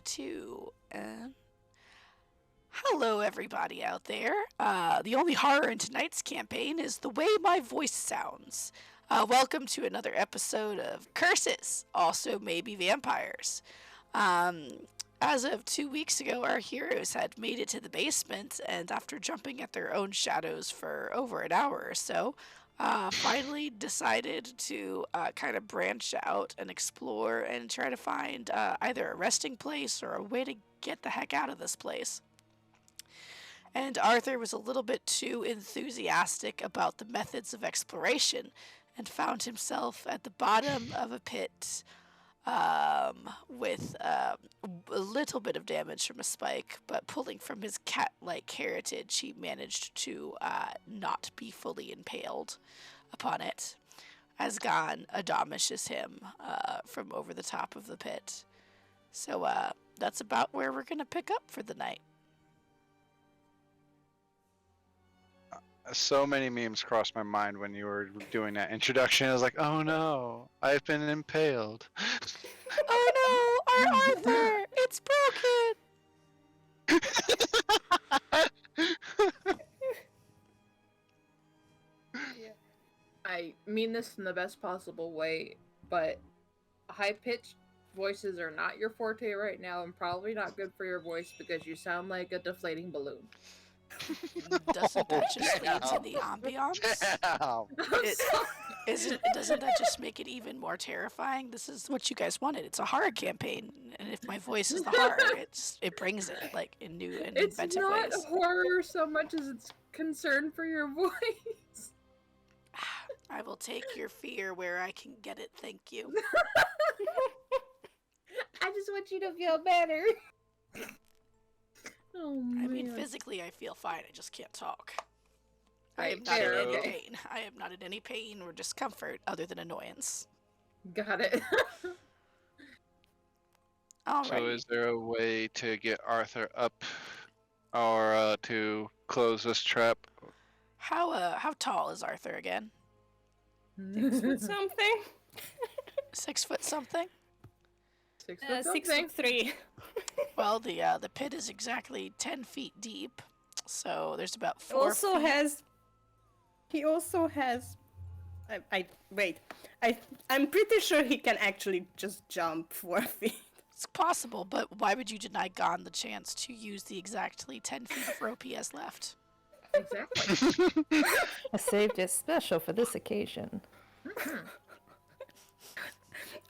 2. And hello, everybody out there. The only horror in tonight's campaign is the way my voice sounds. Welcome to another episode of Curses, also maybe vampires. As of 2 weeks ago, our heroes had made it to the basement, and after jumping at their own shadows for over an hour or so, finally decided to kind of branch out and explore and try to find either a resting place or a way to get the heck out of this place. And Arthur was a little bit too enthusiastic about the methods of exploration and found himself at the bottom of a pit with a little bit of damage from a spike, but pulling from his cat-like heritage, he managed to not be fully impaled upon it, as Gon admonishes him from over the top of the pit. So that's about where we're going to pick up for the night. So many memes crossed my mind when you were doing that introduction. I was like, oh no, I've been impaled. Oh no, our Arthur! It's broken! Yeah. I mean this in the best possible way, but high-pitched voices are not your forte right now and probably not good for your voice because you sound like a deflating balloon. Doesn't that just lead to the ambiance? Doesn't that just make it even more terrifying? This is what you guys wanted. It's a horror campaign, and if my voice is the horror, it brings it like in new and inventive ways. It's not horror so much as it's concern for your voice. I will take your fear where I can get it. Thank you. I just want you to feel better. Oh, man. I mean, physically, I feel fine. I just can't talk. I am not in any pain. I am not in any pain or discomfort other than annoyance. Got it. Alrighty. So is there a way to get Arthur up or to close this trap? How tall is Arthur again? 6 foot something. 6 foot something? 6 foot something. 6'3". Well, the pit is exactly 10 feet deep, so there's about 4 feet. He also has. I'm pretty sure he can actually just jump 4 feet. It's possible, but why would you deny Gon the chance to use the exactly 10 feet of rope he has left? Exactly. I saved it special for this occasion.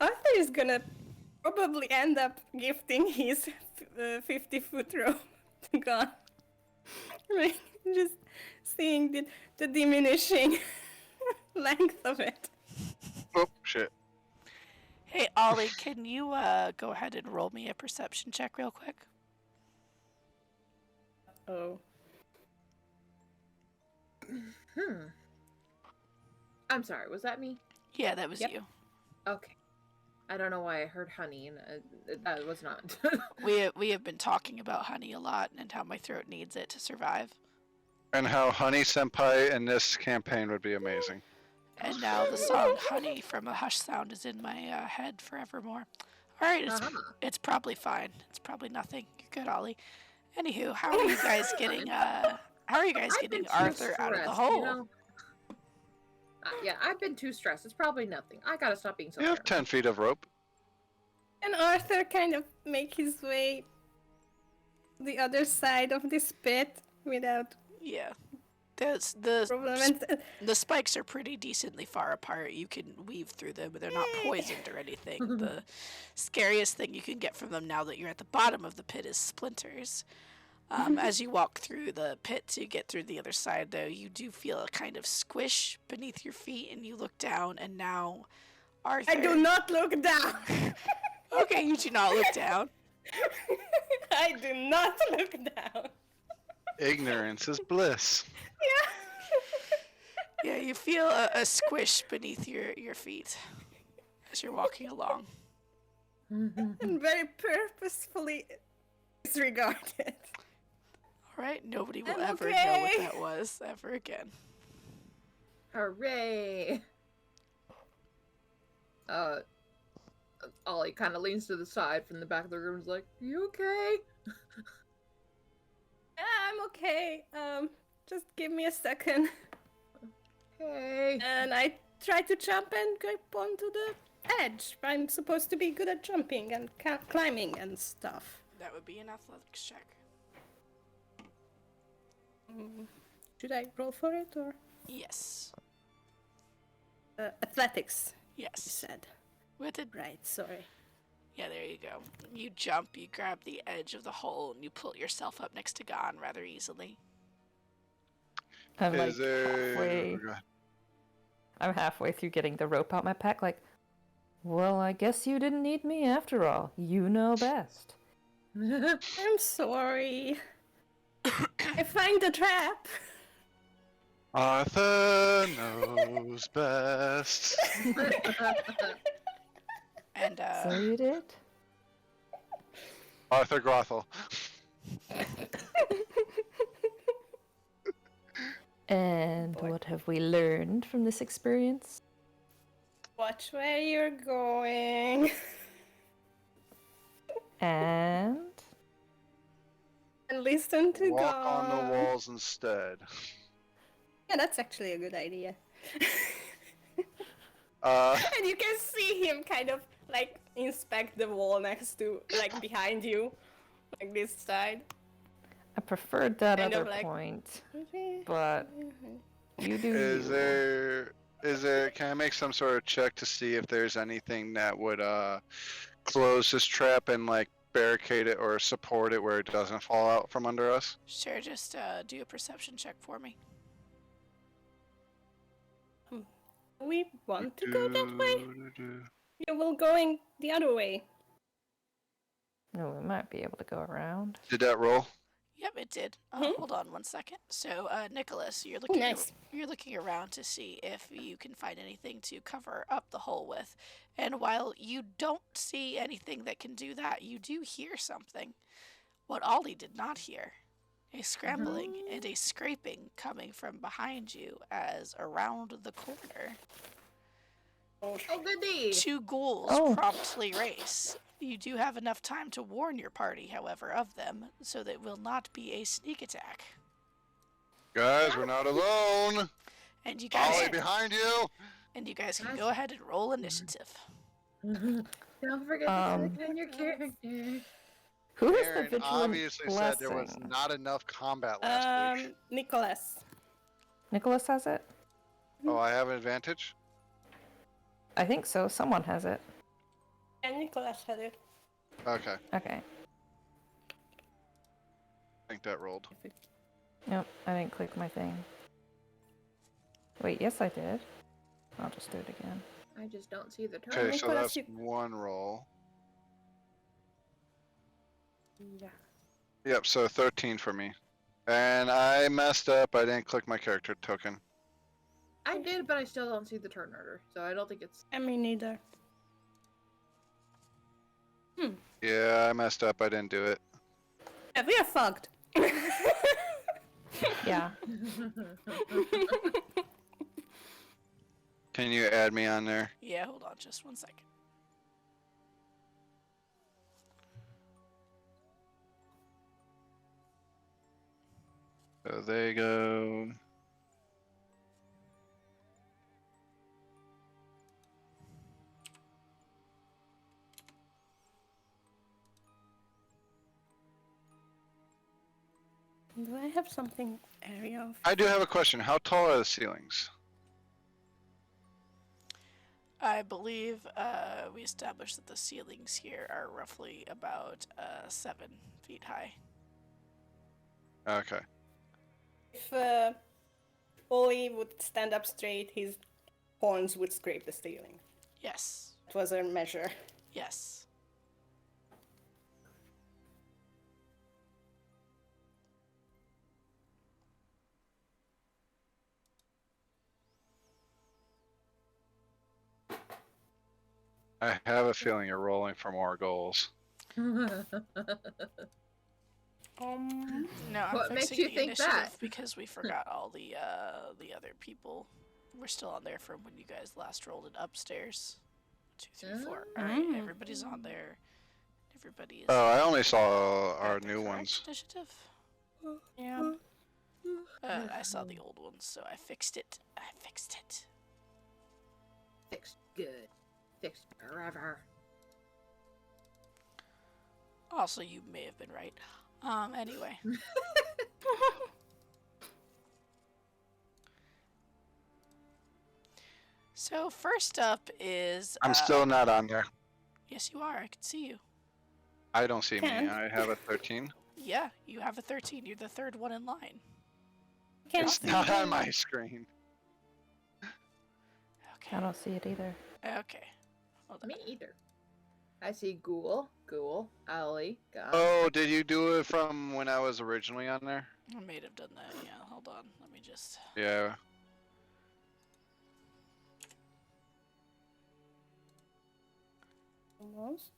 Arthur is gonna probably end up gifting his 50-foot rope to God. Like, just seeing the diminishing length of it. Oh, shit. Hey, Ollie, can you go ahead and roll me a perception check real quick? Oh. I'm sorry, was that me? Yeah, that was you. Okay. I don't know why I heard honey, and that was not. We have been talking about honey a lot and how my throat needs it to survive. And how Honey Senpai in this campaign would be amazing. And now the song Honey from A Hush Sound is in my head forevermore. Alright, it's probably fine. It's probably nothing. You're good, Ollie. Anywho, how are you guys getting Arthur out of the hole? You know? Yeah, I've been too stressed. It's probably nothing. I gotta stop being so You have paranoid. 10 feet of rope. And Arthur kind of make his way the other side of this pit without Yeah. problem. The spikes are pretty decently far apart. You can weave through them, but they're not poisoned or anything. The scariest thing you can get from them now that you're at the bottom of the pit is splinters. As you walk through the pit to get through the other side, though, you do feel a kind of squish beneath your feet, and you look down, and now Arthur... I do not look down! Okay, you do not look down. I do not look down. Ignorance is bliss. Yeah. Yeah, you feel a squish beneath your feet as you're walking along. And very purposefully disregarded. Alright, nobody will I'm ever know okay. what that was ever again. Hooray! Ollie kind of leans to the side from the back of the room. Is like, "You okay?" I'm okay. Just give me a second. Hey. And I try to jump and grip onto the edge. I'm supposed to be good at jumping and climbing and stuff. That would be an athletics check. Should I roll for it or Yes. athletics? You Yes. said. With it. Right. Sorry. Yeah, there you go. You jump, you grab the edge of the hole, and you pull yourself up next to Gon rather easily. I'm like Is there? halfway. Oh, God. I'm halfway through getting the rope out my pack. Like, well, I guess you didn't need me after all. You know best. I'm sorry. I find the trap. Arthur knows best. And So you did? Arthur Grothel. And Boy. what have we learned from this experience? Watch where you're going. And And listen to Walk God. on the walls instead. Yeah, that's actually a good idea. Uh, And you can see him kind of like inspect the wall next to, like behind you, like this side. I preferred that Kind of other like- point, but you do is you. there? Can I make some sort of check to see if there's anything that would close this trap and like barricade it or support it where it doesn't fall out from under us? sure, just do a perception check for me. We want to go that way? Do-do-do-do. You will going the other way. No, we might be able to go around. Did that roll? Yep, it did. Mhm. Hold on one second. So, Nicholas, you're Oh, looking nice. you're looking around to see if you can find anything to cover up the hole with. And while you don't see anything that can do that, you do hear something. What Ollie did not hear. A scrambling and a scraping coming from behind you as around the corner. Oh, goody. Two ghouls Oh. promptly race. You do have enough time to warn your party, however, of them, so that it will not be a sneak attack. Guys, we're not alone. And you guys Ollie behind you. can go ahead and roll initiative. Don't forget to click on your character. Who is the Aaron vigilant obviously said there was blessing? not enough combat last week. Nicholas. Nicholas has it? Oh, I have an advantage? I think so. Someone has it. And Nicholas had it. Okay, Okay. I think that rolled. Nope, I didn't click my thing. Wait, yes I did. I'll just do it again. I just don't see the turn. Okay, so Nicholas, that's you- one roll. Yeah. Yep, so 13 for me. And I messed up. I didn't click my character token. I did, but I still don't see the turn order, so I don't think it's. I mean, neither. Yeah, I messed up. I didn't do it. Yeah, we are fucked. Yeah. Can you add me on there? Yeah, hold on just 1 second. So there you go. Do I have something area of? I do have a question. How tall are the ceilings? I believe we established that the ceilings here are roughly about 7 feet high. Okay. If Ollie would stand up straight, his horns would scrape the ceiling. Yes. It was a measure. Yes. I have a feeling you're rolling for more goals. No, I'm What makes fixing you the think initiative that? because we forgot all the other people. We're still on there from when you guys last rolled it upstairs. 2, 3, 4. All right, everybody's on there. Everybody is. Oh, I only saw at our the new correct ones. initiative. Yeah. I saw the old ones, so I fixed it. Fixed good. Fixed forever. Also, you may have been right. Anyway. So first up is. I'm still not on there. Yes, you are. I can see you. I don't see me. Can't. I have a 13. Yeah, you have a 13. You're the third one in line. Can't It's see not on you. my screen. Okay. I don't see it either. Okay. Hold on. Me either. I see Ghoul, Ollie, God. Oh, did you do it from when I was originally on there? I may have done that. Yeah, hold on. Let me just. Yeah. Almost.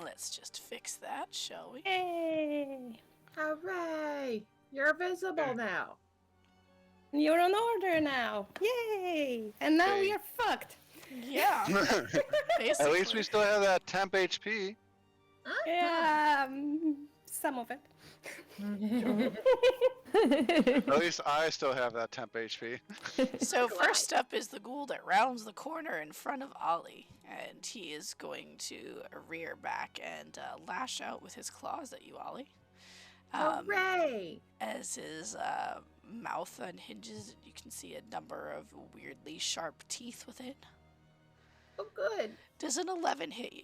Let's just fix that, shall we? Hey! Hooray! You're visible now. You're on order now. Yay! And now we Yay. are fucked. Yeah, basically. At least we still have that temp HP. Yeah, some of it. At least I still have that temp HP. So first up is the ghoul that rounds the corner in front of Ollie, and he is going to rear back and lash out with his claws at you, Ollie. Hooray! As his mouth unhinges, you can see a number of weirdly sharp teeth within. Oh, good. Does an 11 hit you?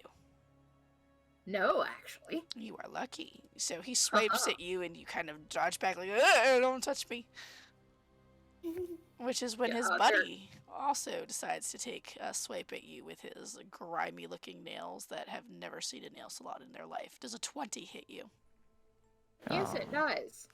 No, actually. You are lucky. So he swipes Uh-huh. at you, and you kind of dodge back like, don't touch me. Which is when Yeah, his they're- buddy also decides to take a swipe at you with his grimy-looking nails that have never seen a nail salon in their life. Does a 20 hit you? Yes, it does.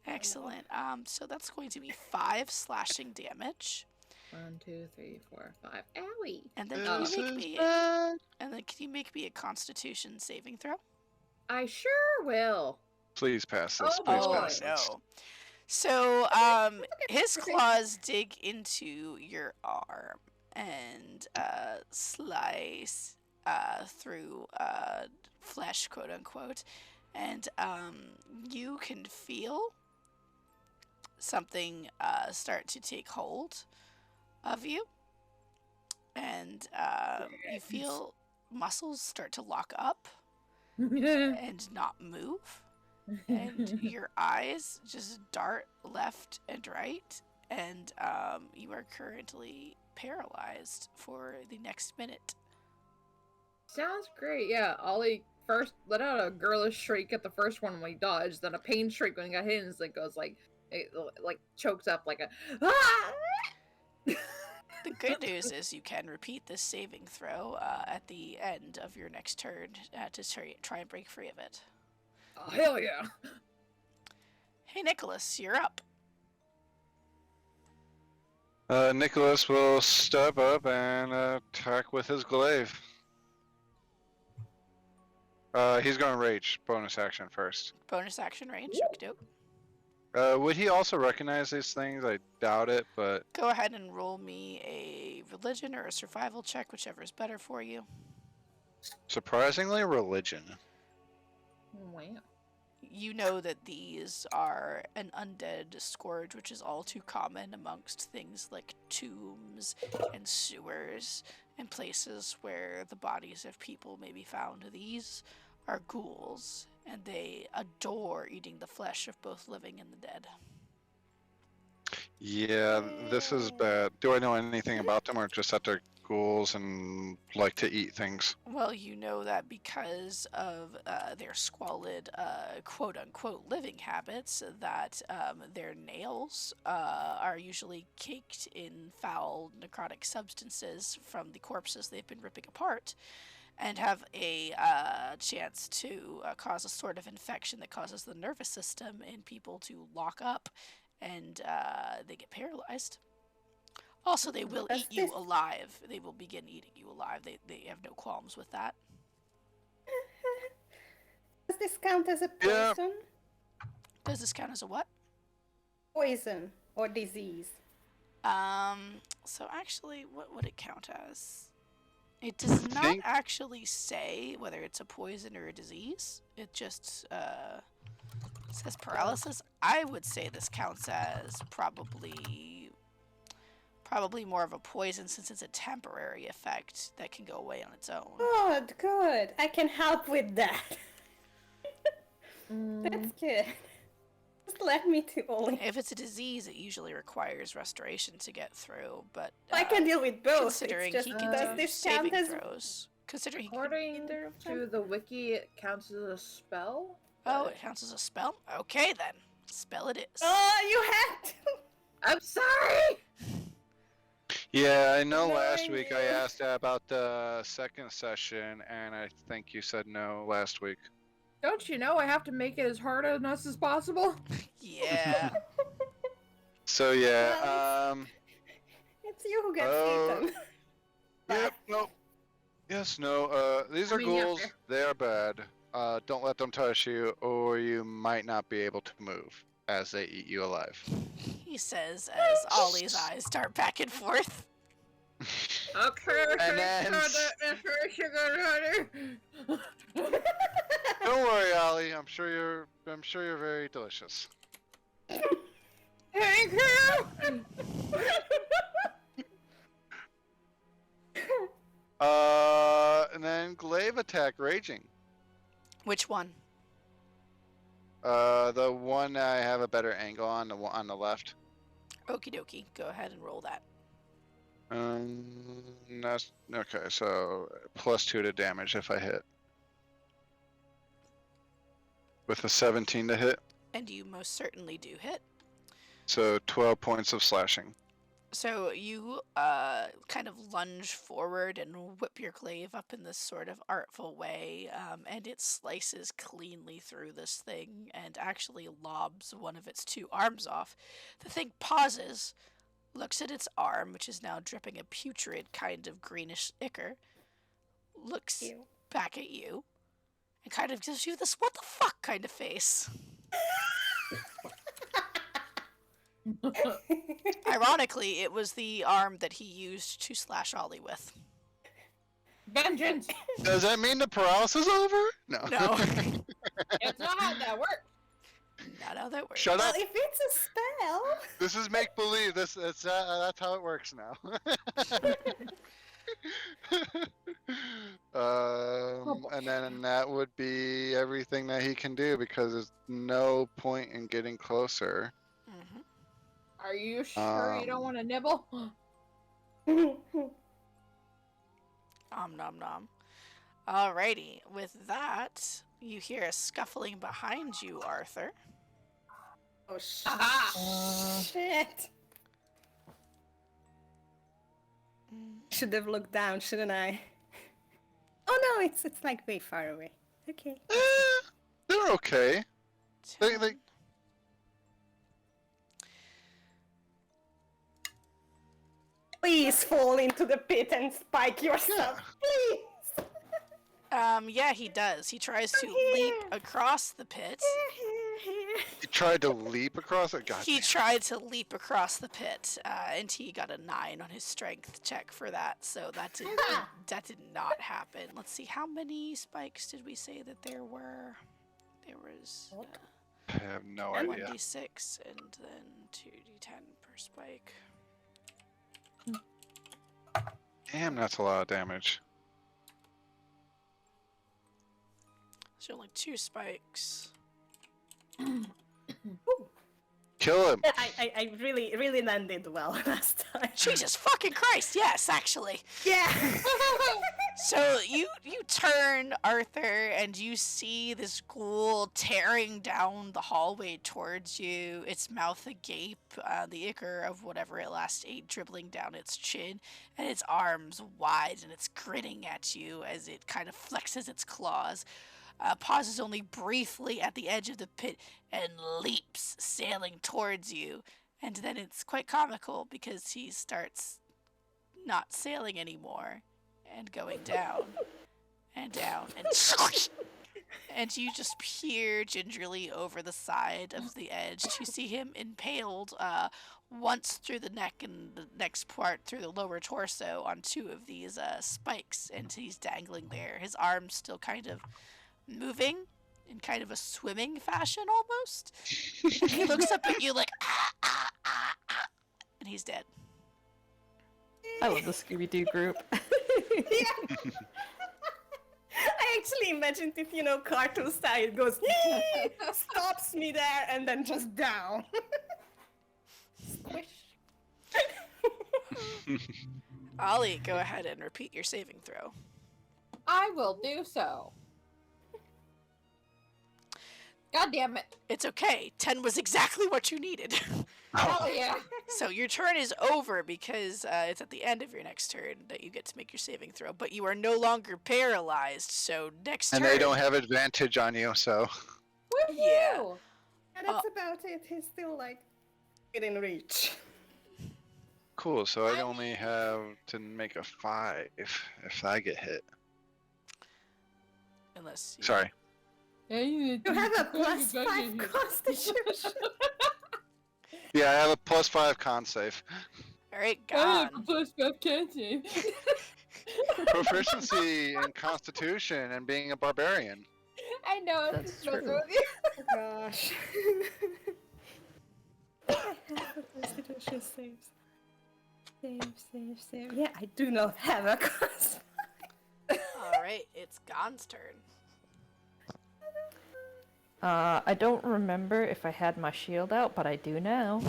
Excellent. So that's going to be 5 slashing damage. 1, 2, 3, 4, 5. Owie! And then This can you is make me bad. a Constitution saving throw? I sure will. Please pass this. Oh, Please boy. pass this. no. So, his claws dig into your arm and slice through flesh, quote unquote, and you can feel something start to take hold of you, and you feel muscles start to lock up and not move. And your eyes just dart left and right, and you are currently paralyzed for the next minute. Sounds great. Yeah, Ollie first let out a girlish shriek at the first one when he dodged, then a pain shriek when he got hit, and it goes like, it, like chokes up like a. Ah! The good news is you can repeat this saving throw at the end of your next turn to try and break free of it. Oh, hell yeah! Hey, Nicholas, you're up. Nicholas will step up and attack with his glaive. He's going to rage. Bonus action first. Bonus action range. Okey-doke. Would he also recognize these things? I doubt it, but Go ahead and roll me a religion or a survival check, whichever is better for you. surprisingly, religion. Wow. You know that these are an undead scourge, which is all too common amongst things like tombs and sewers and places where the bodies of people may be found. These are ghouls, and they adore eating the flesh of both living and the dead. Yeah, this is bad. Do I know anything about them, or just that they're ghouls and like to eat things? Well, you know that because of their squalid, quote-unquote, living habits, that their nails are usually caked in foul necrotic substances from the corpses they've been ripping apart, and have a chance to cause a sort of infection that causes the nervous system in people to lock up, and they get paralyzed. Also, they will Does eat you this- alive. They will begin eating you alive. They have no qualms with that. Does this count as a Yeah. poison? Does this count as a what? Poison or disease? So actually, what would it count as? It does not Think- actually say whether it's a poison or a disease. It just says paralysis. I would say this counts as probably more of a poison since it's a temporary effect that can go away on its own. Good, good. I can help with that. That's good. Just let me to Ollie. If it's a disease, it usually requires restoration to get through, but I can deal with both. considering It's he just, can does do this saving count as... throws, considering he can, According Either of to the wiki, it counts as a spell. oh, it counts as a spell. Okay then, spell it is. Oh, you had to! I'm sorry! Yeah, I know last Annoying week I you. asked about the second session, and I think you said no last week. Don't you know I have to make it as hard on us as possible? Yeah. So yeah, It's you who gets Oh. eaten. yep, no. Yes, no, these I are mean, yeah, ghouls, fair. they are bad. Don't let them touch you, or you might not be able to move as they eat you alive. He says as Ollie's eyes start back and forth. Okay, And then- Don't worry, Ollie, I'm sure you're very delicious. Thank you! And then glaive attack raging. Which one? The one I have a better angle on, the one on the left. Okie dokie. Go ahead and roll that. That's okay. So +2 to damage if I hit. With a 17 to hit, And you most certainly do hit. so 12 points of slashing. So you kind of lunge forward and whip your glaive up in this sort of artful way, and it slices cleanly through this thing and actually lobs one of its two arms off. The thing pauses, looks at its arm, which is now dripping a putrid kind of greenish ichor, looks Ew. back at you, and kind of gives you this what the fuck kind of face. Ironically, it was the arm that he used to slash Ollie with. Vengeance! Does that mean the paralysis is over? No. No, It's not how that works! not how that works. Shut Well, up. if it's a spell... This is make believe. That's how it works now. And then that would be everything that he can do because there's no point in getting closer. Mhm. Are you sure you don't want to nibble? Nom nom. Alrighty, with that, you hear a scuffling behind you, Arthur. Oh, Aha! shit. Should have looked down, shouldn't I? Oh no, it's like way far away. Okay. They're okay. They, Please fall into the pit and spike yourself, please. Yeah, he does. He tries to leap across the pit. he tried to leap across it. God He damn. tried to leap across the pit, and he got a 9 on his strength check for that, so that did not happen. Let's see, how many spikes did we say that there were? There was I have no idea. 1d6 and then 2d10 per spike. Damn, that's a lot of damage. So only 2 spikes. Kill him. I really landed well last time. Jesus fucking Christ, yes, actually. Yeah. So you turn, Arthur, and you see this ghoul tearing down the hallway towards you, its mouth agape, the ichor of whatever it last ate dribbling down its chin, and its arms wide, and it's grinning at you as it kind of flexes its claws. Pauses only briefly at the edge of the pit and leaps, sailing towards you. And then it's quite comical because he starts not sailing anymore and going down and down and and you just peer gingerly over the side of the edge to see him impaled once through the neck and the next part through the lower torso on two of these spikes, and he's dangling there. His arms still kind of moving in kind of a swimming fashion almost. And he looks up at you like, and he's dead. I love the Scooby-Doo group. Yeah. I actually imagined if, cartoon style, it goes, "Yee!" stops me there, and then just down. Squish. Ollie, go ahead and repeat your saving throw. I will do so. God damn it. It's okay. 10 was exactly what you needed. Hell yeah. So your turn is over because it's at the end of your next turn that you get to make your saving throw, but you are no longer paralyzed, so next And turn... they don't have advantage on you, so. Woohoo! Yeah. And that's about it. He's still, within reach. Cool, so I'd only have to make a 5 if I get hit. Unless you... Sorry. You have a +5 constitution. Yeah, I have a +5 con save. Alright, gone. +5 can't save. Proficiency in Constitution and being a barbarian. I know, I'm That's just messing true. with you. Oh gosh. I have a constitution saves. Save. Yeah, I do not have a +5. Alright, it's Gon's turn. I don't remember if I had my shield out, but I do now.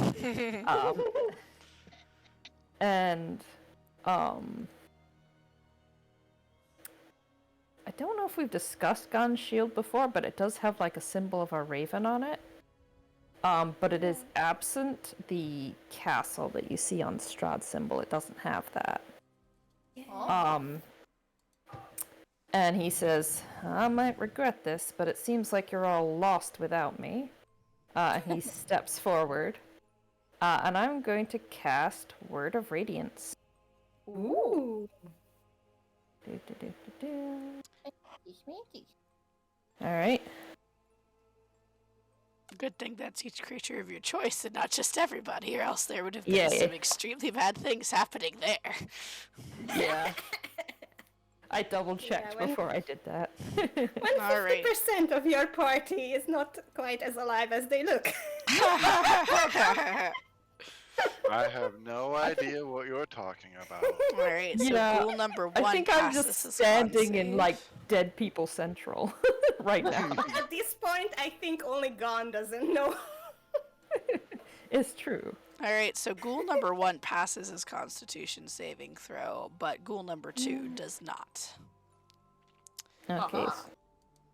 And I don't know if we've discussed Gon's shield before, but it does have a symbol of a raven on it. But it is absent the castle that you see on Strahd's symbol. It doesn't have that. And he says, I might regret this, but it seems like you're all lost without me. And he steps forward. And I'm going to cast Word of Radiance. Ooh. Alright. Good thing that's each creature of your choice and not just everybody, or else there would have been Yeah. some extremely bad things happening there. Yeah. I double checked when- before I did that. When Alright. 50% of your party is not quite as alive as they look. I have no idea what you're talking about. Alright, so Yeah, rule number 1 I think I'm passes just his standing in con Dead People Central right now. At this point, I think only Gon doesn't know. It's true. Alright, so ghoul number 1 passes his constitution saving throw, but ghoul number 2 does not. Okay.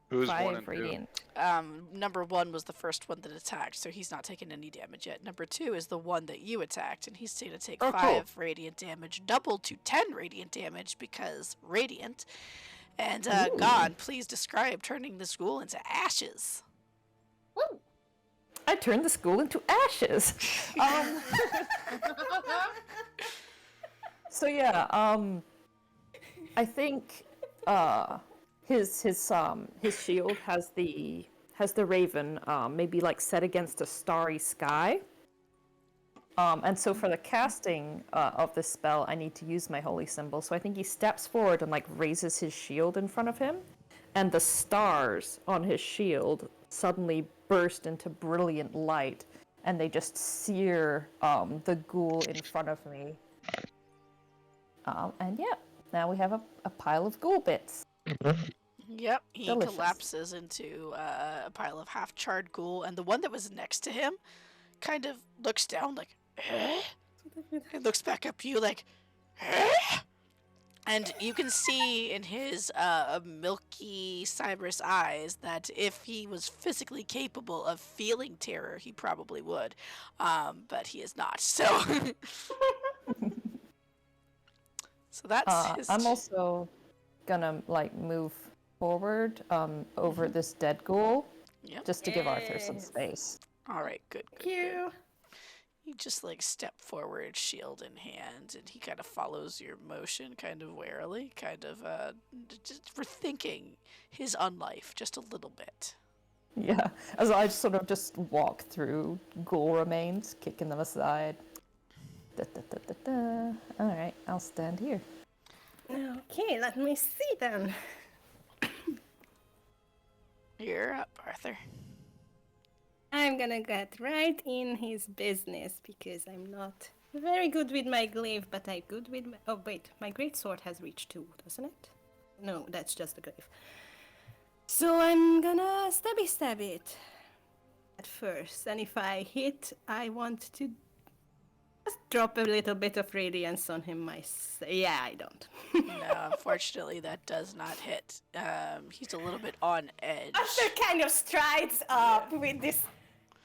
Who's 1 and 5 2? radiant. Number 1 was the first one that attacked, so he's not taking any damage yet. Number 2 is the one that you attacked, and he's going to take Oh, 5 cool. radiant damage, doubled to 10 radiant damage because radiant. And Gon, please describe turning this ghoul into ashes. Woo! I turned the school into ashes. So yeah, I think his shield has the raven maybe set against a starry sky. And so for the casting of this spell, I need to use my holy symbol. So I think he steps forward and raises his shield in front of him, and the stars on his shield suddenly burst into brilliant light, and they just sear the ghoul in front of me. And yeah, now we have a pile of ghoul bits. Yep, he Delicious. collapses into a pile of half-charred ghoul, and the one that was next to him kind of looks down like, eh? And looks back up you like, eh? And you can see in his milky cypress eyes that if he was physically capable of feeling terror, he probably would. But he is not, so... So that's his... I'm also gonna move forward over this dead ghoul, Yep. just to give Arthur some Yes. space. All right, good. Thank you. You just like step forward, shield in hand, and he kind of follows your motion kind of warily, kind of just rethinking his unlife just a little bit. Yeah, as I sort of just walk through ghoul remains, kicking them aside. Da, da, da, da, da. All right, I'll stand here. Okay, let me see then. You're up, Arthur. I'm gonna get right in his business because I'm not very good with my glaive, but I'm good with my... Oh, wait, my greatsword has reach 2, doesn't it? No, that's just a glaive. So I'm gonna stab it at first, and if I hit, I want to just drop a little bit of radiance on him Yeah, I don't. No, unfortunately, that does not hit. He's a little bit on edge. Arthur kind of strides up with this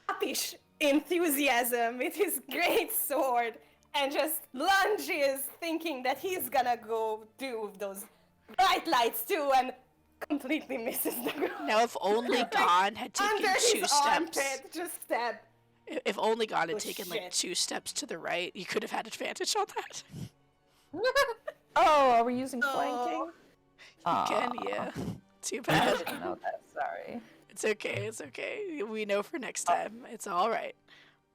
uppish enthusiasm with his great sword and just lunges, thinking that he's gonna go do those bright lights too, and completely misses the ground. Now, if only Gon had taken Under 2 his steps. armpit, just stab. If only Gon had Oh, taken shit. like 2 steps to the right, you could have had advantage on that. Oh, are we using Oh. flanking? You can, yeah. Too I bad. didn't know that. Sorry. It's okay. It's okay. We know for next time. It's all right.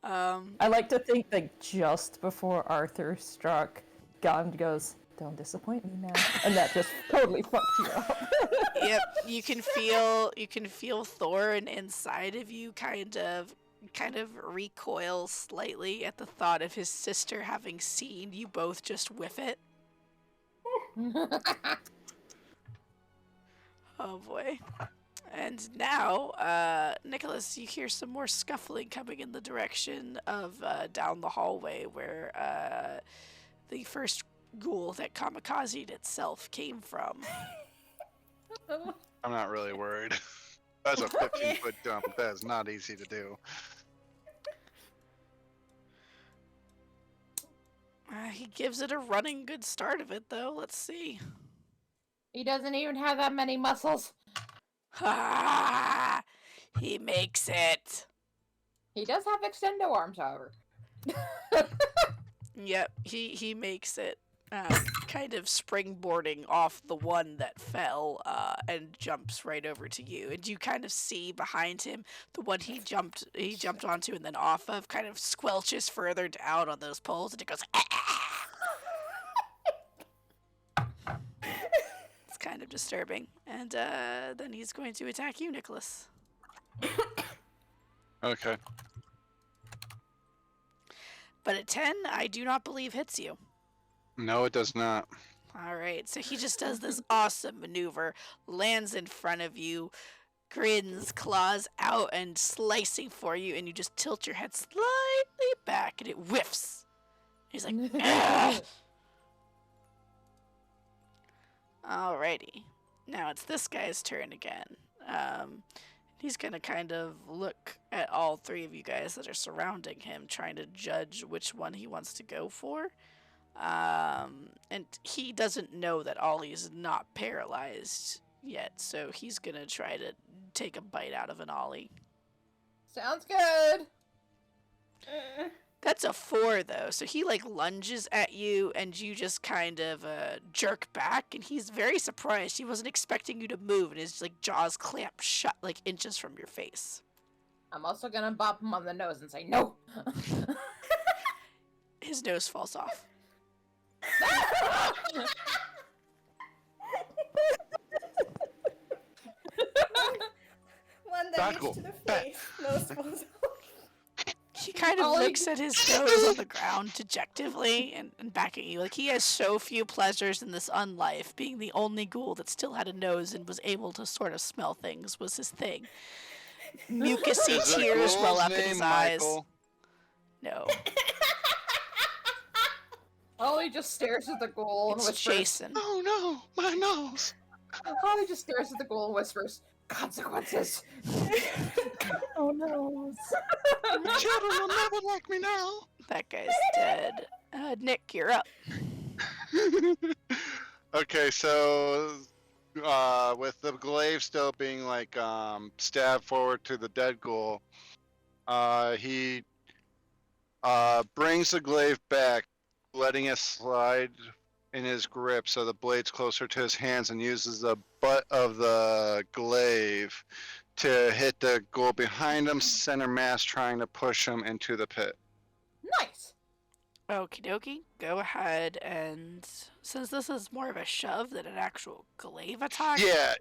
I like to think that just before Arthur struck, Gon goes, "Don't disappoint me now," and that just totally fucked you up. Yep. You can feel Thorin inside of you kind of recoil slightly at the thought of his sister having seen you both just whiff it. Oh boy. And now, Nicholas, you hear some more scuffling coming in the direction of down the hallway where the first ghoul that kamikazed itself came from. I'm not really worried. That's a 15-foot jump. That is not easy to do. He gives it a running good start of it, though. Let's see. He doesn't even have that many muscles. Ha! He makes it. He does have extendo arms, however. Yep, he makes it. Kind of springboarding off the one that fell and jumps right over to you. And you kind of see behind him the one he jumped onto and then off of kind of squelches further down on those poles and it goes It's kind of disturbing. And then he's going to attack you, Nicholas. Okay. But at 10, I do not believe hits you. No, it does not. Alright, so he just does this awesome maneuver, lands in front of you, grins, claws out, and slicing for you, and you just tilt your head slightly back, and it whiffs. He's like, "Ugh." Alrighty. Now it's this guy's turn again. He's gonna kind of look at all 3 of you guys that are surrounding him, trying to judge which one he wants to go for. And he doesn't know that Ollie is not paralyzed yet, so he's gonna try to take a bite out of an Ollie. Sounds good. That's a 4 though, so he like lunges at you and you just kind of jerk back, and he's very surprised. He wasn't expecting you to move, and his like jaws clamp shut like inches from your face. I'm also gonna bop him on the nose and say no. His nose falls off. One Back damage off, to the back. face. No spells. He kind of Ollie- looks at his nose on the ground dejectively and back at you. Like, he has so few pleasures in this unlife. Being the only ghoul that still had a nose and was able to sort of smell things was his thing. Mucusy Is the tears well ghoul's up in name his eyes. Michael? No, Ollie just stares at the ghoul and it's whispers. Jason. Oh no, my nose. Ollie just stares at the ghoul and whispers, consequences. Oh no. Children will never like me now. That guy's dead. Nick, you're up. Okay, so with the glaive still being like stabbed forward to the dead ghoul, he brings the glaive back, letting it slide in his grip so the blade's closer to his hands, and uses the butt of the glaive to hit the ghoul behind him, center mass, trying to push him into the pit. Nice. Okie dokie. Go ahead and since this is more of a shove than an actual glaive attack,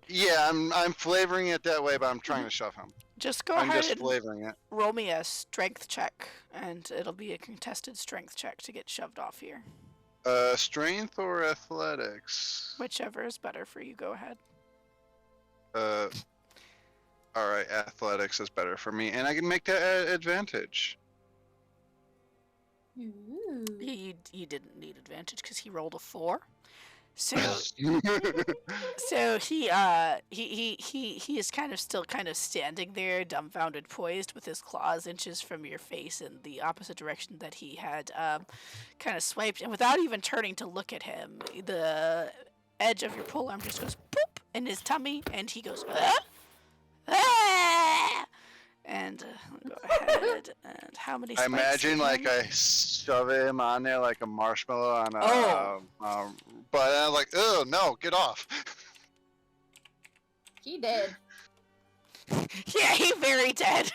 Yeah, I'm flavoring it that way, but I'm trying to shove him. just go I'm ahead just and flavoring it. roll me a strength check, and it'll be a contested strength check to get shoved off here. Strength or athletics? Whichever is better for you, go ahead. Alright, athletics is better for me, and I can make that advantage. You didn't need advantage because he rolled a 4. So he is kind of still kind of standing there, dumbfounded, poised, with his claws inches from your face in the opposite direction that he had kind of swiped, and without even turning to look at him, the edge of your polearm just goes boop in his tummy, and he goes ah! And go ahead and how many? I Spikes imagine did like him? I shove him on there like a marshmallow on a. Oh. But I'm like, oh no, get off! He did. Yeah, he very dead.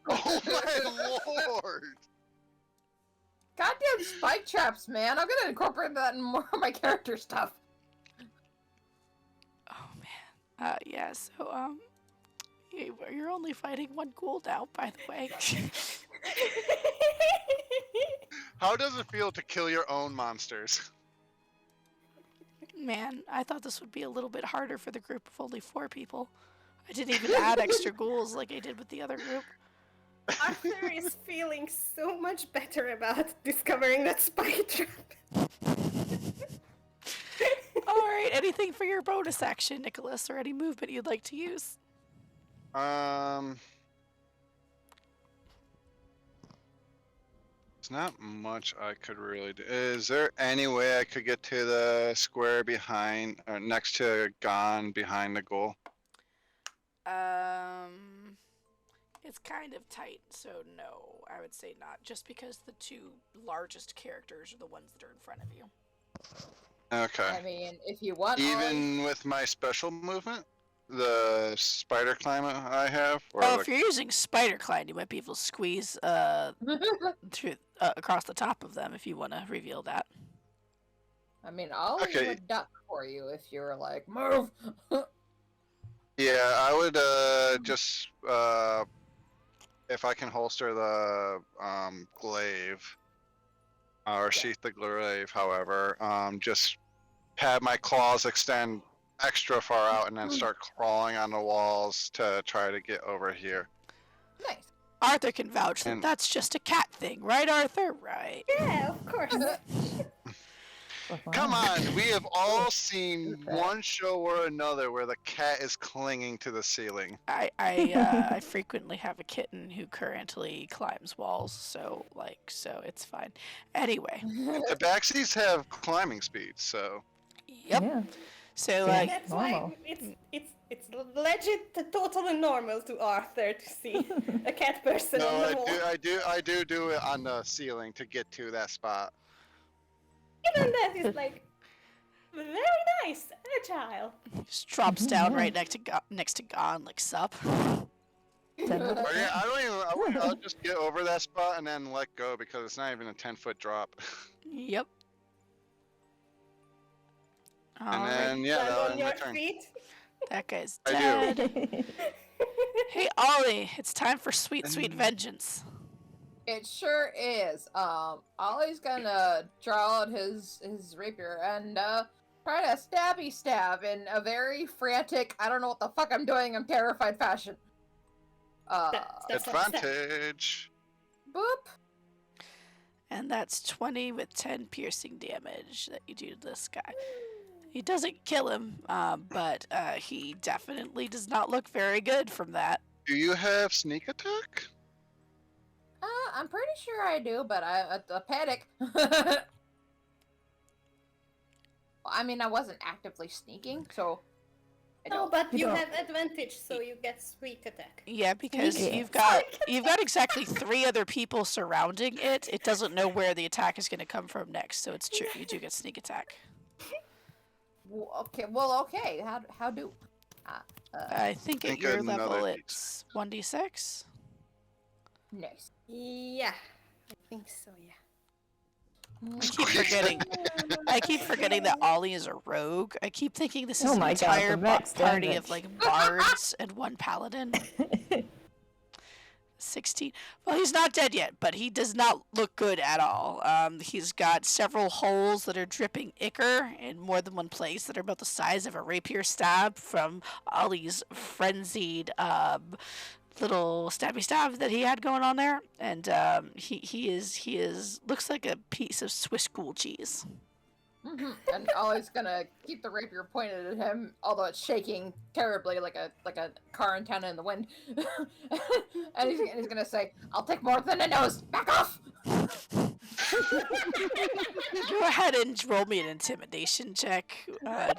Oh my lord! Goddamn spike traps, man. I'm gonna incorporate that in more of my character stuff. Oh man. Yeah. So you're only fighting one ghoul now, by the way. How does it feel to kill your own monsters? Man, I thought this would be a little bit harder for the group of only 4 people. I didn't even add extra ghouls like I did with the other group. Arthur is feeling so much better about discovering that spike trap. Alright, anything for your bonus action, Nicholas, or any movement you'd like to use? There's not much I could really do. Is there any way I could get to the square behind, or next to Gon, behind the goal? It's kind of tight, so no, I would say not. Just because the 2 largest characters are the ones that are in front of you. Okay. I mean, if you want, Even with my special movement? The spider climb I have? Or Oh, like, if you're using spider climb, you might be able to squeeze through across the top of them if you want to reveal that. I mean, I'll Okay. leave a duck for you if you're like, move. yeah, I would just if I can holster the glaive or sheath the glaive, however, just have my claws extend extra far out and then start crawling on the walls to try to get over here. Nice. Arthur can vouch that And- that's just a cat thing, right, Arthur? Right. Yeah, of course. Come on, we have all seen one show or another where the cat is clinging to the ceiling. I frequently have a kitten who currently climbs walls, so it's fine. Anyway, Tabaxis have climbing speed, so yep. Yeah. So Yeah. That's normal. why it's legit totally normal to Arthur to see a cat person on the no, wall. I do it on the ceiling to get to that spot. Even that is like very nice, agile. he just drops Mhm, down yeah. right next to Gon, like sup. Or yeah, I'll just get over that spot and then let go because it's not even a 10-foot drop. Yep. And Alright, then yeah, Stand that on was your my turn. feet. that guy's I do. dead. Hey Ollie, it's time for sweet vengeance. It sure is. Ollie's gonna draw out his rapier and try to stab in a very frantic, I don't know what the fuck I'm doing, I'm terrified fashion. That's not sad. Advantage. Boop. And that's 20 with 10 piercing damage that you do to this guy. He doesn't kill him, but he definitely does not look very good from that. Do you have sneak attack? I'm pretty sure I do, but I panic. I mean, I wasn't actively sneaking, so I No, don't. but You you don't. have advantage, so you get sweet attack. Yeah, because Yeah. you've got exactly 3 other people surrounding it. It doesn't know where the attack is going to come from next, so it's true. You do get sneak attack. Okay. Well, okay. How do? I think at Think your another level D6. it's 1d6. Nice. Yeah, I think so. Yeah. I keep forgetting that Ollie is a rogue. I keep thinking this is Oh an my god, entire the max party of damage. like bards and 1 paladin. 16. Well, he's not dead yet, but he does not look good at all. He's got several holes that are dripping ichor in more than one place that are about the size of a rapier stab from Ollie's frenzied little stabby stab that he had going on there, and he is looks like a piece of Swiss ghoul cheese. And Ollie's gonna keep the rapier pointed at him, although it's shaking terribly like a car antenna in the wind. and he's gonna say, "I'll take more than a nose. Back off." Go ahead and roll me an intimidation check,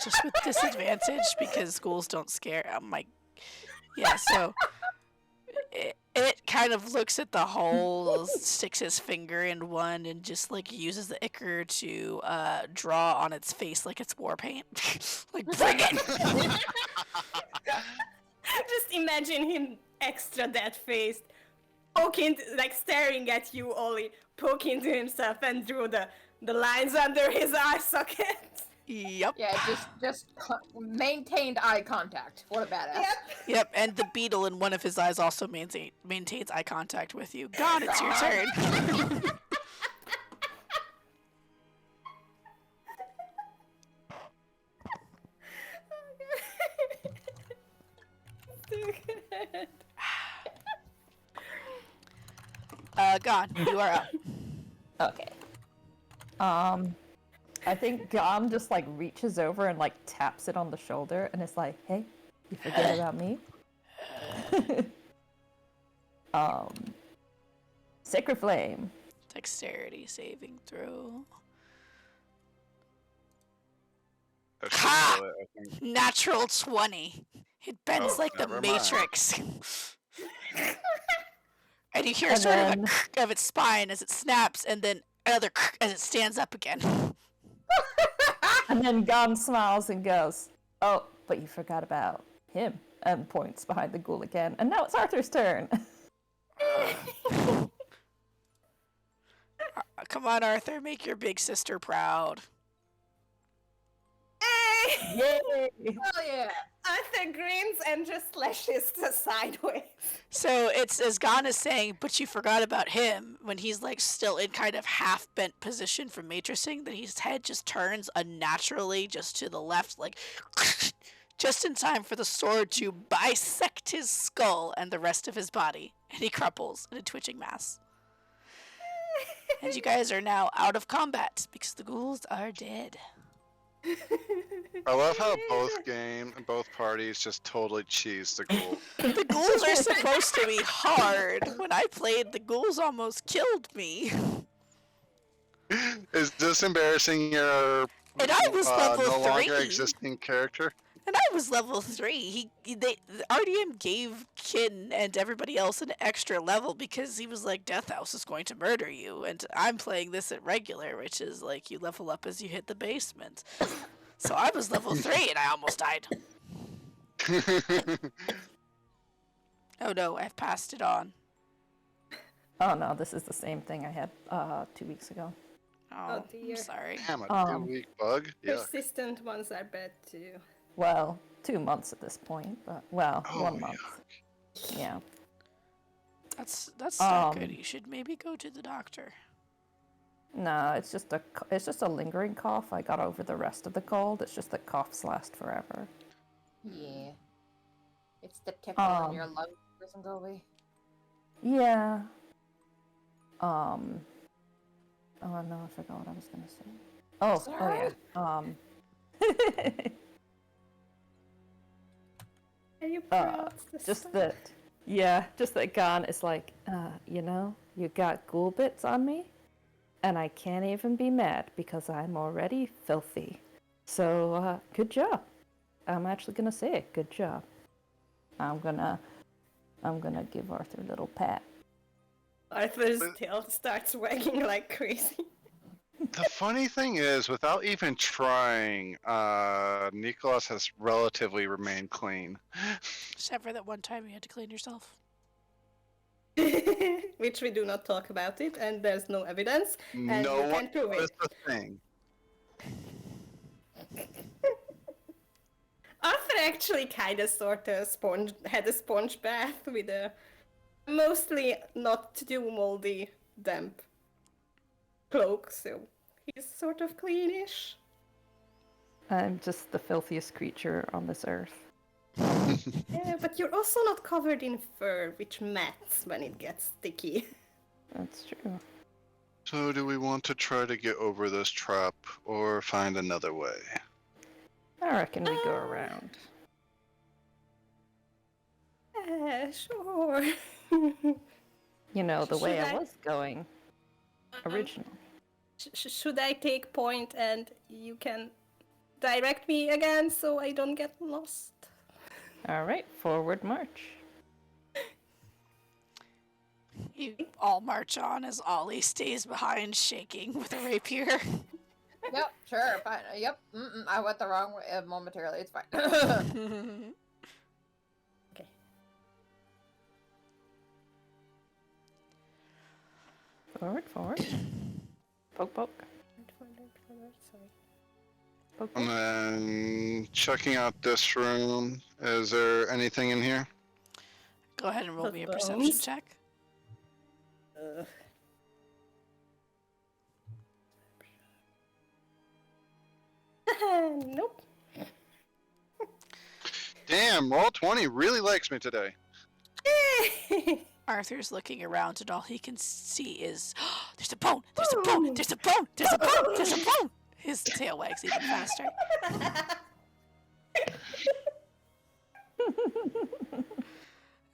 just with disadvantage because ghouls don't scare. Yeah. So it kind of looks at the hole, sticks his finger in one, and just like uses the ichor to draw on its face like it's war paint. Like, bring it! Just imagine him extra dead faced, poking, like staring at you, Ollie, poking to himself and drew the lines under his eye sockets. Yep. Yeah, just maintained eye contact. What a badass. Yep, and the beetle in one of his eyes also maintains eye contact with you. God, it's your turn. Gone. You are up. Okay. I think Gom just like reaches over and like taps it on the shoulder and it's like, hey, you forget about me? Sacred Flame. Dexterity saving throw. That should Ha! kill it, I think. Natural 20. It bends Oh, like the never mind. Matrix. And you hear And sort then- of its spine as it snaps, and then another as it stands up again. And then Gom smiles and goes, oh, but you forgot about him. And points behind the ghoul again. And now it's Arthur's turn. Come on, Arthur, make your big sister proud. Hey! Yay! Hell yeah. Arthur grins and just slashes sideways. So it's as Gon is saying, but you forgot about him, when he's like still in kind of half bent position from matrixing, that his head just turns unnaturally just to the left, like just in time for the sword to bisect his skull and the rest of his body, and he crumples in a twitching mass. And you guys are now out of combat because the ghouls are dead. I love how both parties just totally cheese the ghoul. The ghouls are supposed to be hard. When I played, the ghouls almost killed me. Is this embarrassing your And I was level no longer 3. existing character? And I was level 3. The RDM gave Kin and everybody else an extra level because he was like, Death House is going to murder you. And I'm playing this at regular, which is like you level up as you hit the basement. So I was level 3 and I almost died. Oh no, I've passed it on. Oh no, this is the same thing I had 2 weeks ago. Oh, dear. I'm sorry. Damn, a Um, 2-week bug? Yeah. Persistent ones are bad too. Well, 2 months at this point, but well, Oh, 1 month. Yeah. That's not Um, good. You should maybe go to the doctor. No, it's just a lingering cough. I got over the rest of the cold. It's just that coughs last forever. Yeah. It's the tickle in your lungs doesn't go away. Yeah. Oh no, I forgot what I was gonna say. Oh yeah. Can you pronounce the Just stuff? that. Yeah, just that Gon is like, you know, you got ghoul bits on me, and I can't even be mad because I'm already filthy. So, good job. I'm actually gonna say it. Good job. I'm gonna give Arthur a little pat. Arthur's tail starts wagging like crazy. The funny thing is, without even trying, Nicholas has relatively remained clean. Except for that one time you had to clean yourself. Which we do not talk about it, and there's no evidence, and No you one can't prove knows it. the thing. Arthur actually kind of sort of had a sponge bath with a mostly not too moldy, damp cloak, so he's sort of cleanish. I'm just the filthiest creature on this earth. Yeah, but you're also not covered in fur, which mats when it gets sticky. That's true. So, do we want to try to get over this trap or find another way? I reckon we go around. Sure. You know, the way Should I I- was going originally. Should I take point and you can direct me again so I don't get lost? All right, forward march. You all march on as Ollie stays behind, shaking with a rapier. Yep, sure, fine. Yep, I went the wrong way momentarily. It's fine. Okay. Forward, forward. Poke, poke. Sorry. Poke, And poke. then checking out this room. Is there anything in here? Go ahead and roll Of me a perception bones. check. Nope. Damn, Roll20 really likes me today. Arthur's looking around and all he can see is, there's a bone, there's a bone, there's a bone, there's a bone, there's a bone. His tail wags even faster.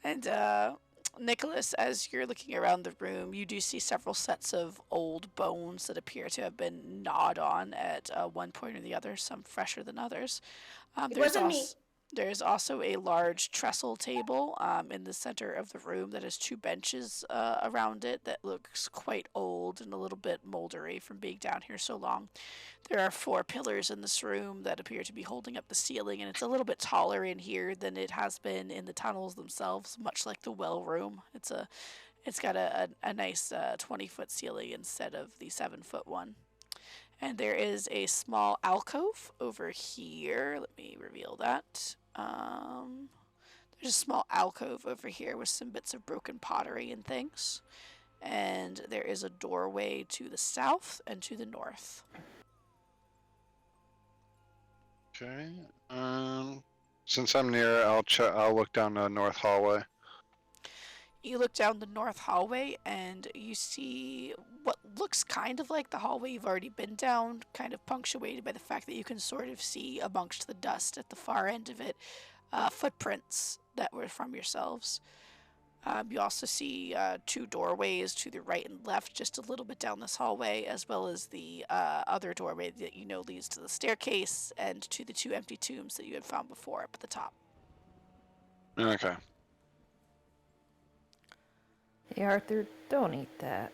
And Nicholas, as you're looking around the room, you do see several sets of old bones that appear to have been gnawed on at one point or the other, some fresher than others. It wasn't me. There's also a large trestle table in the center of the room that has two benches around it that looks quite old and a little bit moldery from being down here so long. There are 4 pillars in this room that appear to be holding up the ceiling, and it's a little bit taller in here than it has been in the tunnels themselves, much like the well room. It's got a nice 20-foot ceiling instead of the 7-foot one. And there is a small alcove over here. Let me reveal that. There's a small alcove over here with some bits of broken pottery and things. And there is a doorway to the south and to the north. Okay. Since I'm near, I'll look down the north hallway. You look down the north hallway and you see what looks kind of like the hallway you've already been down, kind of punctuated by the fact that you can sort of see amongst the dust at the far end of it footprints that were from yourselves. You also see 2 doorways to the right and left just a little bit down this hallway, as well as the other doorway that you know leads to the staircase and to the 2 empty tombs that you had found before up at the top. Okay. Hey, Arthur, don't eat that.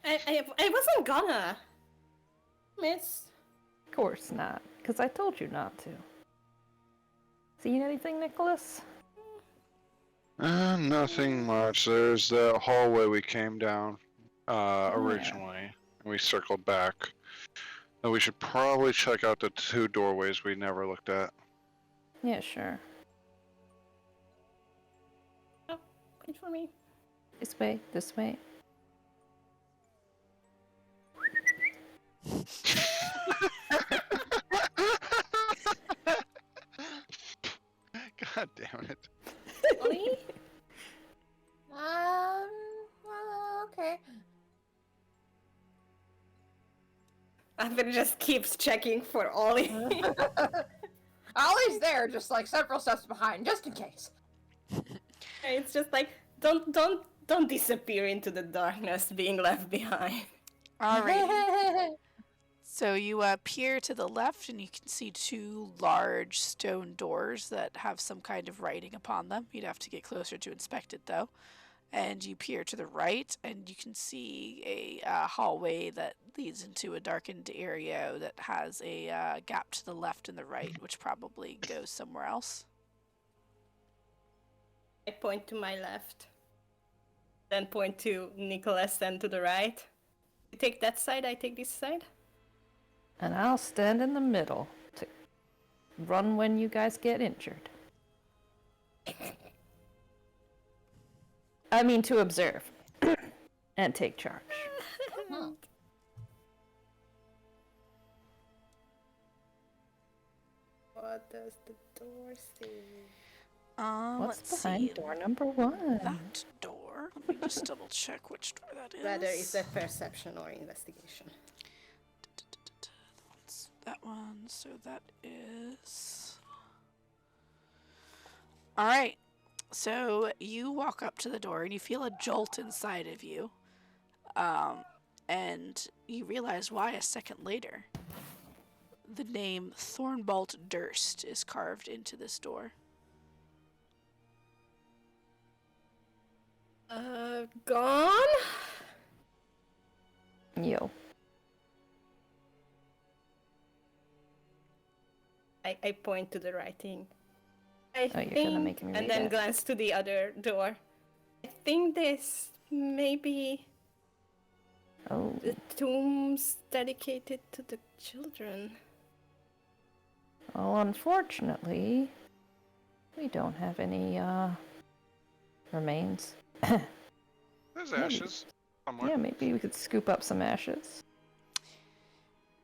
I wasn't gonna. Miss. Of course not, because I told you not to. Seen anything, Nicholas? Nothing much. There's the hallway we came down originally, and we circled back. And we should probably check out the 2 doorways we never looked at. Yeah, sure. Wait for me. This way, this way. God damn it. Ollie? Okay. Arthur just keeps checking for Ollie. Ollie's there, just like several steps behind, just in case. It's just like don't disappear into the darkness being left behind. Alrighty. So you peer to the left and you can see two large stone doors that have some kind of writing upon them. You'd have to get closer to inspect it though. And you peer to the right and you can see a hallway that leads into a darkened area that has a gap to the left and the right, which probably goes somewhere else. I point to my left. Then point to Nicholas and to the right. You take that side, I take this side. And I'll stand in the middle to run when you guys get injured. I mean to observe and take charge. What does the door say? What's Let's behind see. door number 1? That door. Let me just double check which door that is. Whether it's a perception or investigation. That one. So that is. All right. So you walk up to the door and you feel a jolt inside of you. And you realize why a second later. The name Thornbolt Durst is carved into this door. Gone? Yo. I point to the writing. I Oh, you're think, gonna make me and read then it. glance to the other door. I think this maybe Oh. the tombs dedicated to the children. Well, unfortunately, we don't have any, remains. There's Maybe. ashes somewhere. Yeah, maybe we could scoop up some ashes.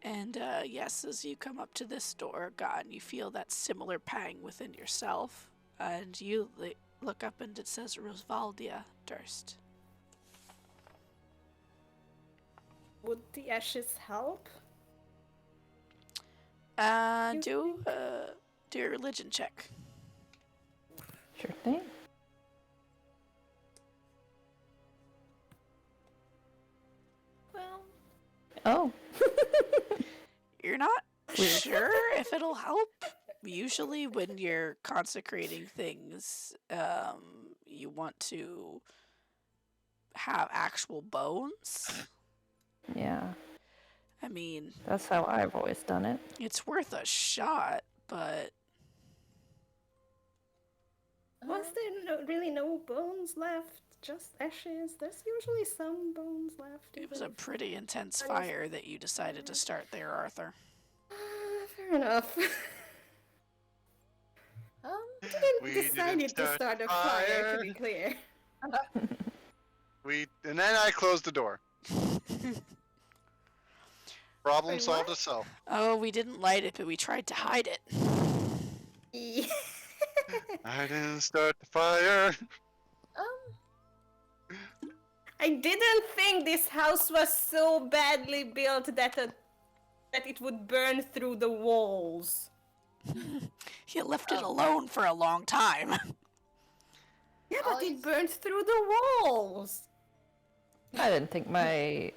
And yes, as you come up to this door, God, you feel that similar pang within yourself. And you look up and it says Rosvaldia Durst. Would the ashes help? Do a religion check. Sure thing. Well, Oh. You're not sure if it'll help. Usually when you're consecrating things, you want to have actual bones. Yeah, I mean, that's how I've always done it. it's worth a shot, but was there really no bones left? Just ashes? There's usually some bones left. it was a even if- pretty intense I was- fire that you decided to start there, Arthur. Fair enough. We Decided to start a fire, to be clear. And then I closed the door. Problem Wait, solved what? itself. Oh, we didn't light it, but we tried to hide it. I didn't start the fire. I didn't think this house was so badly built that it would burn through the walls. You left it alone for a long time. Yeah, but it burned through the walls. I didn't think my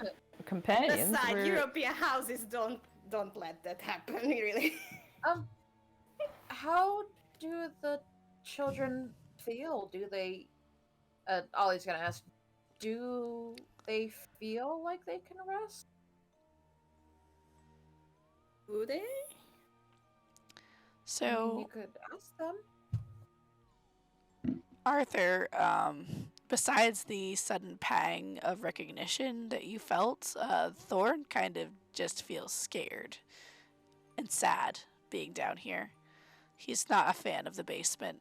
companions Besides, were... European houses don't let that happen, really. How do the children feel? Do they? Ollie's gonna ask. Do they feel like they can rest? Do they? I mean, So, you could ask them. Arthur, besides the sudden pang of recognition that you felt, Thorn kind of just feels scared and sad being down here. He's not a fan of the basement.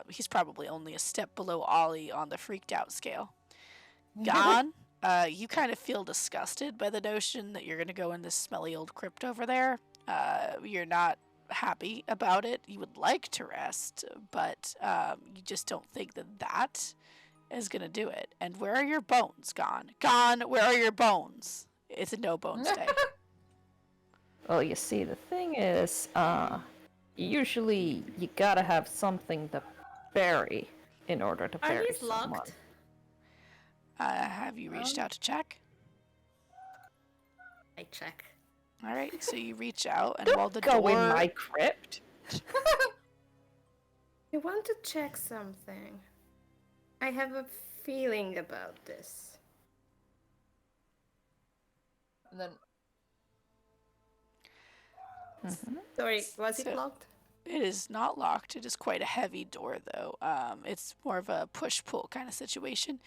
He's probably only a step below Ollie on the freaked out scale. Gon, you kind of feel disgusted by the notion that you're going to go in this smelly old crypt over there. You're not happy about it. You would like to rest, but you just don't think that is going to do it. And where are your bones, Gon? Gon, where are your bones? It's a no bones day. Well, you see, the thing is, usually you gotta have something to bury in order to Are bury these someone. locked? Have you reached out to check? I check. All right, so you reach out, and Don't while the go door, in my crypt. I want to check something. I have a feeling about this. And then Sorry, was So- it locked? it is not locked. It is quite a heavy door, though. It's more of a push-pull kind of situation.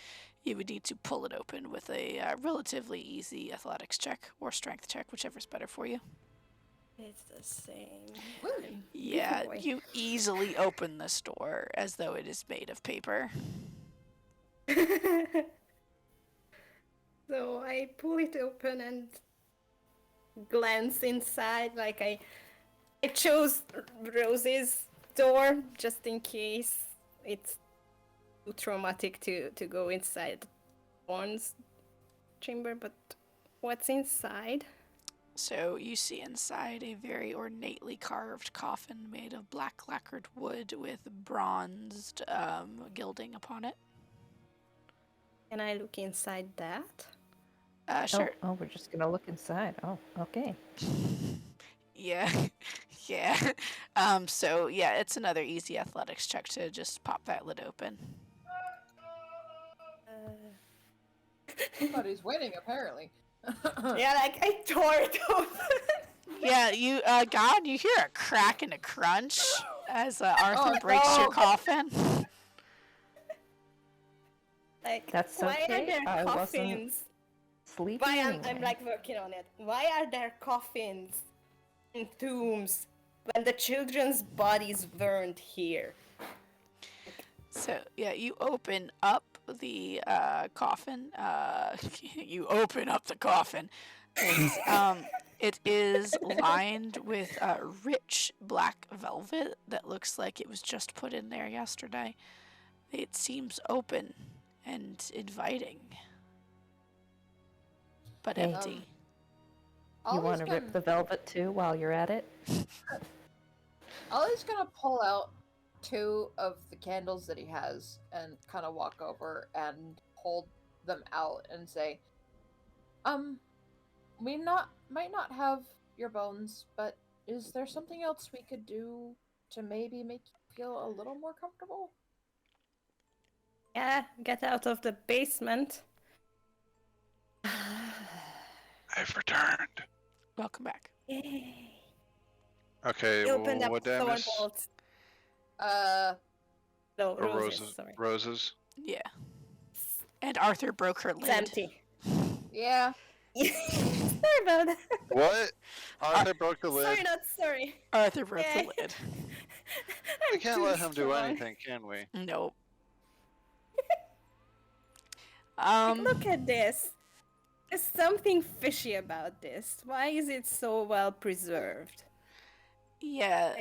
You would need to pull it open with a relatively easy athletics check or strength check, whichever's better for you. It's the same. Yeah, boy. you easily open this door as though it is made of paper. So I pull it open and glance inside. Like I chose Rose's door just in case it's too traumatic to go inside Thorn's chamber. But what's inside? So you see inside a very ornately carved coffin made of black lacquered wood with bronzed gilding upon it. Can I look inside that? Sure. Oh, we're just gonna look inside. Oh, okay. Yeah. Yeah. So yeah, it's another easy athletics check to just pop that lid open. somebody's winning apparently. Yeah, like I tore it open. Yeah, you God, you hear a crack and a crunch as Arthur Oh, breaks your no. coffin. Like, That's why are okay, there I wasn't coffins? Sleeping Why I'm anyway. like working on it. Why are there coffins and tombs when the children's bodies weren't here? So yeah, you open up the coffin. You open up the coffin. It is lined with rich black velvet that looks like it was just put in there yesterday. It seems open and inviting, but Hey. empty. You Ollie's want to gonna, rip the velvet too while you're at it? Ollie's gonna pull out 2 of the candles that he has and kind of walk over and hold them out and say, we might not have your bones, but is there something else we could do to maybe make you feel a little more comfortable? Yeah, get out of the basement. I've returned. Welcome back. Yay. Okay, He opened up what did I thorn miss? bolts. No, Or Roses, sorry. Roses. Yeah. And Arthur broke her It's lid. empty. yeah. Sorry about that. What? Arthur broke the lid. Sorry, not sorry. Arthur broke Yeah. the lid. We I'm can't too let him do strong. anything, can we? Nope. Look at this. There's something fishy about this. Why is it so well preserved? Yeah.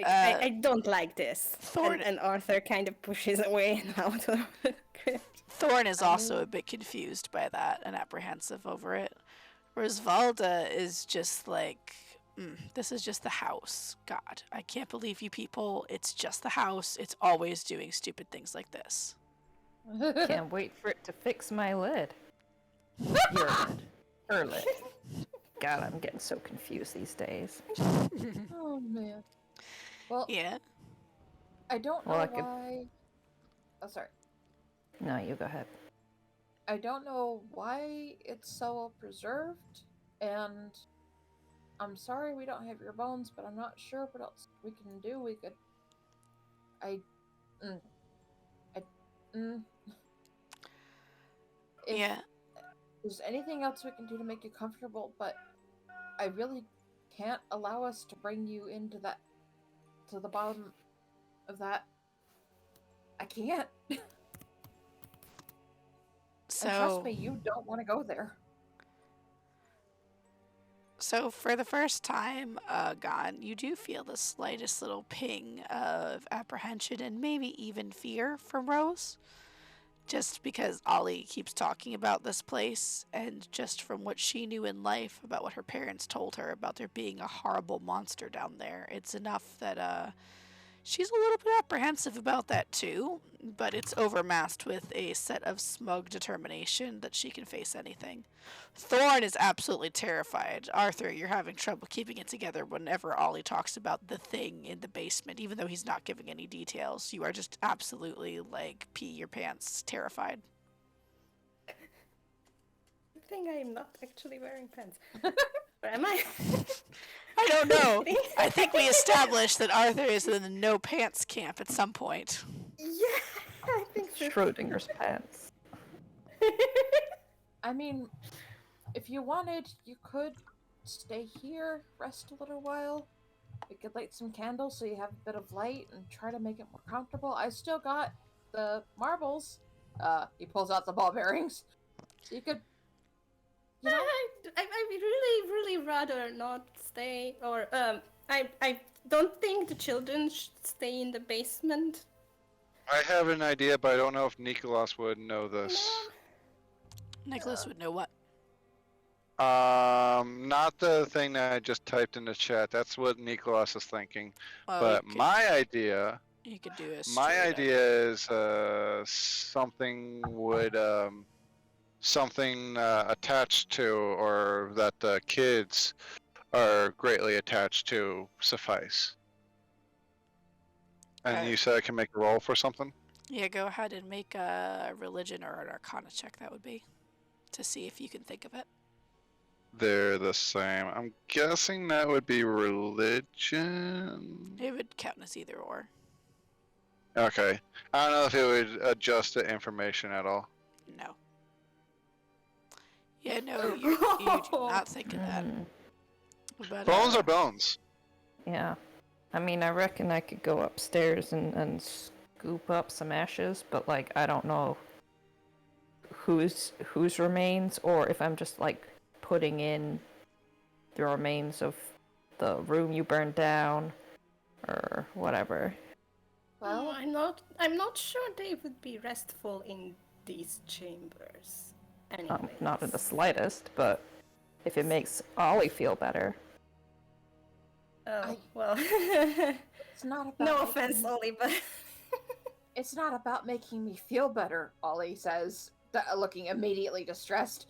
I don't like this. Thorn- And Arthur kind of pushes away out of the crypt. Thorn is also a bit confused by that and apprehensive over it. Whereas Valda is just like, this is just the house. God, I can't believe you people. It's just the house. It's always doing stupid things like this. Can't wait for it to fix my lid. Your lid. Her lid. God, I'm getting so confused these days. Oh man. Well, Yeah. I don't know Well, I could- why. Oh, sorry. No, you go ahead. I don't know why it's so well preserved, and I'm sorry we don't have your bones, but I'm not sure what else we can do. We could. If Yeah. there's anything else we can do to make you comfortable, but I really can't allow us to bring you into that, to the bottom of that. I can't. And trust So, me, you don't want to go there. so for the first time gone, you do feel the slightest little ping of apprehension and maybe even fear from Rose. Just because Ollie keeps talking about this place, and just from what she knew in life about what her parents told her about there being a horrible monster down there, it's enough that She's a little bit apprehensive about that too, but it's overmasked with a set of smug determination that she can face anything. Thorn is absolutely terrified. Arthur, you're having trouble keeping it together whenever Ollie talks about the thing in the basement, even though he's not giving any details. You are just absolutely, like, pee your pants terrified. I think I'm not actually wearing pants. Or am I? I don't know. I think we established that Arthur is in the no pants camp at some point. Yeah, I think so. Schrodinger's pants. I mean, if you wanted, you could stay here, rest a little while. We could light some candles so you have a bit of light and try to make it more comfortable. I still got the marbles. He pulls out the ball bearings. So you could, you know, I really rather not stay, or I don't think the children should stay in the basement. I have an idea, but I don't know if Nicholas would know this. Nicholas would know what. Not the thing that I just typed in the chat. That's what Nicholas is thinking. Oh, But you could, my idea, you could do a my straight up- idea is something would something attached to, or that the kids are greatly attached to, suffice. And Okay. you said I can make a roll for something? Yeah, go ahead and make a religion or an arcana check, that would be, to see if you can think of it. They're the same. I'm guessing that would be religion. It would count as either or. Okay. I don't know if it would adjust the information at all. No. Yeah, no, you do not think of that. Mm, But, Bones are bones. yeah. I mean, I reckon I could go upstairs and scoop up some ashes, but like I don't know whose remains, or if I'm just like putting in the remains of the room you burned down, or whatever. Well, well, I'm not sure they would be restful in these chambers. Anyways. Not in the slightest, but if it makes Ollie feel better. Oh, well. it's not about No making offense, me- Ollie, but It's not about making me feel better, Ollie says, looking immediately distressed.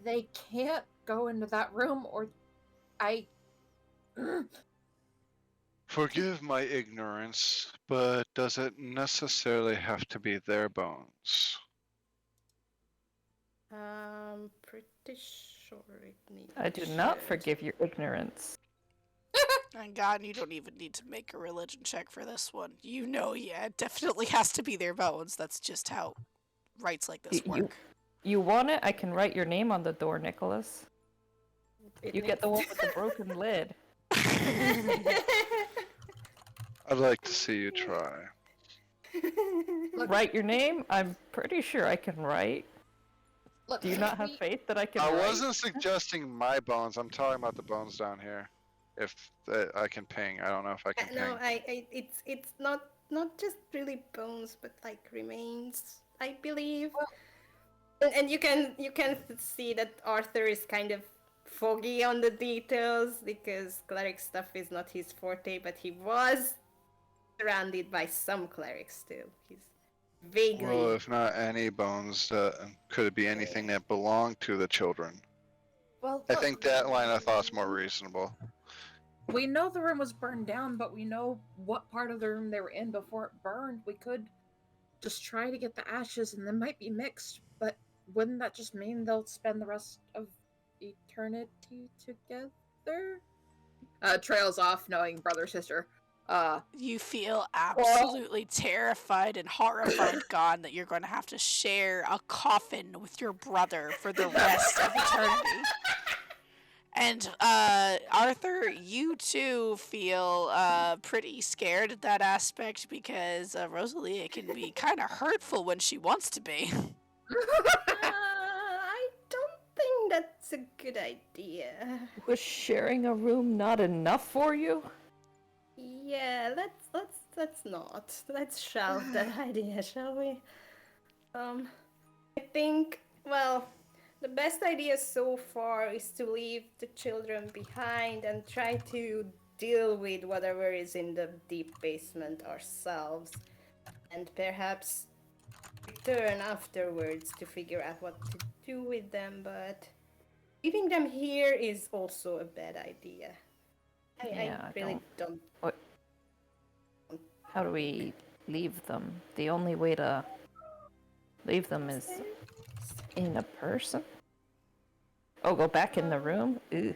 They can't go into that room, or I. Forgive my ignorance, but does it necessarily have to be their bones? pretty sure it needs. I do not forgive your ignorance. and God, you don't even need to make a religion check for this one. You know, yeah, it definitely has to be their bones. That's just how rites like this You- work. You want it? I can write your name on the door, Nicholas. It You get the one needs- with the broken lid. I'd like to see you try. Look, Write your name? I'm pretty sure I can write. look, Do you not have we- faith that I can I write? wasn't suggesting my bones. I'm talking about the bones down here. If I can ping, I don't know if I can No, ping. it's not just really bones, but like remains, I believe. And you can see that Arthur is kind of foggy on the details because cleric stuff is not his forte, but he was surrounded by some clerics too. He's vaguely. Well, if not any bones, could it be anything that belonged to the children? Well, I look, think that line of thought's more reasonable. we know the room was burned down, but we know what part of the room they were in before it burned. We could just try to get the ashes, and they might be mixed, but wouldn't that just mean they'll spend the rest of eternity together? Trails off, knowing brother sister. You feel absolutely terrified and horrified, God, that you're going to have to share a coffin with your brother for the rest of eternity. And Arthur, you too feel pretty scared at that aspect because Rosalia can be kind of hurtful when she wants to be. I don't think that's a good idea. Was sharing a room not enough for you? Yeah, let's not. Let's shelve that idea, shall we? I think, well, the best idea so far is to leave the children behind and try to deal with whatever is in the deep basement ourselves, and perhaps return afterwards to figure out what to do with them, but leaving them here is also a bad idea. I really don't. How do we leave them? The only way to leave them is in a person? Oh, go back in the room? Ooh,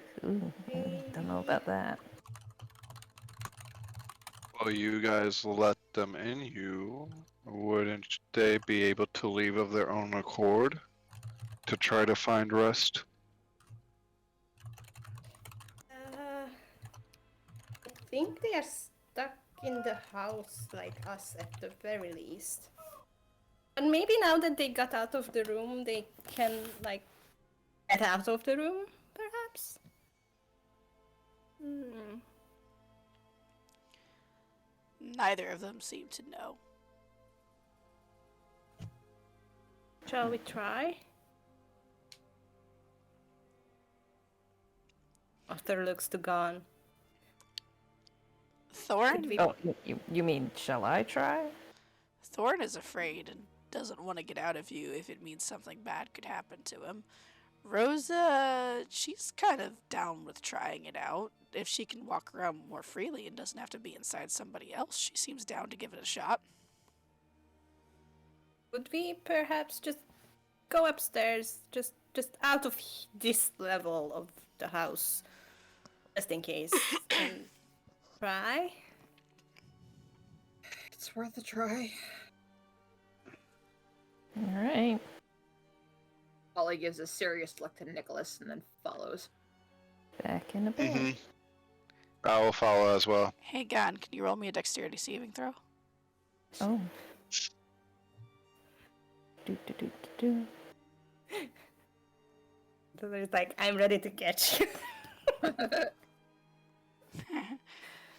don't know about that. Well, you guys let them in you. Wouldn't they be able to leave of their own accord to try to find rest? I think they are stuck in the house like us at the very least. And maybe now that they got out of the room, they can, like, get out of the room, perhaps? Neither of them seem to know. Shall we try? Arthur looks to Gon. Thorn? Oh, you mean, shall I try? Thorn is afraid and doesn't want to get out of you if it means something bad could happen to him. Rosa, she's kind of down with trying it out. If she can walk around more freely and doesn't have to be inside somebody else, she seems down to give it a shot. Would we perhaps just go upstairs, just out of this level of the house, just in case, and try? It's worth a try. Alright. Ollie gives a serious look to Nicholas and then follows. Back in the bed. Mm-hmm. I will follow as well. Hey, Gon, can you roll me a dexterity saving throw? Oh. Do. So there's like, I'm ready to catch you.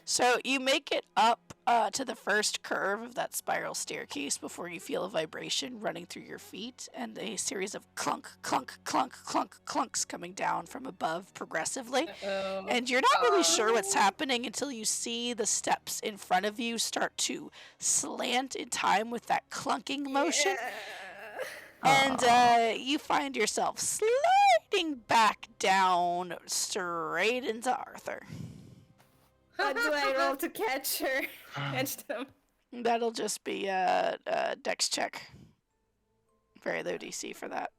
So you make it up to the first curve of that spiral staircase before you feel a vibration running through your feet and a series of clunk, clunk, clunk, clunk, clunks coming down from above progressively. And you're not really sure what's happening until you see the steps in front of you start to slant in time with that clunking motion. And you find yourself sliding back down straight into Arthur. What do I roll to catch her? Catch them. That'll just be a dex check. Very low DC for that.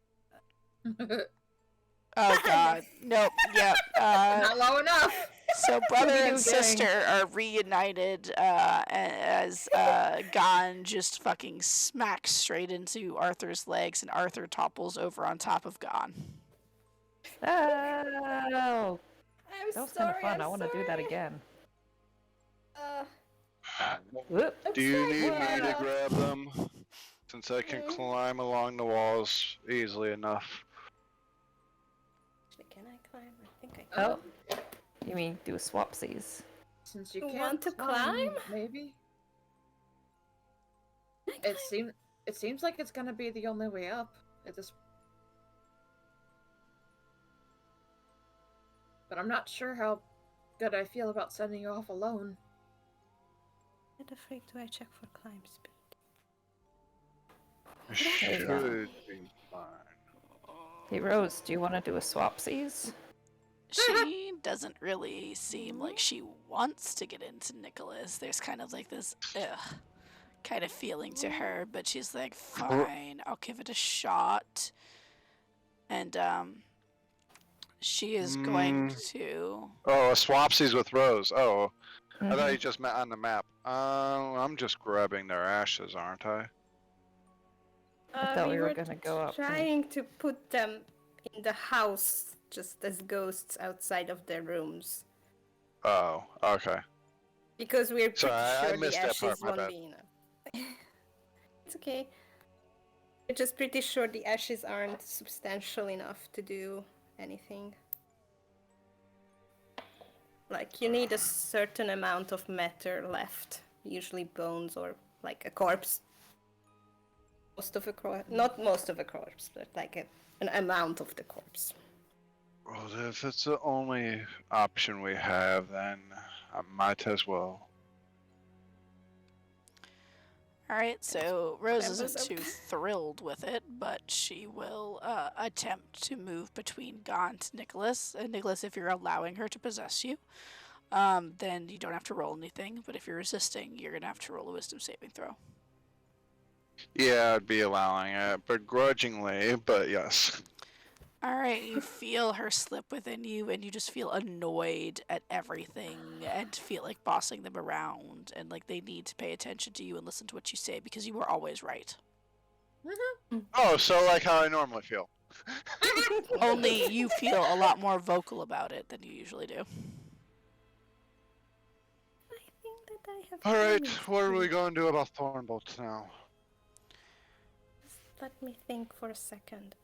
Oh god. Nope. Yep. Not low enough. So brother and sister are reunited as Gon just fucking smacks straight into Arthur's legs and Arthur topples over on top of Gon. Oh! I'm That was kind sorry. of fun. I'm I want to do that sorry. again. Whoop. Do you need me to grab them? Since I can climb along the walls easily enough. Actually, can I climb? I think I can. Oh. You mean do swapsies? Since you You can't want to climb? maybe. It seems like it's gonna be the only way up at this. But I'm not sure how good I feel about sending you off alone. Not afraid. Do I check for climb speed? Should be fine. Hey Rose, do you want to do a swapsies? She doesn't really seem like she wants to get into Nicholas. There's kind of like this kind of feeling to her, but she's like, fine, I'll give it a shot. And she is going to... Oh, a swapsies with Rose. Oh, I thought you just met on the map. I'm just grabbing their ashes, aren't I? I thought we were gonna go up. Trying to put them in the house, just as ghosts outside of their rooms. Oh, okay. Because we're pretty Sorry, I sure missed the that ashes part, my won't bad. be enough. It's okay. We're just pretty sure the ashes aren't substantial enough to do anything. Like, you need a certain amount of matter left. Usually bones or, like, a corpse. Most of a corpse. Not most of a corpse, but, like, an amount of the corpse. Well, if it's the only option we have, then I might as well. Alright, so Rose Members isn't of- too thrilled with it, but she will attempt to move between Gaunt and Nicholas. And Nicholas, if you're allowing her to possess you, then you don't have to roll anything. But if you're resisting, you're going to have to roll a wisdom saving throw. Yeah, I'd be allowing it begrudgingly, but yes. Alright, you feel her slip within you, and you just feel annoyed at everything, and feel like bossing them around, and like they need to pay attention to you and listen to what you say because you were always right. Oh, so like how I normally feel. Only you feel a lot more vocal about it than you usually do. I think that I have. Alright, finished what are we it. going to do about Thornbolts now? Let me think for a second.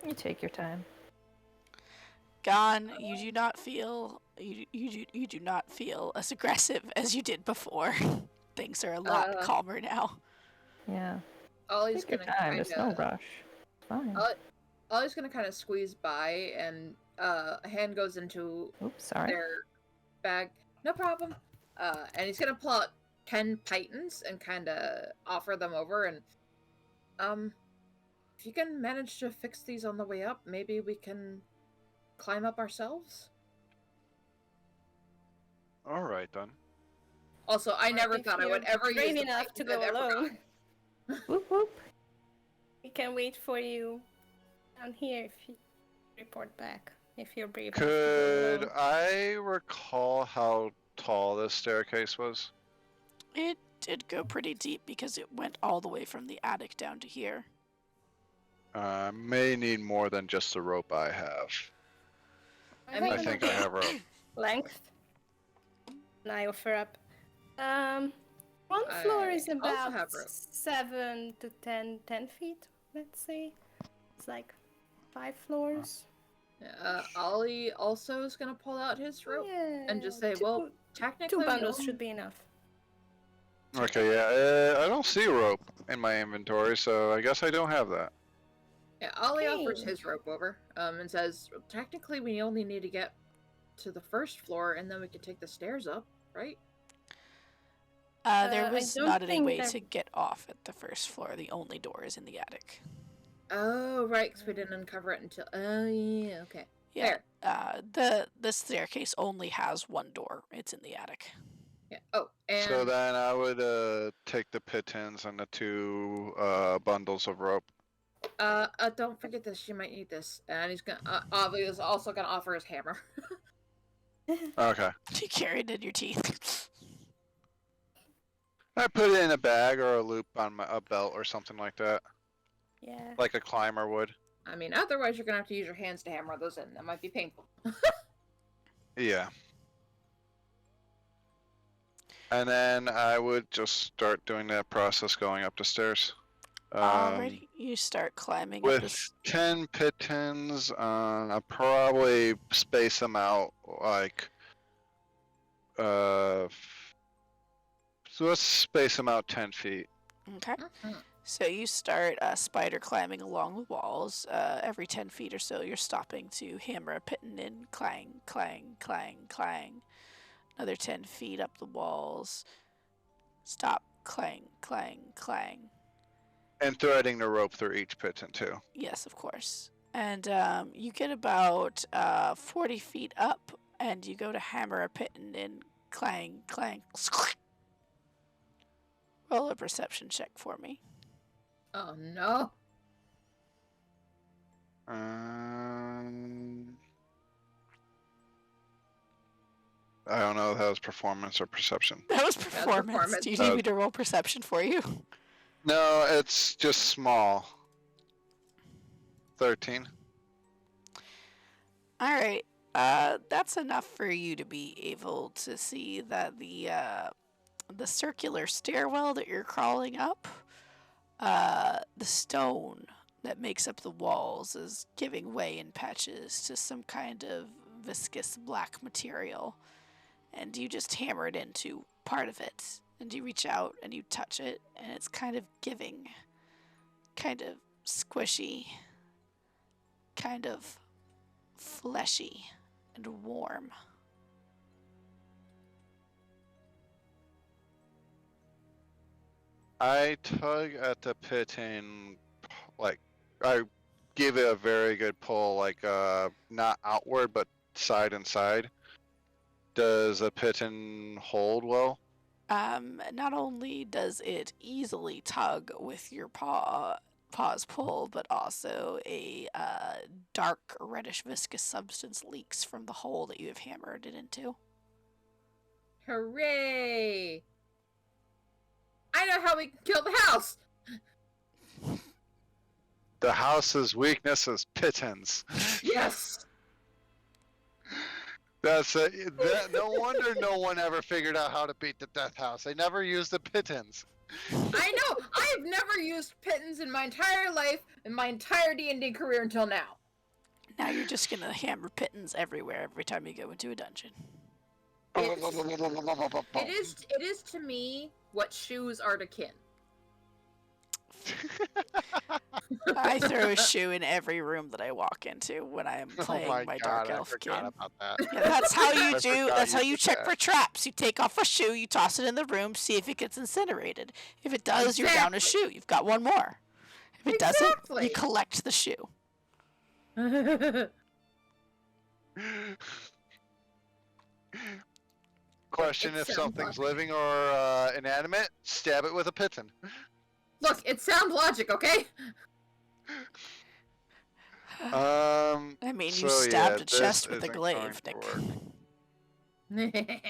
You take your time. Gone, you do not feel you do not feel as aggressive as you did before. Things are a lot calmer now. Yeah. Ollie's Take your gonna time. There's no kinda, rush. It's fine. Ollie's gonna kind of squeeze by, and a hand goes into Oops, sorry. their bag. No problem. And he's gonna pull out 10 pythons and kind of offer them over. And if you can manage to fix these on the way up, maybe we can climb up ourselves. Alright then. Also, I never If thought I you're would ever use brave the enough to pythons go I've ever alone. Whoop whoop. We can wait for you down here if you report back. If you're brave enough to Could go alone. I recall how tall this staircase was? It did go pretty deep because it went all the way from the attic down to here. May need more than just the rope I have. I mean, I think I have rope. Length. And I offer up. One floor is I also about have rope. 7 to 10 feet, let's say. It's like 5 floors. Ollie also is gonna pull out his rope Yeah, and just say, two- "Well, technically, two we bundles only- should be enough. Okay, yeah, I don't see rope in my inventory, so I guess I don't have that. Yeah, Ollie offers Okay. his rope over, and says, "Well, technically, we only need to get to the first floor, and then we can take the stairs up, right?" There I was don't not any think way there- to get off at the first floor. The only door is in the attic. Oh, right, because we didn't uncover it until. Oh, yeah, okay. Yeah. Fair. The staircase only has one door. It's in the attic. Yeah. Oh, and So then I would take the pitons and the 2 bundles of rope. don't forget this. You might need this, and he's gonna. Ollie is also gonna offer his hammer. Okay. You carry it in your teeth. I put it in a bag or a loop on a belt or something like that, Yeah. like a climber would. I mean, otherwise you're gonna have to use your hands to hammer those in. That might be painful. Yeah. And then I would just start doing that process going up the stairs. Alrighty, you start climbing up With this. 10 pitons, I'll probably space them out like, so let's space them out 10 feet. Okay. So you start spider climbing along the walls. Every 10 feet or so, you're stopping to hammer a piton in. Clang, clang, clang, clang. Another 10 feet up the walls. Stop, clang, clang, clang. And threading the rope through each piton too. Yes, of course. And you get about 40 feet up, and you go to hammer a piton in. Clang, clang, squick. Roll a perception check for me. Oh no. I don't know if that was performance or perception. That was performance. performance. Do you need me to roll perception for you? No, it's just small. 13. All right. That's enough for you to be able to see that the circular stairwell that you're crawling up, the stone that makes up the walls is giving way in patches to some kind of viscous black material, and you just hammer it into part of it, and you reach out and you touch it, and it's kind of giving, kind of squishy, kind of fleshy and warm. I tug at the piton, like, I give it a very good pull, like, not outward, but side and side. Does a piton hold well? Not only does it easily tug with your paws pulled, but also a dark reddish viscous substance leaks from the hole that you have hammered it into. Hooray! I know how we can kill the house! The house's weakness is pitons. Yes! That's no wonder no one ever figured out how to beat the death house. They never used the pitons. I know! I have never used pittons in my entire life, in my entire D&D career until now. Now you're just gonna hammer pittons everywhere every time you go into a dungeon. It is to me what shoes are to kin. I throw a shoe in every room that I walk into when I am playing my dark I elf forgot kin. about that. Yeah, that's how you I do. forgot That's how you you did check that. for traps. You take off a shoe, you toss it in the room, see if it gets incinerated. If it does, you're down a Exactly. shoe. You've got one more. If it doesn't, Exactly. you collect the shoe. Question: It if sounds something's logic. living or inanimate, stab it with a piton. Look, it sounds logic, okay? I mean, So you stabbed yeah, a chest this with a isn't glaive, going to Nick. work.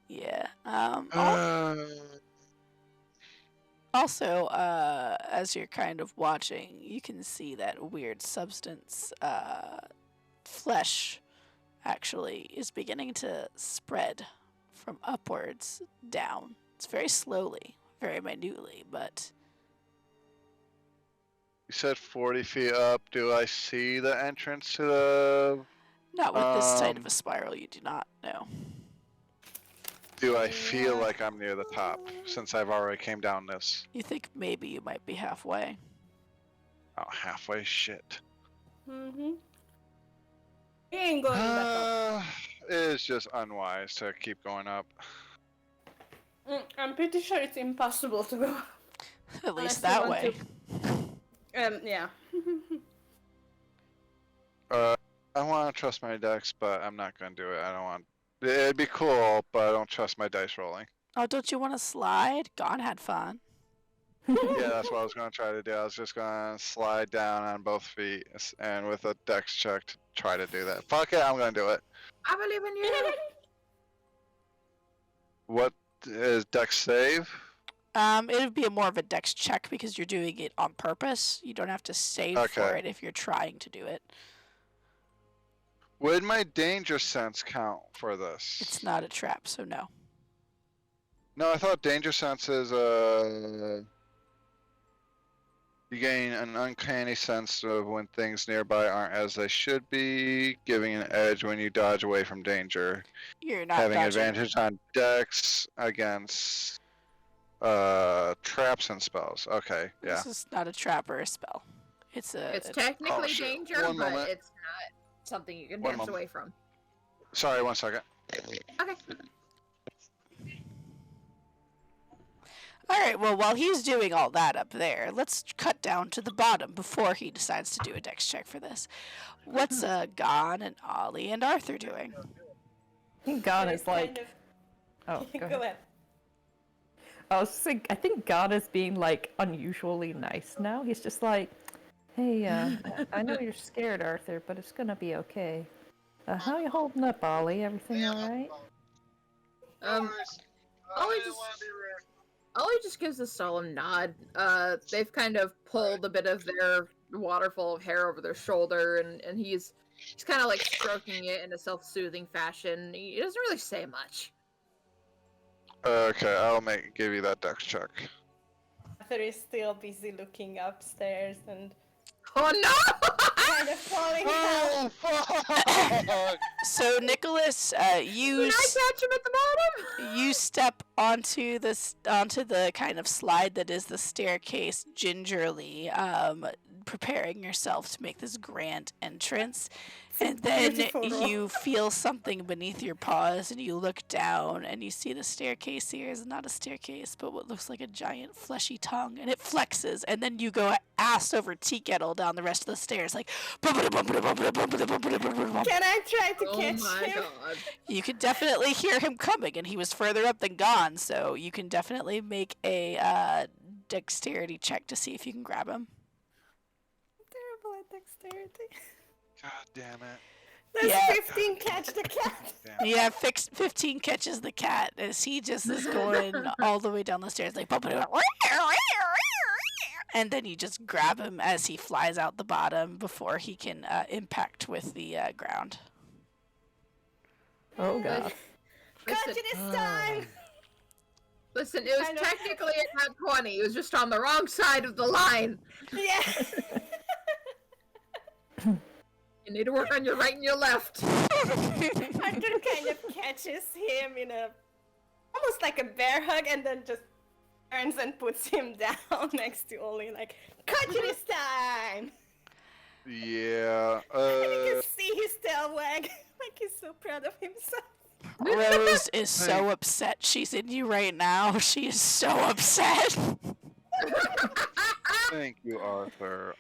Yeah. Also, as you're kind of watching, you can see that weird substance, flesh, actually, is beginning to spread from upwards down. It's very slowly, very minutely, but You said 40 feet up. Do I see the entrance to the? not with this tight of a spiral, you do not know. Do I feel like I'm near the top since I've already came down this? You think maybe you might be halfway. Oh, halfway. Shit. Mm-hmm. We ain't going back up. It's just unwise to keep going up. I'm pretty sure it's impossible to go. At least Unless you that want way. Yeah. I want to trust my dex, but I'm not gonna do it. I don't want. It'd be cool, but I don't trust my dice rolling. Oh, don't you want to slide? Gon had fun. Yeah, that's what I was gonna try to do. I was just gonna slide down on both feet and with a dex check to try to do that. Fuck it, I'm gonna do it. I believe in you! What is dex save? It would be more of a dex check because you're doing it on purpose. You don't have to save for Okay. it if you're trying to do it. Would my danger sense count for this? It's not a trap, so no. No, I thought danger sense is you gain an uncanny sense of when things nearby aren't as they should be, giving an edge when you dodge away from danger, You're not having dodging. advantage on dex against traps and spells. Okay, yeah. This is not a trap or a spell. It's a. It's technically shit. danger, One but moment. it's not something you can One dance moment. away from. Sorry, 1 second. Okay. All right. Well, while he's doing all that up there, let's cut down to the bottom before he decides to do a dex check for this. What's Gon and Ollie and Arthur doing? I think God is like. Oh, go ahead. ahead. I was just saying, I think God is being like unusually nice now. He's just like, hey, I know you're scared, Arthur, but it's gonna be okay. How you holding up, Ollie? Everything alright? Ollie just gives a solemn nod. They've kind of pulled a bit of their waterfall of hair over their shoulder, and he's kind of like stroking it in a self-soothing fashion. He doesn't really say much. Okay, I'll give you that dex check. Arthur is still busy looking upstairs and Oh no! kind of falling down. Fuck! So Nicholas, you Did I catch him at the bottom? you step onto the kind of slide that is the staircase gingerly, preparing yourself to make this grand entrance. And a then beautiful roll. you feel something beneath your paws, and you look down, and you see the staircase here is not a staircase, but what looks like a giant fleshy tongue, and it flexes, and then you go ass over tea kettle down the rest of the stairs, like. Can I try to Oh catch my him? god. You could definitely hear him coming, and he was further up than gone, so you can definitely make a dexterity check to see if you can grab him. Terrible at dexterity. God damn it. Does Yeah. 15 catch the cat? Damn it. Yeah, 15 catches the cat as he just is going all the way down the stairs, like. And then you just grab him as he flies out the bottom before he can impact with the ground. Oh god. Catch it this time! Listen, it was I know. technically at that 20. It was just on the wrong side of the line. Yeah. You need to work on your right and your left. Arthur kind of catches him in a almost like a bear hug and then just turns and puts him down next to Ollie, like, catch it this time! Yeah. And you can see his tail wag, like he's so proud of himself. Rose is so upset she's in you right now. She is so upset. Thank you, Arthur.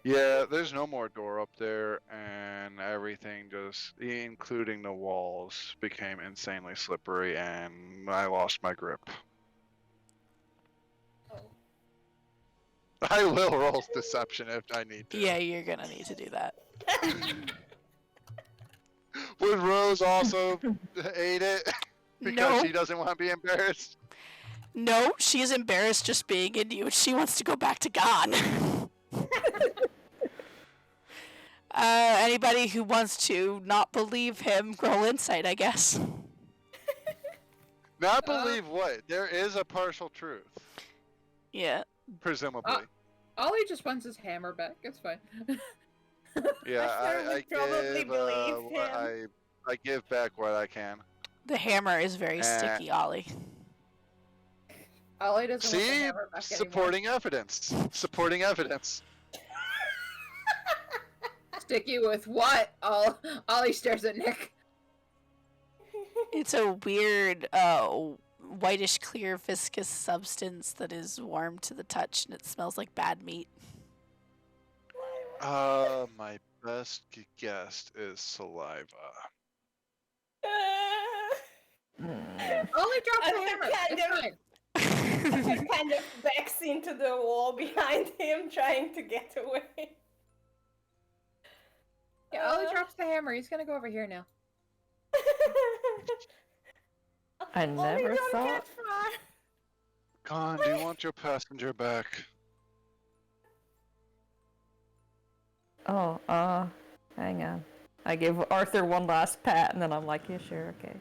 Yeah, there's no more door up there, and everything just, including the walls, became insanely slippery, and I lost my grip. I will roll deception if I need to. Yeah, you're gonna need to do that. Would Rose also aid it? Because No. she doesn't want to be embarrassed? No, she's embarrassed just being in you. She wants to go back to Gon. Anybody who wants to not believe him, roll insight, I guess. Not believe what? There is a partial truth. Yeah. Presumably. Ollie just wants his hammer back. It's fine. Yeah, I sure I would probably give believe what him. I give back what I can. The hammer is very sticky, Ollie. Ollie doesn't want the See? hammer back anymore. Supporting evidence. Supporting evidence. Sticky with what? Ollie stares at Nick. It's a weird, whitish clear viscous substance that is warm to the touch, and it smells like bad meat. My best guess is saliva. Ollie drops the I hammer. kind It's of- fine. Arthur kind of backs into the wall behind him, trying to get away. Yeah, Ollie drops the hammer. He's gonna go over here now. I Ollie, never don't thought. get far. Con, do you want your passenger back? Oh, hang on. I give Arthur one last pat, and then I'm like, yeah, sure, okay.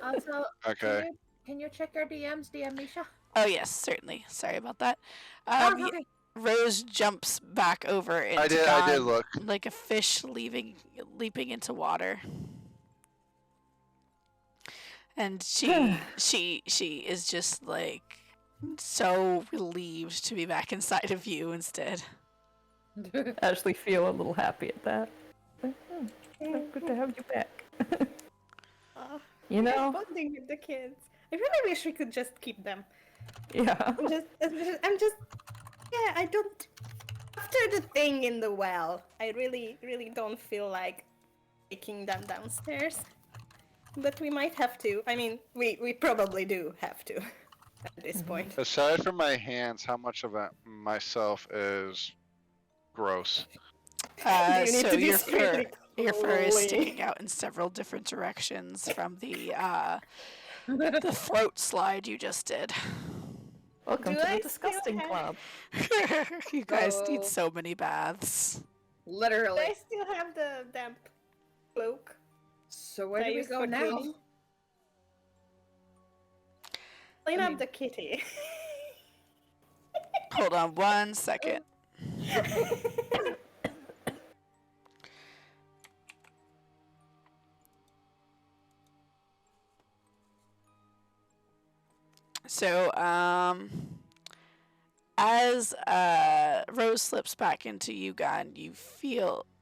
Also, Okay. can you check your DMs, DM Misha? Oh, yes, certainly. Sorry about that. Oh, Y- okay. Rose jumps back over into I did Gon look. like a fish leaping into water. And she is just like so relieved to be back inside of you instead. I actually feel a little happy at that. Good to have you back. You know? Bonding with the kids. I really wish we could just keep them. Yeah. I'm just, yeah, I don't. After the thing in the well, I really don't feel like taking them downstairs. But we might have to. I mean, we probably do have to at this point. Aside from my hands, how much of it myself is gross? Do you need So to be your fur, really your fur is clean? sticking out in several different directions from the throat slide you just did. Welcome Do to I the still disgusting have- club. You guys Oh. need so many baths. Do Literally. I still have the damp cloak? So where that I do we used go for now? cleaning? Clean I up mean- the kitty. Hold on one second. So, As Rose slips back into you, Gun,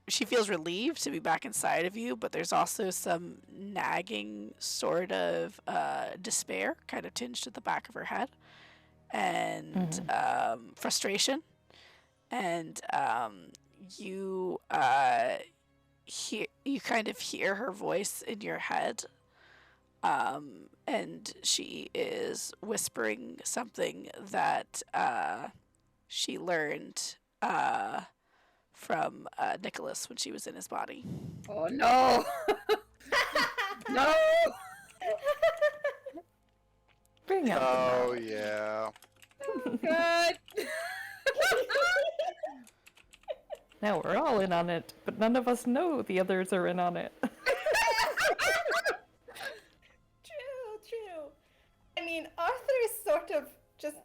she feels relieved to be back inside of you, but there's also some nagging sort of despair kind of tinged at the back of her head, and frustration. And you kind of hear her voice in your head, and she is whispering something that she learned from Nicholas when she was in his body. Oh no! No! Bring out the Oh knowledge. yeah. Good. Now we're all in on it, but none of us know the others are in on it. True. I mean, Arthur is sort of just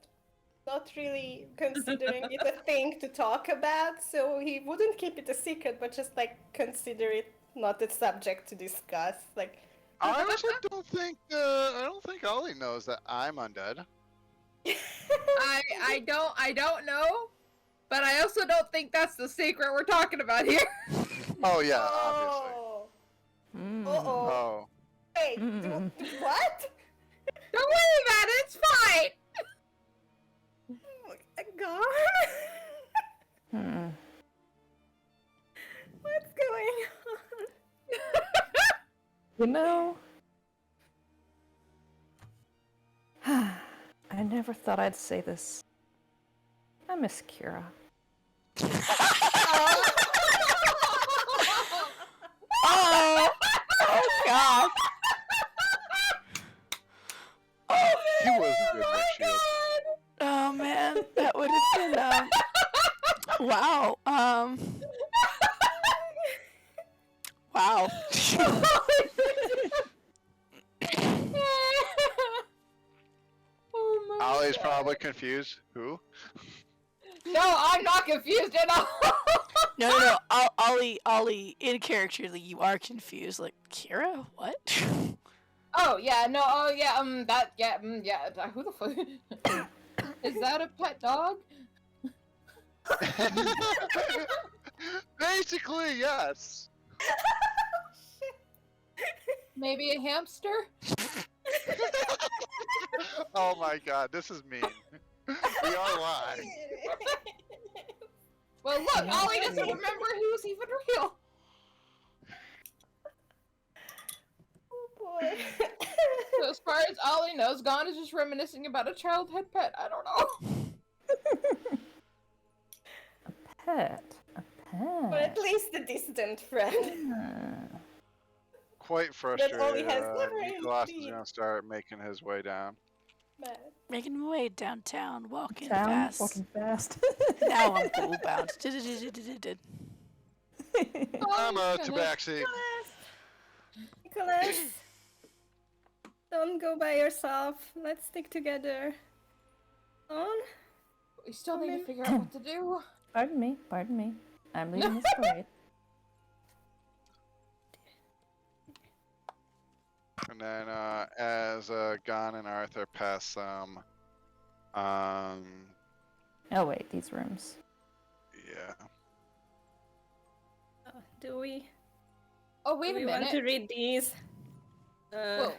not really considering it a thing to talk about, so he wouldn't keep it a secret, but just like consider it not a subject to discuss. Like, I also don't think Ollie knows that I'm undead. I don't know, but I also don't think that's the secret we're talking about here. Oh yeah, obviously. Mm. Uh-oh. Oh. Wait, Mm. what? Don't worry about it. It's fine. God? Hmm. What's going on? You know, I never thought I'd say this. I miss Kira. Oh, oh God! He was a good Rick Shield. Oh man, that would have been wow. Wow. Oh my Ollie's God. probably confused. Who? No, I'm not confused at all. No. Ollie, in character, like, you are confused. Like, Kira? What? Oh yeah, no, oh yeah, that, yeah, yeah. Who the fuck? Is that a pet dog? Basically, yes. Maybe a hamster? Oh my god, this is mean. We are live. Well, look, Ollie doesn't remember he was even real. Oh boy. So as far as Ollie knows, Gon is just reminiscing about a childhood pet. I don't know. Pet. A pet. Or at least a distant friend. Hmm. Quite frustrated. Ollie has never Nicholas is indeed. gonna start making his way down. But Making my way downtown, walking Town, fast. walking fast. Now I'm cool bound. I'm a Goodness. tabaxi. Nicholas, don't go by yourself. Let's stick together. On? We still need to figure out what to do. Pardon me. I'm leading this parade. And then as Gon and Arthur pass some, Oh wait, these rooms. yeah. Do we? Oh, wait do a we want to minute. read these? Whoa.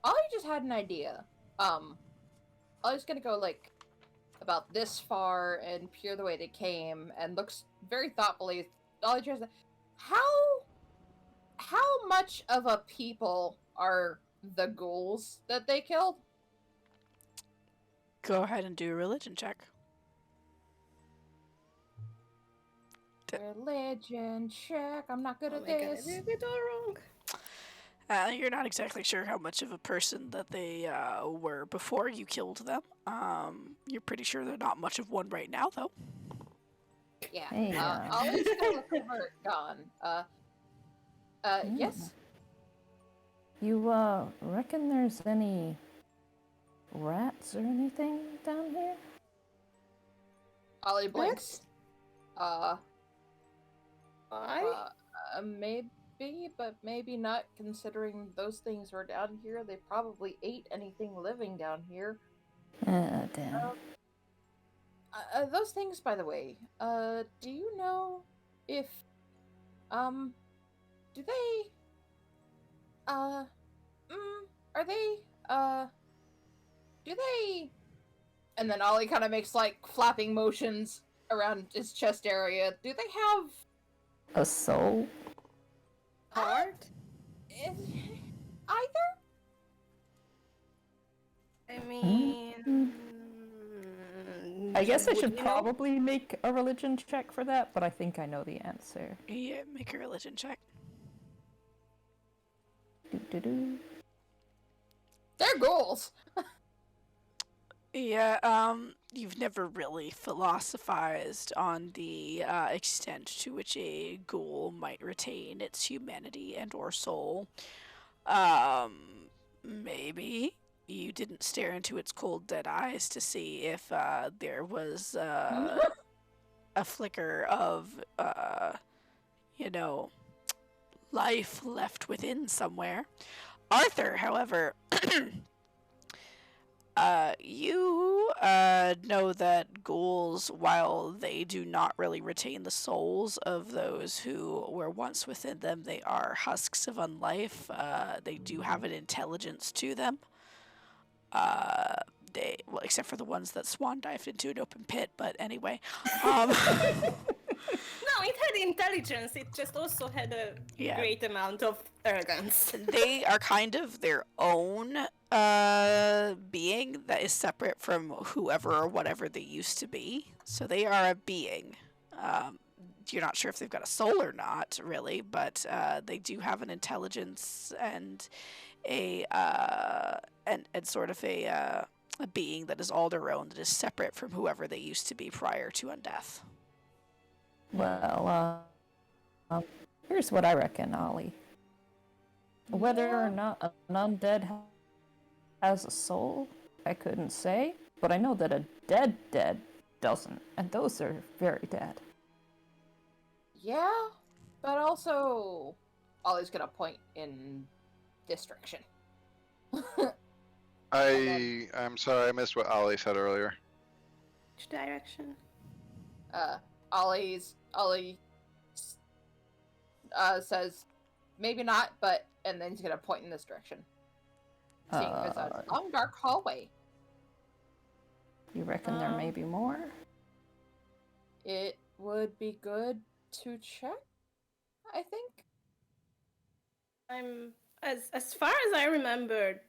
Ollie just had an idea. Ollie's gonna go, like, about this far and peer the way they came and looks very thoughtfully. Ollie tries to... How much of a people are the ghouls that they killed? Go ahead and do a religion check. Religion check. I'm not good Oh at my God, this. I did it all wrong. You're not exactly sure how much of a person that they were before you killed them. You're pretty sure they're not much of one right now, though. Yeah. Hey, Ollie's gonna convert Gon. Yes? You reckon there's any rats or anything down here? Ollie blinks. Why? Maybe, but maybe not, considering those things were down here. They probably ate anything living down here. Damn. Those things, by the way, do you know if, do they, are they, do they... And then Ollie kind of makes, like, flapping motions around his chest area. Do they have... A soul? Heart? Either? I mean... I guess I would should we know? probably make a religion check for that, but I think I know the answer. Yeah, make a religion check. Doo-doo-doo. They're ghouls! Yeah, you've never really philosophized on the extent to which a ghoul might retain its humanity and or soul. Maybe you didn't stare into its cold dead eyes to see if there was a flicker of, life left within somewhere. Arthur, however, you know that ghouls, while they do not really retain the souls of those who were once within them, they are husks of unlife. They do have an intelligence to them. Well, except for the ones that swan dived into an open pit, but anyway. No, it had intelligence. It just also had a Yeah. great amount of arrogance. They are kind of their own being that is separate from whoever or whatever they used to be. So they are a being. You're not sure if they've got a soul or not, really, but they do have an intelligence and and sort of a being that is all their own, that is separate from whoever they used to be prior to undeath. Well, here's what I reckon, Ollie. Whether or not an undead has a soul, I couldn't say, but I know that a dead doesn't, and those are very dead. Yeah, but also... Ollie's gonna point in this direction. I'm sorry, I missed what Ollie said earlier. Which direction? Ollie says, maybe not, but, and then he's gonna point in this direction. Seeing there's a long, dark hallway. You reckon there may be more? It would be good to check, I think. I'm as far as I remember,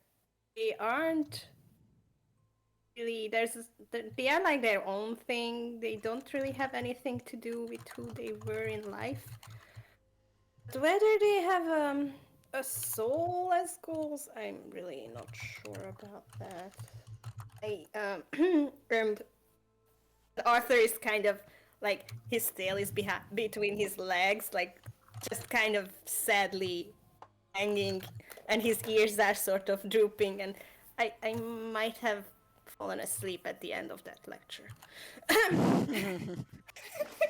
they aren't really. They are like their own thing. They don't really have anything to do with who they were in life. But whether they have a soul as ghouls, I'm really not sure about that. And Arthur is kind of like his tail is between his legs, like just kind of sadly hanging, and his ears are sort of drooping, and I might have fallen asleep at the end of that lecture.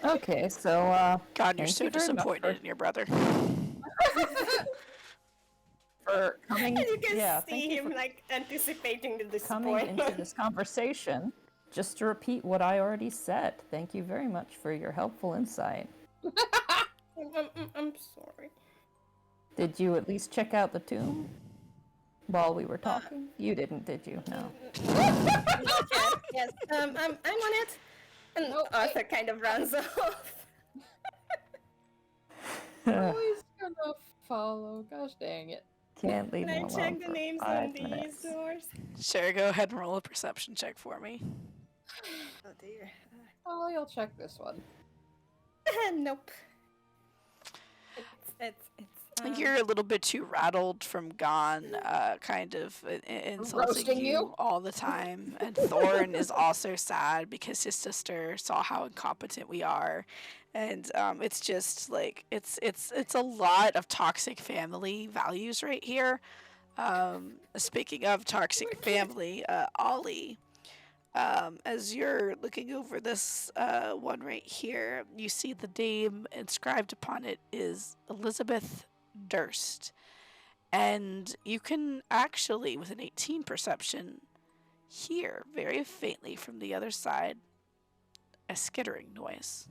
Okay, so God, you're thank so you very much disappointed in your brother. for coming. And you can yeah, see thank you him for like anticipating the coming disappointment. into this conversation. Just to repeat what I already said, thank you very much for your helpful insight. I'm sorry. Did you at least check out the tomb while we were talking? You didn't, did you? No. Yes, I'm on it. And Arthur kind of runs off. Ollie's gonna follow. Gosh dang it. Can't leave Can him I alone check the for names on 5 these minutes. doors? Sure, go ahead and roll a perception check for me. Oh dear. Ollie, I'll check this one. Nope. It's You're a little bit too rattled from Gon, kind of insulting Roasting you? all the time. And Thorn is also sad because his sister saw how incompetent we are. And it's just like it's a lot of toxic family values right here. Speaking of toxic family, Ollie, as you're looking over this one right here, you see the name inscribed upon it is Elizabeth Durst. And you can actually, with an 18 perception, hear very faintly from the other side a skittering noise.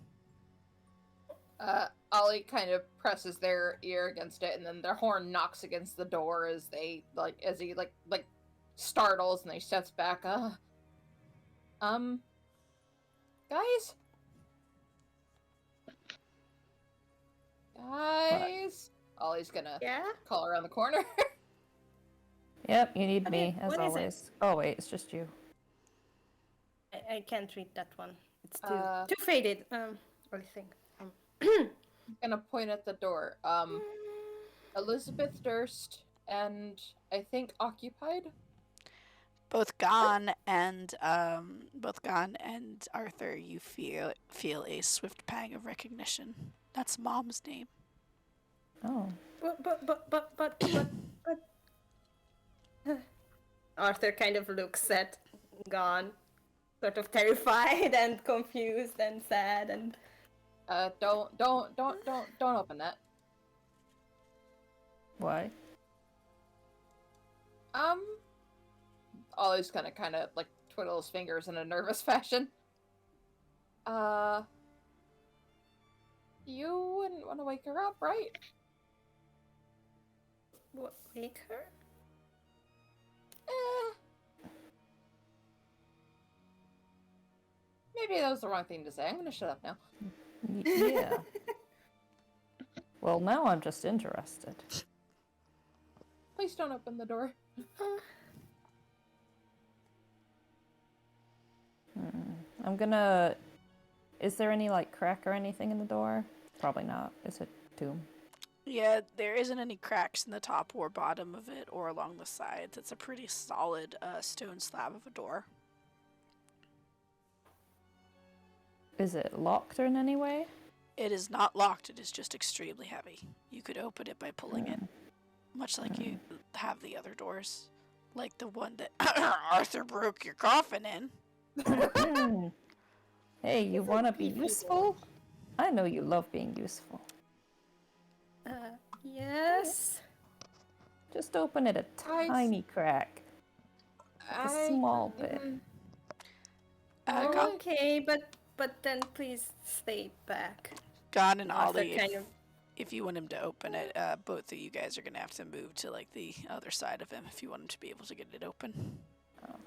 Ollie kind of presses their ear against it, and then their horn knocks against the door as he startles, and he steps back. Guys, Ollie's gonna Yeah? call around the corner. Yep, you need Okay, me, as what is it? always. Oh, wait, it's just you. I can't read that one. It's too Uh, too faded. I think. I'm gonna point at the door. Elizabeth Durst and I think occupied. Both Gon and Arthur, you feel a swift pang of recognition. That's Mom's name. Oh. But Arthur kind of looks at Gon, sort of terrified and confused and sad and Don't open that. Why? Ollie's gonna kind of like twiddle his fingers in a nervous fashion. You wouldn't want to wake her up, right? what, wake her? Maybe that was the wrong thing to say. I'm gonna shut up now. Yeah. Well, now I'm just interested. Please don't open the door. I'm gonna... Is there any, like, crack or anything in the door? Probably not. Is it tomb? Yeah, there isn't any cracks in the top or bottom of it or along the sides. It's a pretty solid stone slab of a door. Is it locked in any way? It is not locked, it is just extremely heavy. You could open it by pulling it, much like you have the other doors. Like the one that Arthur broke your coffin in. Hey, you wanna be useful? I know you love being useful. Yes. Just open it a tiny crack. A small bit. Gon Okay, but then please stay back. and Arthur Ollie, kind of if you want him to open it, both of you guys are going to have to move to like the other side of him if you want him to be able to get it open.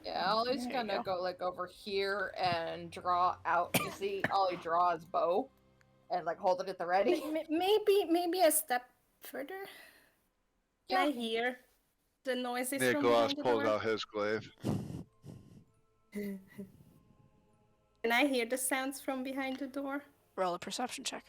Yeah, Ollie's There you gonna go like over here and draw out. You see, Ollie draw his bow and like hold it at the ready. maybe a step further. Yeah. Can I hear the noises from Nicholas behind the pulls door? out his glaive. Can I hear the sounds from behind the door? Roll a perception check.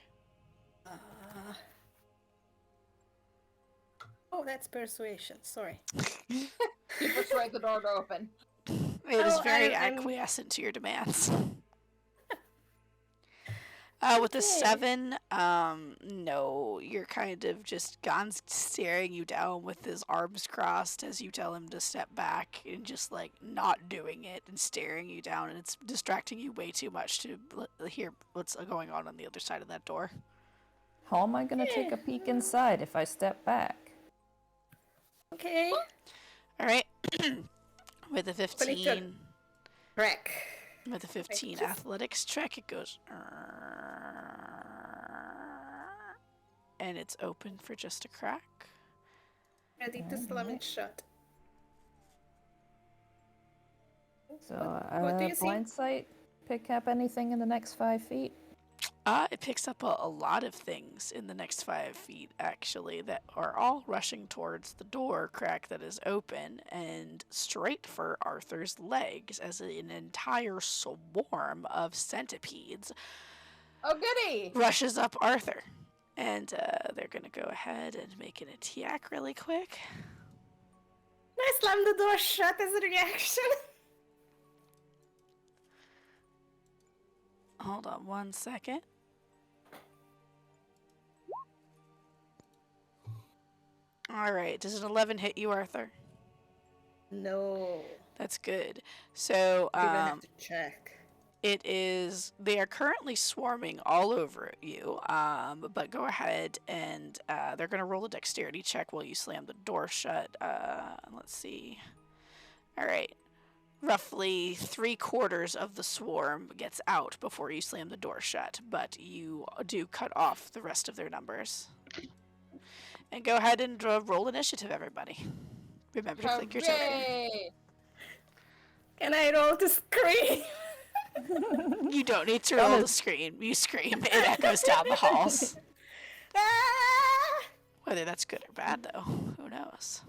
Oh, that's persuasion. Sorry. He persuades the door to open. It is Oh, very I'm- acquiescent to your demands. With a Okay. 7, no, you're kind of just Gon's staring you down with his arms crossed as you tell him to step back and just like not doing it and staring you down, and it's distracting you way too much to hear what's going on the other side of that door. How am I gonna take a peek inside if I step back? Okay. All right, with a 15. Crack. With a 15 just- athletics check, it goes, and it's open for just a crack. Ready to slam it shut. So, what do you see? blind sight, pick up anything in the next 5 feet? It picks up a lot of things in the next 5 feet, actually, that are all rushing towards the door crack that is open and straight for Arthur's legs as an entire swarm of centipedes Oh, goody! rushes up Arthur. And they're going to go ahead and make an attack really quick. I slammed the door shut as a reaction. Hold on 1 second. All right, does an 11 hit you, Arthur? No. That's good. So, We're gonna have to check. they are currently swarming all over you, but go ahead and they're going to roll a dexterity check while you slam the door shut. Let's see. All right. roughly 3/4 of the swarm gets out before you slam the door shut, but you do cut off the rest of their numbers. And go ahead and roll initiative, everybody. Remember to click your token. Hooray! Can I roll to scream? You don't need to roll the scream. You scream. It echoes down the halls. Ah! Whether that's good or bad, though, who knows?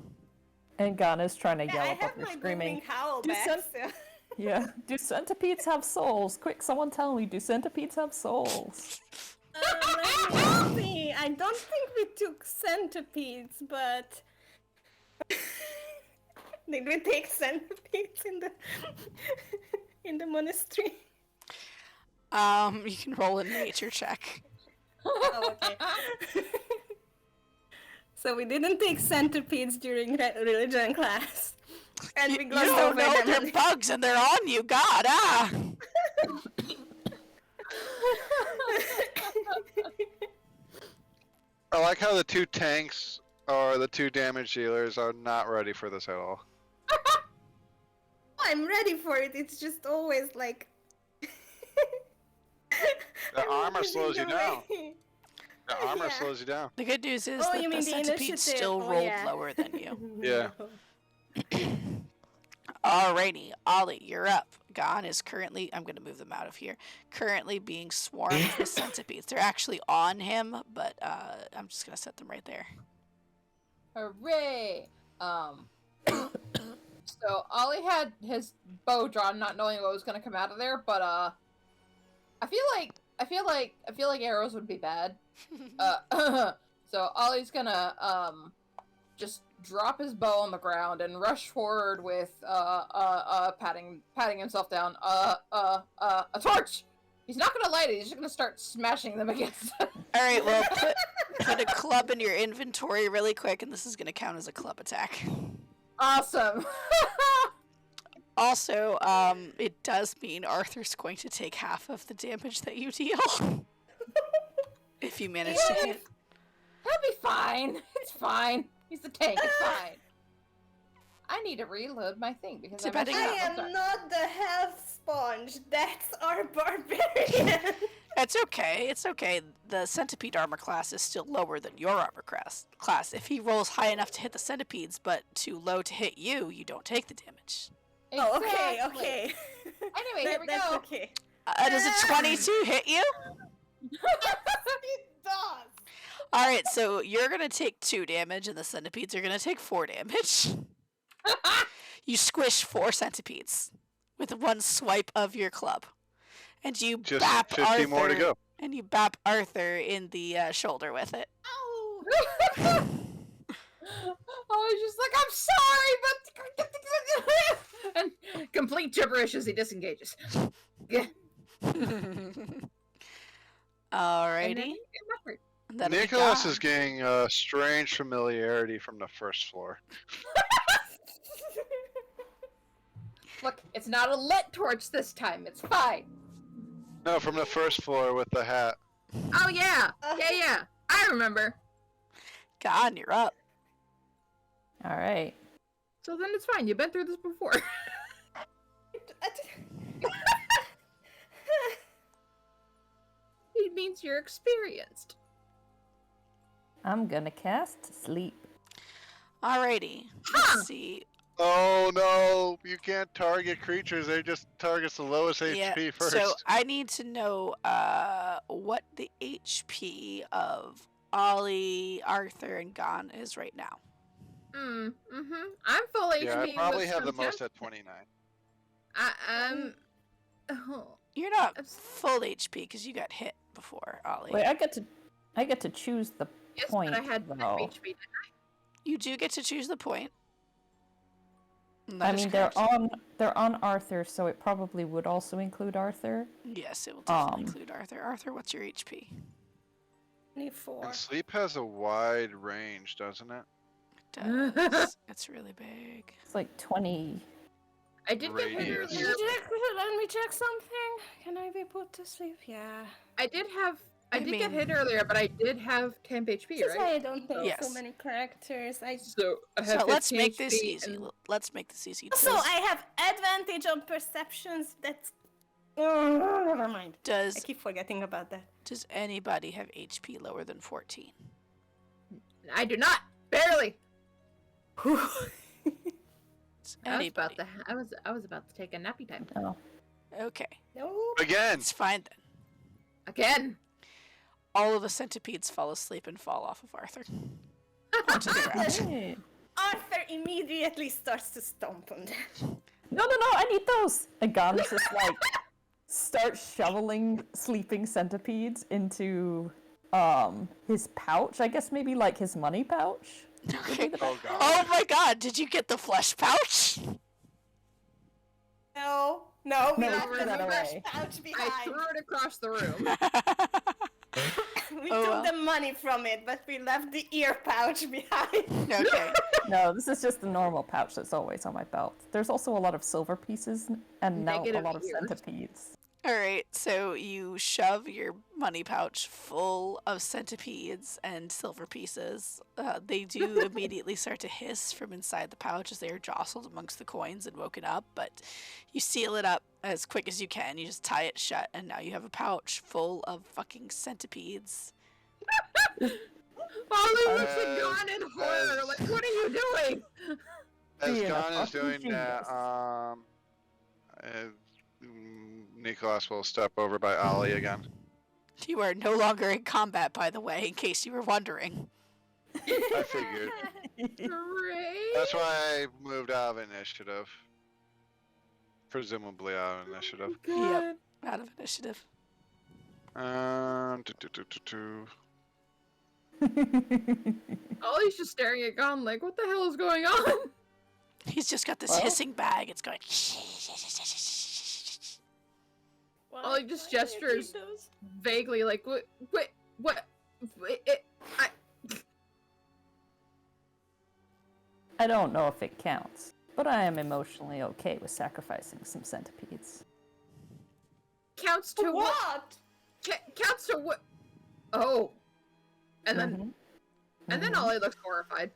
And Ghana's trying to Yeah, yell I up have after my screaming. booming howl Do back. sen- So. Yeah. Do centipedes have souls? Quick, someone tell me. Do centipedes have souls? Let me see. I don't think we took centipedes, but did we take centipedes in the in the monastery? You can roll a nature check. Oh, okay. So we didn't take centipedes during religion class, and we You glossed don't over know them. they're bugs and they're on you. God, I like how the 2 tanks or the 2 damage dealers are not ready for this at all. I'm ready for it. It's just always like The I'm armor losing slows you the down. way. The armor Yeah. slows you down. The good news is Oh, that you the mean the centipede initiative? still Oh, rolled yeah. lower than you. Yeah. Alrighty, Ollie, you're up. Gon is currently, I'm going to move them out of here, currently being swarmed with centipedes. They're actually on him, but I'm just going to set them right there. Hooray! So Ollie had his bow drawn, not knowing what was gonna come out of there, but I feel like arrows would be bad. So Ollie's gonna just drop his bow on the ground and rush forward with patting himself down. A torch. He's not gonna light it. He's just gonna start smashing them against. Alright, well, put a club in your inventory really quick, and this is going to count as a club attack. Awesome. Also, it does mean Arthur's going to take half of the damage that you deal. If you manage to hit. He'll be fine. It's fine. He's the tank. It's fine. I need to reload my thing because Depending I on- I'm am sorry. not the health sponge. That's our barbarian. It's okay. It's okay. The centipede armor class is still lower than your armor class. If he rolls high enough to hit the centipedes, but too low to hit you, you don't take the damage. Oh, okay, Exactly. okay. Anyway, here we That's go. okay. Does a 22 hit you? It does. Alright, so you're gonna take 2 damage, and the centipedes are gonna take 4 damage. You squish 4 centipedes with one swipe of your club. And you Just bap 50 Arthur. more to go. And you bap Arthur in the shoulder with it. Ow. I was just like, I'm sorry, but and complete gibberish as he disengages. Yeah. Alrighty. That'll be Nicholas Gon. is getting strange familiarity from the first floor. Look, it's not a lit torch this time. It's fine. No, from the first floor with the hat. Oh yeah, yeah. I remember. Gon, you're up. All right. So then it's fine. You've been through this before. It means you're experienced. I'm gonna cast sleep. Alrighty. Let's see. Oh no, you can't target creatures. They just targets the lowest HP first. So I need to know what the HP of Ollie, Arthur, and Gon is right now. I'm full HP. yeah, I probably with have the some most temp- at 29. I'm. Oh. You're not I'm s- full HP because you got hit before, Ollie. Wait, I get to choose the Yes, point. but I had though. HP. You do get to choose the point. And I that is mean, correct. they're on Arthur, so it probably would also include Arthur. Yes, it will definitely Um, include Arthur. Arthur, what's your HP? 24. And sleep has a wide range, doesn't it? It does. It's really big. It's like 20. I did get hit Radius. earlier. Let me check something. Can I be put to sleep? Yeah. I did have I did get hit earlier, but I did have 10 HP, This is why right? I don't know Yes. so many characters. So I have So let's 15 make this HP easy. and- Let's make this easy. Also, I have advantage on perceptions. That's. Never mind. I Does keep forgetting about that. does anybody have HP lower than 14? I do not. Barely. Does anybody? I was about to take a nappy time. Oh. Okay, No. Again. it's fine then. Again. All of the centipedes fall asleep and fall off of Arthur onto the ground. Hey. Arthur immediately starts to stomp on them. No, I need those! And Gans just like starts shoveling sleeping centipedes into his pouch. I guess maybe like his money pouch. Okay. Oh god. Oh my God! Did you get the flesh pouch? No, we No, left threw the that flesh away. pouch I behind. threw it across the room. We Oh, took well. the money from it, but we left the ear pouch behind. Okay. No, this is just the normal pouch that's always on my belt. There's also a lot of silver pieces and now a Negative lot of ears. centipedes. All right. So you shove your money pouch full of centipedes and silver pieces. They do immediately start to hiss from inside the pouch as they are jostled amongst the coins and woken up. But you seal it up as quick as you can. You just tie it shut, and now you have a pouch full of fucking centipedes. Ollie looks As- gone in horror. as- Like, what are you doing? As Being a Gon is fucking doing that, Nicholas will step over by Ollie again. You are no longer in combat, by the way, in case you were wondering. I figured. Great. That's why I moved out of initiative. Presumably out of initiative. Yep. Out of initiative. Do, do, do, do, do. Ollie's just staring at Gon like, what the hell is going on? He's just got this Well- hissing bag. It's going. Ollie just gestures vaguely like, what, I don't know if it counts, but I am emotionally okay with sacrificing some centipedes. counts to what? What? Counts to what? Oh. And then, Mhm. and then Mhm. Ollie looks horrified.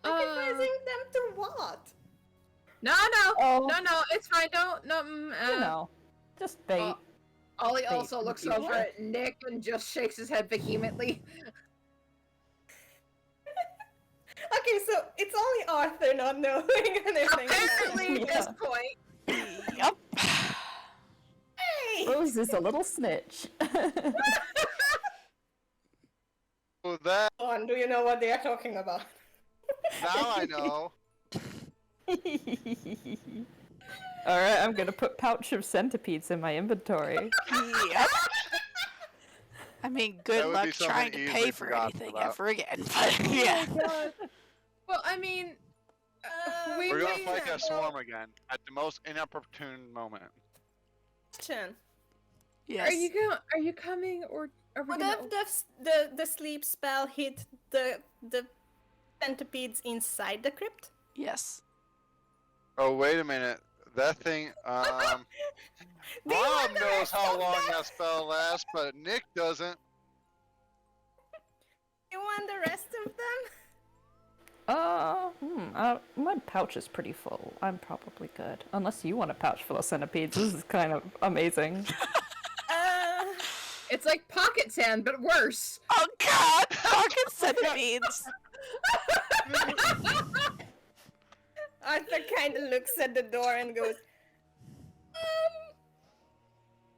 Sacrificing them to what? No, Oh. no, it's fine. Don't, no, You know, just bait. uh, Ollie Wait, also in the looks over future? at Nick and just shakes his head vehemently. Okay, so it's only Arthur not knowing anything. Apparently, at this Yeah. point, Yep. Hey! Rose is a little snitch. Oh, that. Go on, do you know what they are talking about? Now I know. Alright, I'm gonna put pouch of centipedes in my inventory. Yep. I mean, good That would be luck something trying to easily pay for forgotten anything about. ever again. But yeah. well, I mean, we We're gonna wait fight now. a swarm again at the most inopportune moment. Question. Yes. Are you coming or are we Would gonna... have the sleep spell hit the centipedes inside the crypt? Yes. Oh, wait a minute. That thing, Do you Rob want the knows rest how of long them? that spell lasts, but Nick doesn't. You want the rest of them? My pouch is pretty full. I'm probably good. Unless you want a pouch full of centipedes. This is kind of amazing. It's like pocket sand, but worse. Oh God! Pocket centipedes. Arthur kind of looks at the door and goes,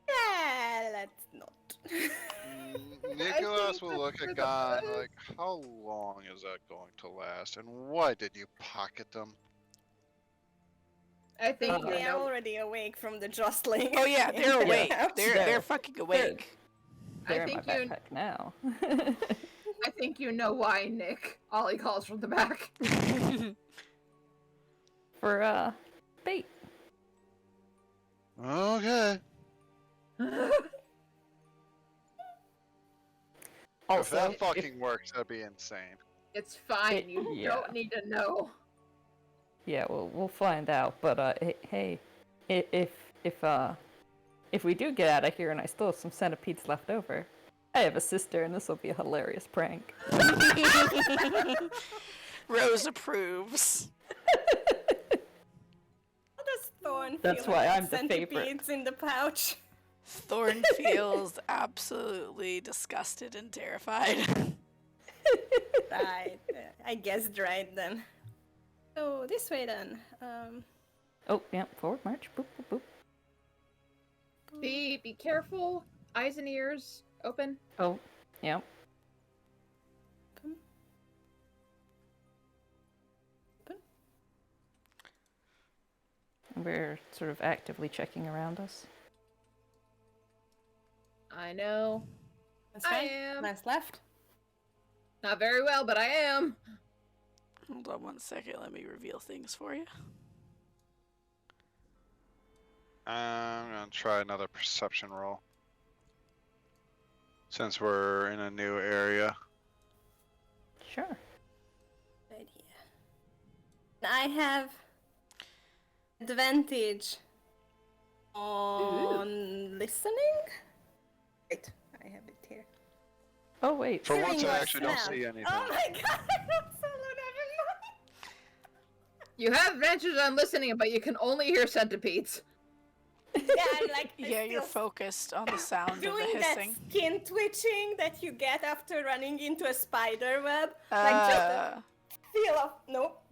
yeah, let's not. Nicholas will that's look for at the God best. like, how long is that going to last? And why did you pocket them? I think They you are know. already awake from the jostling. Oh yeah, they're in the awake. house. They're fucking awake. They're in my think you- backpack now. I think you know why, Nick. Ollie calls from the back. For, bait. Okay. If Also, that fucking works, that'd be insane. It's fine. You Yeah. don't need to know. yeah, we'll find out. But, hey, if if we do get out of here and I still have some centipedes left over, I have a sister and this will be a hilarious prank. Rose approves. How does Thorn That's feel why about I'm the favorite. centipedes in the pouch? Thorn feels absolutely disgusted and terrified. Right. I guessed right then. So this way then. Oh, yeah, forward march. Boop, boop, boop. Be careful. Eyes and ears open. Oh, yeah. Come. We're sort of actively checking around us. I know. That's I right. am. Last left. Not very well, but I am. Hold on one second, let me reveal things for you. I'm gonna try another perception roll. Since we're in a new area. Sure. Right here. I have advantage on listening. Wait, I have it here. Oh, wait. For once, Hearing I or actually don't smell. see anything. Oh my god, I don't solo never You have advantage on listening, but you can only hear centipedes. mind. Yeah, I'm like, I Yeah, you're still focused on the sound of the doing that hissing. skin twitching that you get after running into a spider web. Like just a feel of nope.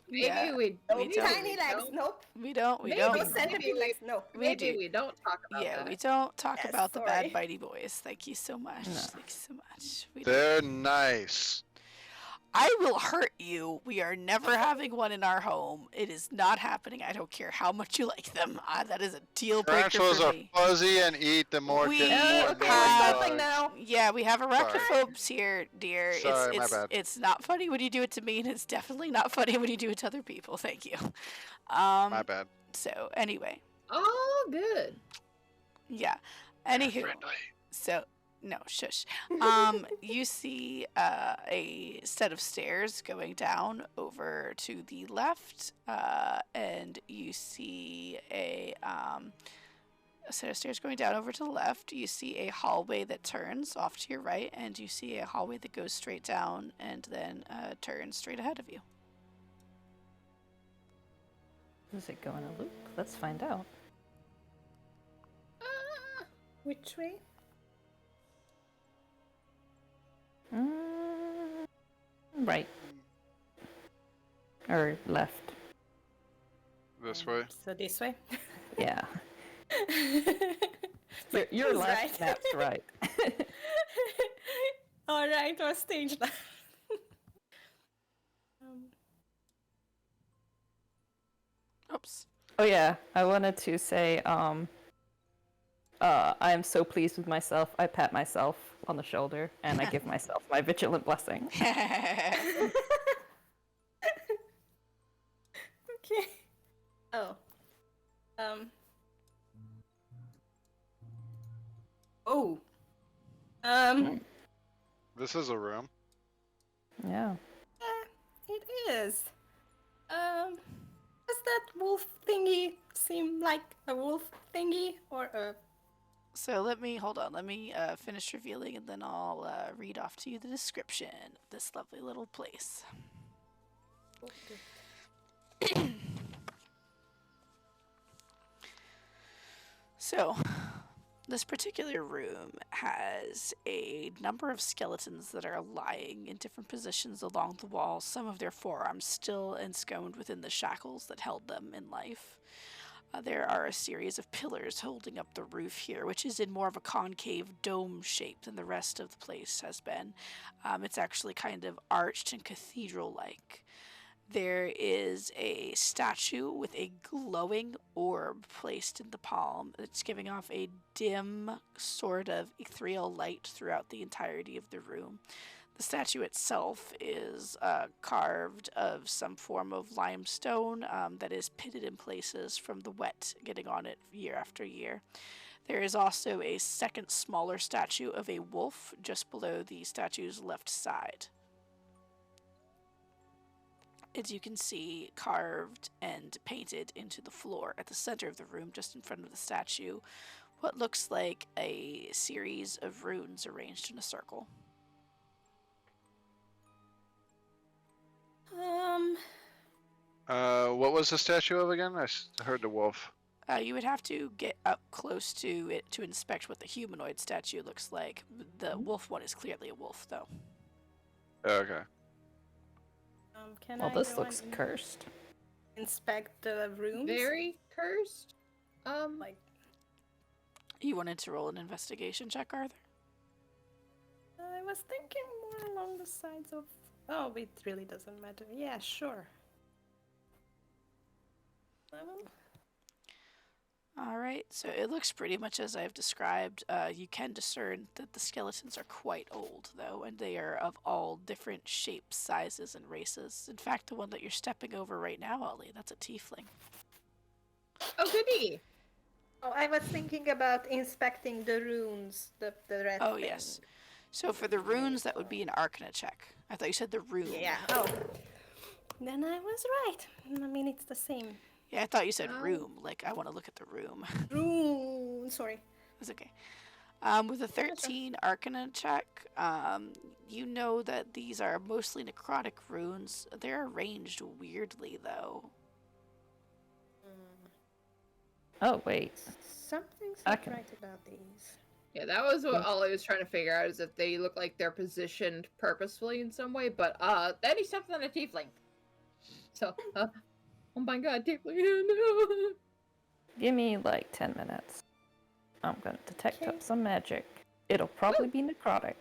Maybe Yeah, we we maybe don't. Tiny we legs, don't. nope. we don't. Maybe No we- centipede legs, no. We Maybe do. we don't talk about Yeah, that. we don't talk Yes, about the bad sorry. bitey boys. Thank you so much. No. Thank you so much. We don't. They're nice. I will hurt you. We are never having one in our home. It is not happening. I don't care how much you like them. That is a deal breaker Tarantulas for are me. fuzzy and eat the more We get more Okay, we're have- stopping bugs. now. Yeah, we have arachnophobes here, dear. Sorry, my it's bad. it's not funny when you do it to me, and it's definitely not funny when you do it to other people. Thank you. My bad. So anyway, Oh, good. yeah. Anywho, Friendly. so no, shush. You see a set of stairs going down over to the left, and you see a set of stairs going down over to the left. You see a hallway that turns off to your right, and you see a hallway that goes straight down and then turns straight ahead of you. Does it go in a loop? Let's find out. Which way? Right. Or left. This way. So this way. Yeah. Your He's left, right. that's right. All right, or stage left. Oops. Oh yeah, I wanted to say, I am so pleased with myself. I pat myself on the shoulder and I give myself my vigilant blessing. Okay. Oh. Oh. This is a room. Yeah. It is. Does that wolf thingy seem like a wolf thingy or a? So let me finish revealing, and then I'll read off to you the description of this lovely little place. So, this particular room has a number of skeletons that are lying in different positions along the wall, some of their forearms still ensconced within the shackles that held them in life. There are a series of pillars holding up the roof here, which is in more of a concave dome shape than the rest of the place has been. It's actually kind of arched and cathedral-like. There is a statue with a glowing orb placed in the palm. It's giving off a dim sort of ethereal light throughout the entirety of the room. The statue itself is carved of some form of limestone that is pitted in places from the wet getting on it year after year. There is also a second smaller statue of a wolf just below the statue's left side. as you can see carved and painted into the floor at the center of the room, just in front of the statue, what looks like a series of runes arranged in a circle. What was the statue of again? Heard the wolf. You would have to get up close to it to inspect what the humanoid statue looks like. The wolf one is clearly a wolf, though. Okay. Can Well, I this go looks and cursed. inspect the rooms? Very cursed. Like, You wanted to roll an investigation check, Arthur? I was thinking more along the sides of. Oh, it really doesn't matter. Yeah, sure. All right, so it looks pretty much as I've described. You can discern that the skeletons are quite old, though, and they are of all different shapes, sizes, and races. In fact, the one that you're stepping over right now, Ollie, that's a tiefling. Oh, goody. Oh, I was thinking about inspecting the runes, the red Oh, thing. yes. So for the runes, that would be an Arcana check. I thought you said the rune. Yeah. Oh. Then I was right. I mean, it's the same. Yeah, I thought you said room. Like, I want to look at the room. Rune. Sorry. That's okay. With a 13 Arcana check, you know that these are mostly necrotic runes. They're arranged weirdly, though. Oh, wait. Something's I not can- right about these. Yeah, that was what Ollie was trying to figure out, is if they look like they're positioned purposefully in some way, but then he stepped on a tiefling. So, oh my god, tiefling. No. Give me like 10 minutes. I'm gonna detect Okay. up some magic. It'll probably be necrotic.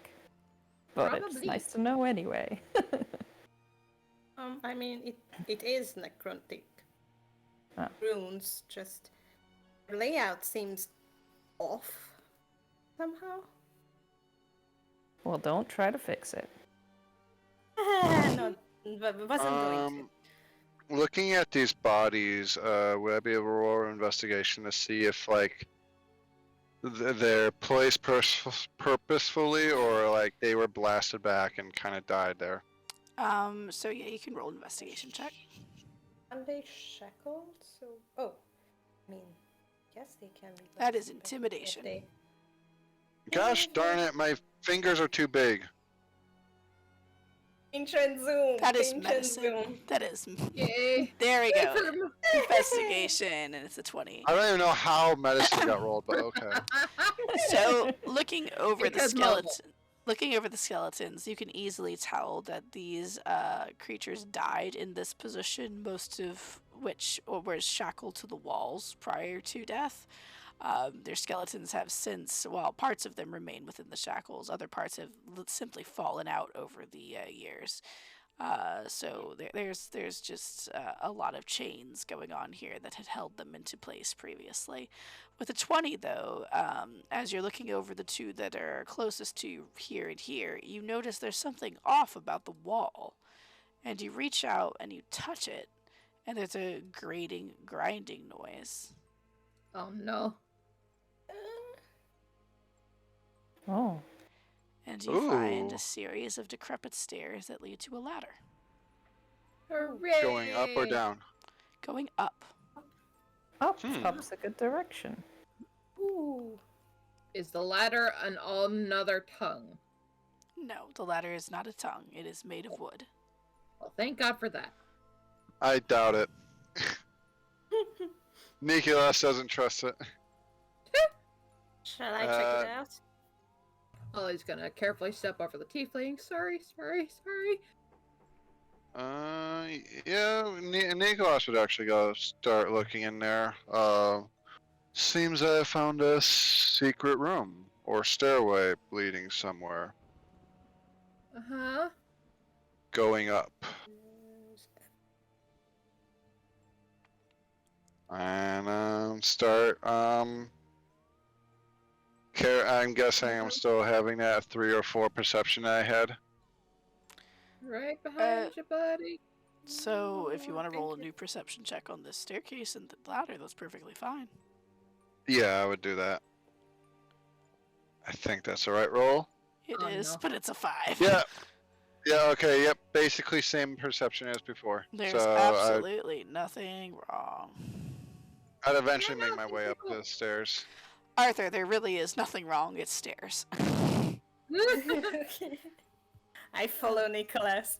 But it's Probably. nice to know anyway. I mean, it is necrotic. Ah. Runes, just the layout seems off somehow. Well, don't try to fix it. No, wasn't going to. Looking at these bodies, would I be able to roll an investigation to see if like they're placed purposefully, or like they were blasted back and kind of died there? So yeah, you can roll an investigation check. Are they shackled? So, oh, I mean, yes, they can be. That is blasted back if intimidation. they- Gosh darn it, my fingers are too big. Ancient zoom. That is ancient medicine. zoom. That is. Yay. There we go. Confirm. Investigation, and it's a 20. I don't even know how medicine got rolled, but okay. So, looking over the Because mobile. skeletons, you can easily tell that these creatures died in this position, most of which were shackled to the walls prior to death. Their skeletons have since, while parts of them remain within the shackles, other parts have simply fallen out over the years. So there's just a lot of chains going on here that had held them into place previously. With a 20, though, as you're looking over the two that are closest to you here and here, you notice there's something off about the wall. And you reach out and you touch it, and there's a grinding noise. Oh no. Oh. And you find Ooh. a series of decrepit stairs that lead to a ladder. Hooray. Going up or down? Going up. Up. Hmm. Up's a good direction. Ooh. Is the ladder another tongue? No, the ladder is not a tongue. It is made of wood. Well, thank God for that. I doubt it. Nicholas doesn't trust it. Shall I check it out? Ollie's gonna carefully step over the tiefling. Sorry. Yeah, Nicholas would actually go start looking in there. Seems I found a secret room or stairway leading somewhere. Uh-huh. Going up. And start I'm guessing I'm still having that 3 or 4 perception I had. Right behind you, buddy. So, if you want to roll a new perception check on this staircase and the ladder, that's perfectly fine. Yeah, I would do that. I think that's the right roll. It Oh, is, no. but it's a 5. Yeah. Yeah, okay, yep. Basically same perception as before. There's So absolutely nothing wrong. I'd eventually make my way up the stairs. Arthur, there really is nothing wrong. It's stairs. Okay. I follow Nicholas,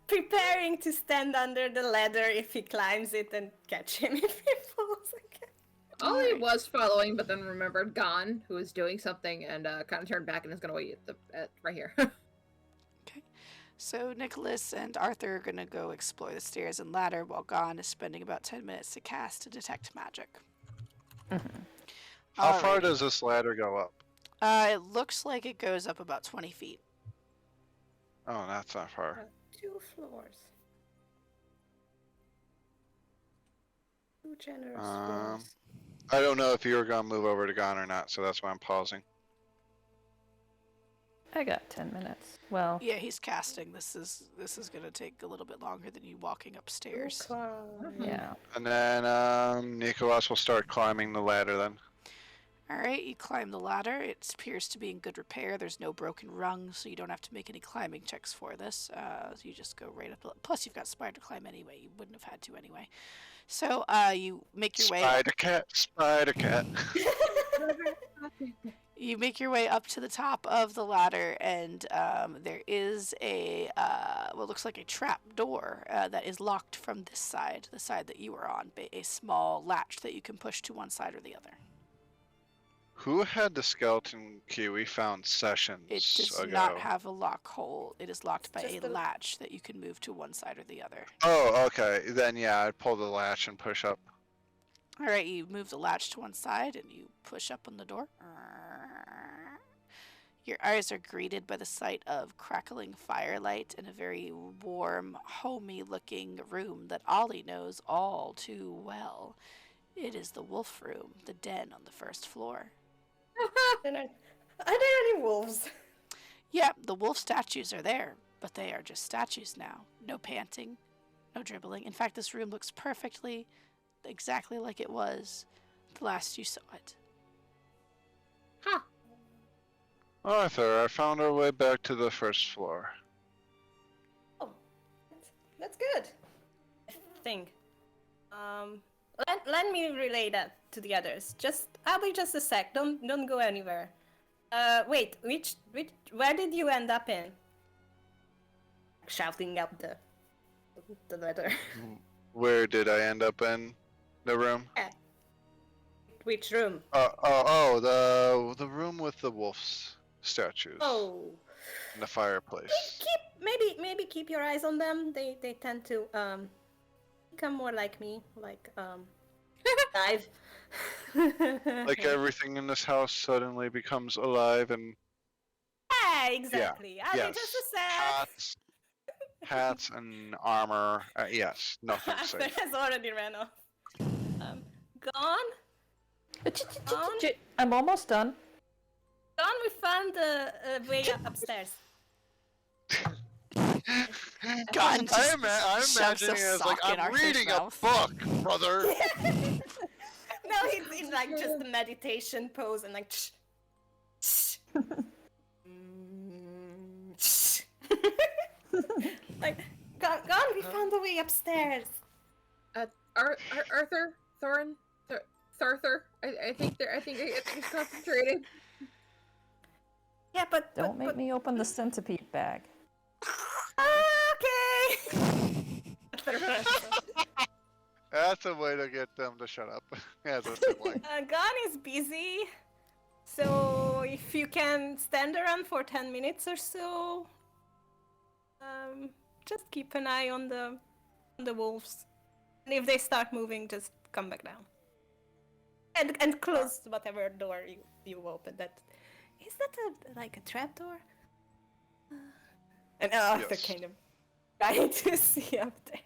preparing to stand under the ladder if he climbs it and catch him if he falls again. Ollie Alright. was following, but then remembered Gon, who was doing something, and kind of turned back and is going to wait at right here. So Nicholas and Arthur are going to go explore the stairs and ladder while Gon is spending about 10 minutes to cast to detect magic. How far Alrighty. does this ladder go up? It looks like it goes up about 20 feet. Oh, that's not far. 2 floors. 2 generous floors. I don't know if you were gonna move over to Gon or not, so that's why I'm pausing. I got 10 minutes. Well, Yeah, he's casting. This is going to take a little bit longer than you walking upstairs. yeah. And then Nicholas will start climbing the ladder then. Alright, you climb the ladder. It appears to be in good repair. There's no broken rungs, so you don't have to make any climbing checks for this. You just go right up. Plus, you've got spider climb anyway. You wouldn't have had to anyway. So, you make your way. Spider cat. You make your way up to the top of the ladder, and there is a what looks like a trap door that is locked from this side, the side that you were on. A small latch that you can push to one side or the other. Who had the skeleton key? We found sessions It does ago. not have a lock hole. It is locked by Just a a- latch that you can move to one side or the other. Oh, okay. Then yeah, I'd pull the latch and push up. All right, you move the latch to one side and you push up on the door. Your eyes are greeted by the sight of crackling firelight in a very warm, homey-looking room that Ollie knows all too well. It is the wolf room, the den on the first floor. Then are there any wolves? Yeah, the wolf statues are there, but they are just statues now. No panting, no dribbling. In fact, this room looks perfectly, exactly like it was the last you saw it. Huh. Arthur, I found our way back to the first floor. Oh, that's good. I think. Let me relay that to the others. I'll be just a sec. Don't go anywhere. Wait, where did you end up in? Shouting up the ladder. Where did I end up in the room? Which room? The room with the wolf's statues. Oh, In the fireplace. maybe keep your eyes on them. They tend to become more like me, dive. Like everything in this house suddenly becomes alive and Yeah, exactly. I'll yes. be just a sec. Hats and armor. Yes, nothing Arthur safe. has already ran off. Gone? I'm almost done. Gone, we found the way upstairs. God, just I'm shoves a imagining it as like, sock in I'm Arthur's reading mouth. a book, brother. No, he's like just a meditation pose and like. Like, gone, we found the way upstairs. Arthur, Thorin, Tharthur. I think he's concentrating. Yeah, but Don't make me open the centipede bag. Okay. That's a way to get them to shut up. As a sibling. Gon is busy, so if you can stand around for 10 minutes or so, just keep an eye on the wolves. And if they start moving, just come back down. And close whatever door you open. Is that like a trap door? And Arthur Yes. kind of trying to see up there.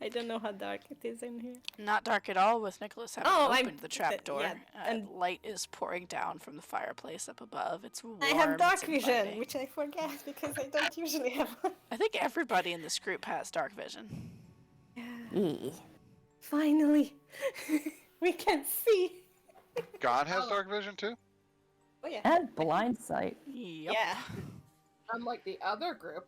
I don't know how dark it is in here. Not dark at all with Nicholas having Oh, opened the trap door. yeah, And and- light is pouring down from the fireplace up above. It's warm. I have dark it's vision, inviting. which I forget because I don't usually have one. I think everybody in this group has dark vision. Eee. Finally, we can see. God has dark vision too? Oh yeah. And blind sight. Yep. Yeah. Unlike the other group.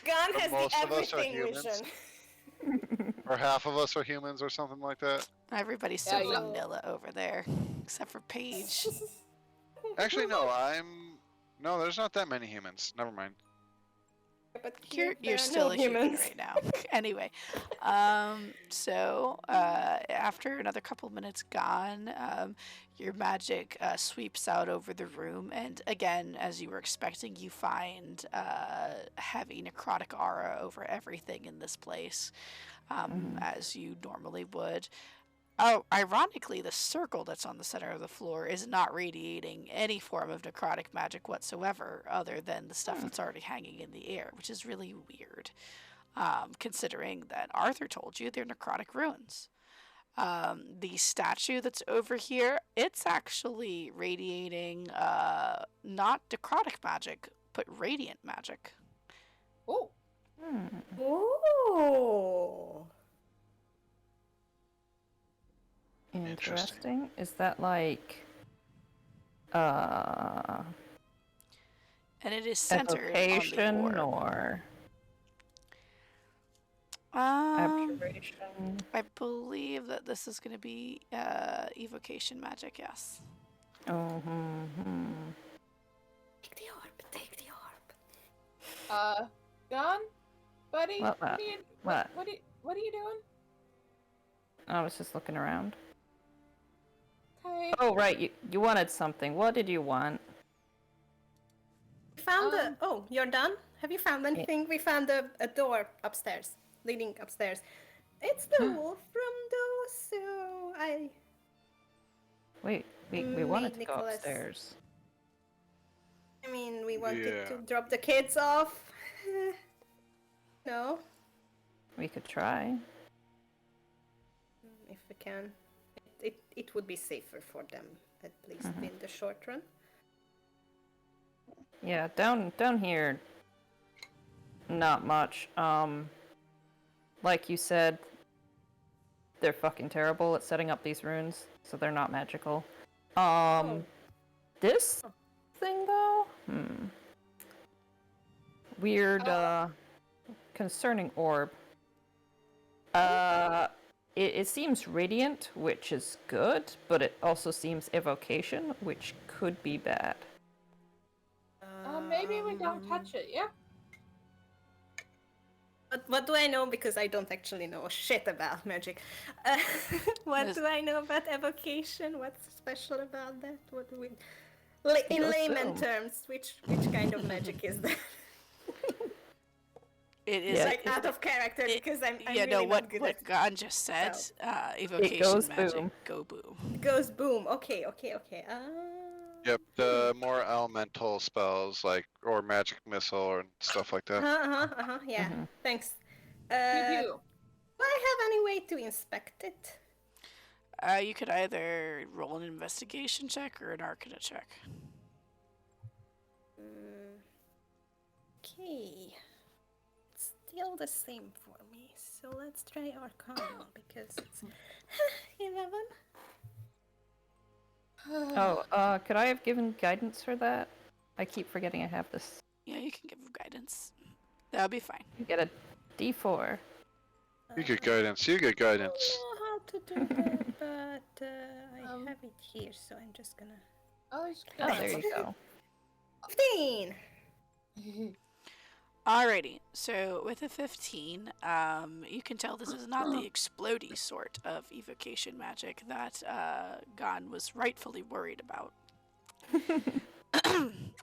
Gun has the Most of us are everything humans. vision. Or half of us are humans or something like that. Everybody's so Yeah, you- vanilla over there, except for Paige. Actually, no, there's not that many humans. Never mind. But here there You're are still no a human humans. right now. Anyway, so after another couple minutes gone, your magic sweeps out over the room, and again, as you were expecting, you find heavy necrotic aura over everything in this place, as you normally would. Oh, ironically, the circle that's on the center of the floor is not radiating any form of necrotic magic whatsoever, other than the stuff that's already hanging in the air, which is really weird, considering that Arthur told you they're necrotic ruins. The statue that's over here, it's actually radiating not necrotic magic, but radiant magic. Oh, Ooh. Interesting. Is that like And it is centered on the evocation orb. or Um, abjuration? I believe that this is going to be evocation magic, yes. Oh, Take the orb, take the orb. Gun, buddy. What? What are you? What? What are you doing? I was just looking around. Okay. Oh, right. You wanted something. What did you want? We found oh, you're done? Have you found anything? We found a door upstairs, leading upstairs. It's the wolf from those, so I... Wait, we wanted to go Nicholas. upstairs. I mean, we wanted Yeah. to drop the kids off. No? We could try. If we can. It would be safer for them, at least in the short run. Yeah, down here, not much. Like you said, they're fucking terrible at setting up these runes, so they're not magical. This thing though, weird, concerning orb. It seems radiant, which is good, but it also seems evocation, which could be bad. Maybe we don't touch it. Yeah. But what do I know? Because I don't actually know shit about magic. What Yes. do I know about evocation? What's special about that? What do we... in goes layman boom. terms, which kind of magic is that? It is Yeah. Like out of character, because I'm yeah, really no, not what good what at... Gon just said, So. evocation goes magic, boom. go boom. It goes boom. Okay. Yep, the more elemental spells or magic missile and stuff like that. Yeah. Thanks. Pew Do pew. I have any way to inspect it? You could either roll an investigation check or an arcana check. Okay. It's still the same for me. So let's try Arcana because it's 11. Oh, could I have given guidance for that? I keep forgetting I have this. Yeah, you can give him guidance. That'll be fine. You get a D4. You get guidance. You get I guidance. don't know how to do that, but I have it here, so I'm just gonna... Oh, it's Oh, there you go. 15! Alrighty, so with a 15, you can tell this is not the explodey sort of evocation magic that Gon was rightfully worried about.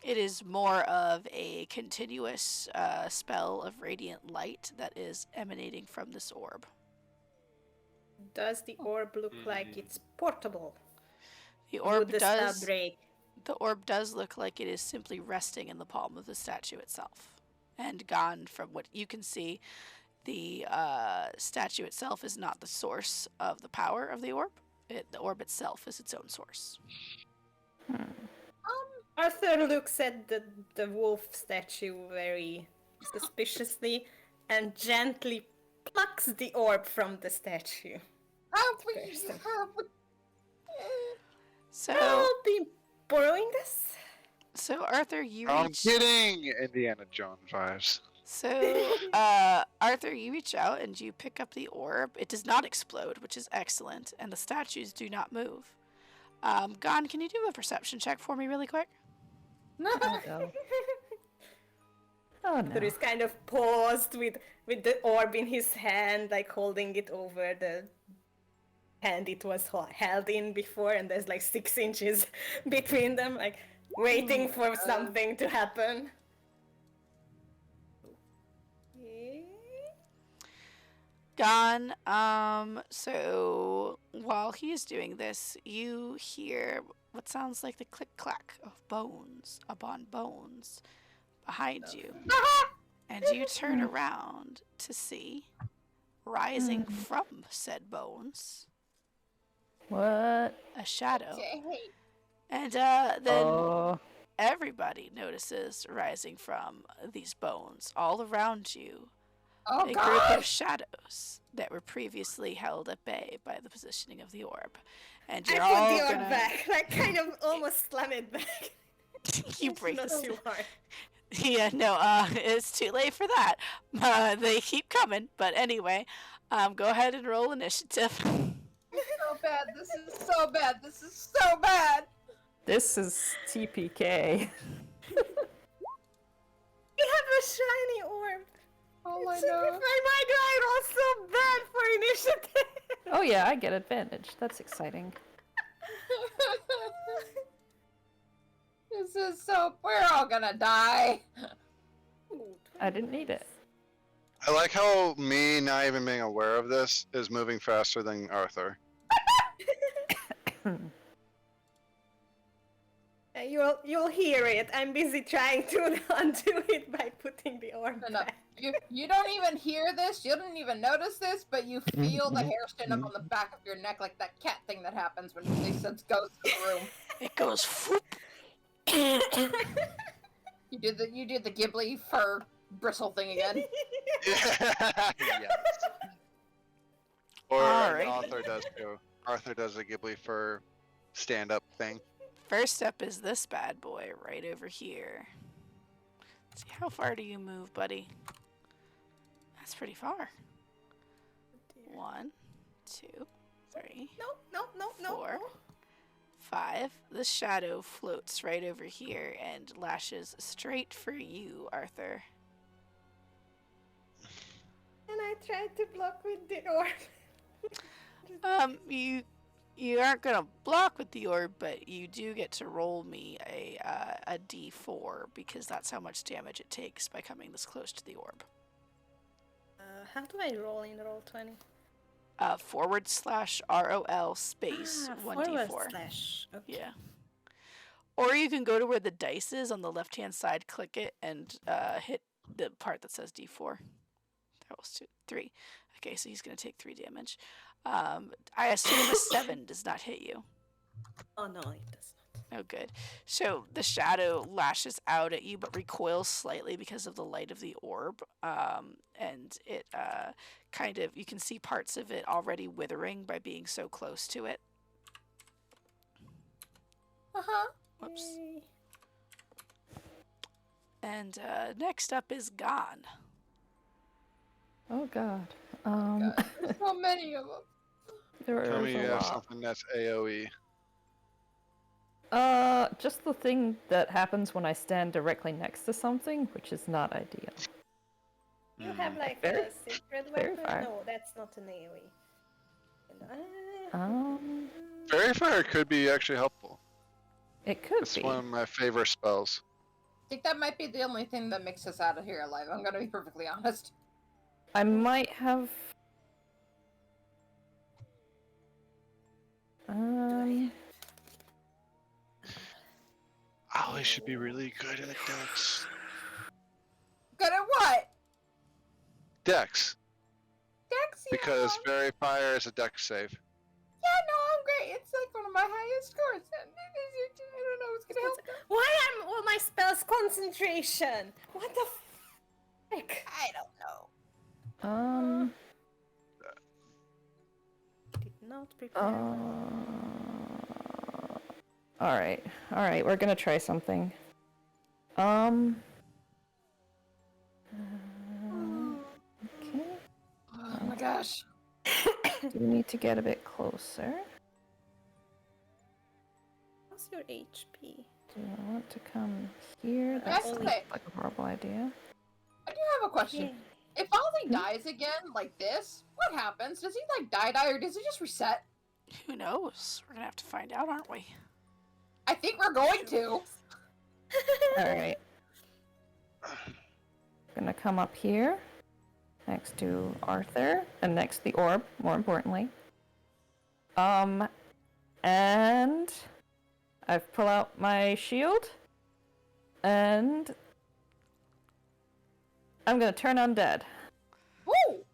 It is more of a continuous spell of radiant light that is emanating from this orb. Does the orb look like it's portable? The Would orb the spell does. break? The orb does look like it is simply resting in the palm of the statue itself. And Gon, from what you can see, the statue itself is not the source of the power of the orb. The orb itself is its own source. Arthur looks at the wolf statue very suspiciously and gently plucks the orb from the statue. So, I'll be borrowing this. So Arthur, you I'm reach. kidding! Indiana Jones vibes. So Arthur, you reach out and you pick up the orb. It does not explode, which is excellent, and the statues do not move. Gon, can you do a perception check for me really quick? Oh no. Oh no. There is kind of paused with the orb in his hand, like holding it over the hand it was held in before, and there's like 6 inches between them, like waiting for something to happen. Okay. Gon, so while he is doing this, you hear what sounds like the click-clack of bones upon bones behind you. And you turn around to see, rising from said bones, What? a shadow. Okay. And then Oh. everybody notices rising from these bones all around you Oh a group god. of shadows that were previously held at bay by the positioning of the orb. And I you're put all the orb gonna back, like kind of almost slam it back. you break Not this. too hard. Yeah, no, it's too late for that. They keep coming, but anyway, go ahead and roll initiative. So bad. This is so bad. This is so bad. This is TPK. We have a shiny orb. Oh my It's my god. god, I rolled so bad for initiative. Oh yeah, I get advantage. That's exciting. This is so. We're all gonna die. I didn't need it. I like how me not even being aware of this is moving faster than Arthur. You'll hear it. I'm busy trying to undo it by putting the orb No, back. you don't even hear this. You don't even notice this, but you feel the hair stand up on the back of your neck like that cat thing that happens when they sense ghosts in the room. It goes whoop. You did the Ghibli fur bristle thing again. Yes. Or Alrighty. Arthur does too. Arthur does a Ghibli fur stand-up thing. First up is this bad boy right over here. See, how far do you move, buddy? That's pretty far. 1, 2, 3, No. 4, 5. The shadow floats right over here and lashes straight for you, Arthur. And I tried to block with the orb. You aren't gonna block with the orb, but you do get to roll me a d4 because that's how much damage it takes by coming this close to the orb. How do I roll in Roll20? /ROL space 1d4. /. Okay. Yeah. Or you can go to where the dice is on the left-hand side, click it, and hit the part that says d4. That was 2, 3. Okay, so he's gonna take 3 damage. I assume a 7 does not hit you. Oh no, it does not. Oh, good. So the shadow lashes out at you, but recoils slightly because of the light of the orb. And it kind of, you can see parts of it already withering by being so close to it. Whoops. Yay. And next up is Gon. Oh god. God, there's so many of them. There Tell me is you a have lot. something that's AoE. Just the thing that happens when I stand directly next to something, which is not ideal. You have like Very- a secret very weapon? far. No, that's not an AoE. Fairy Fire could be actually helpful. It could It's be. one of my favorite spells. I think that might be the only thing that makes us out of here alive. I'm gonna be perfectly honest. I might have. Ollie should be really good at Dex. Good at what? Dex, Dex? Yeah, because Fairy Fire is a Dex save. yeah, no, I'm great. It's like one of my highest scores. I don't know what's gonna help. Why am all my spells concentration? What the frick? I don't know. Did not prepare. Alright, we're gonna try something. Okay. Oh my gosh. Do we need to get a bit closer? What's your HP? Do I want to come here? That That's seems okay. like a horrible idea. I do have a question. Okay. If Ollie dies again, like this, what happens? Does he like die, or does he just reset? Who knows? We're gonna have to find out, aren't we? I think we're going to. Alright. Gonna come up here. Next to Arthur. And next to the orb, more importantly. And I've pulled out my shield. And I'm gonna turn undead. Woo!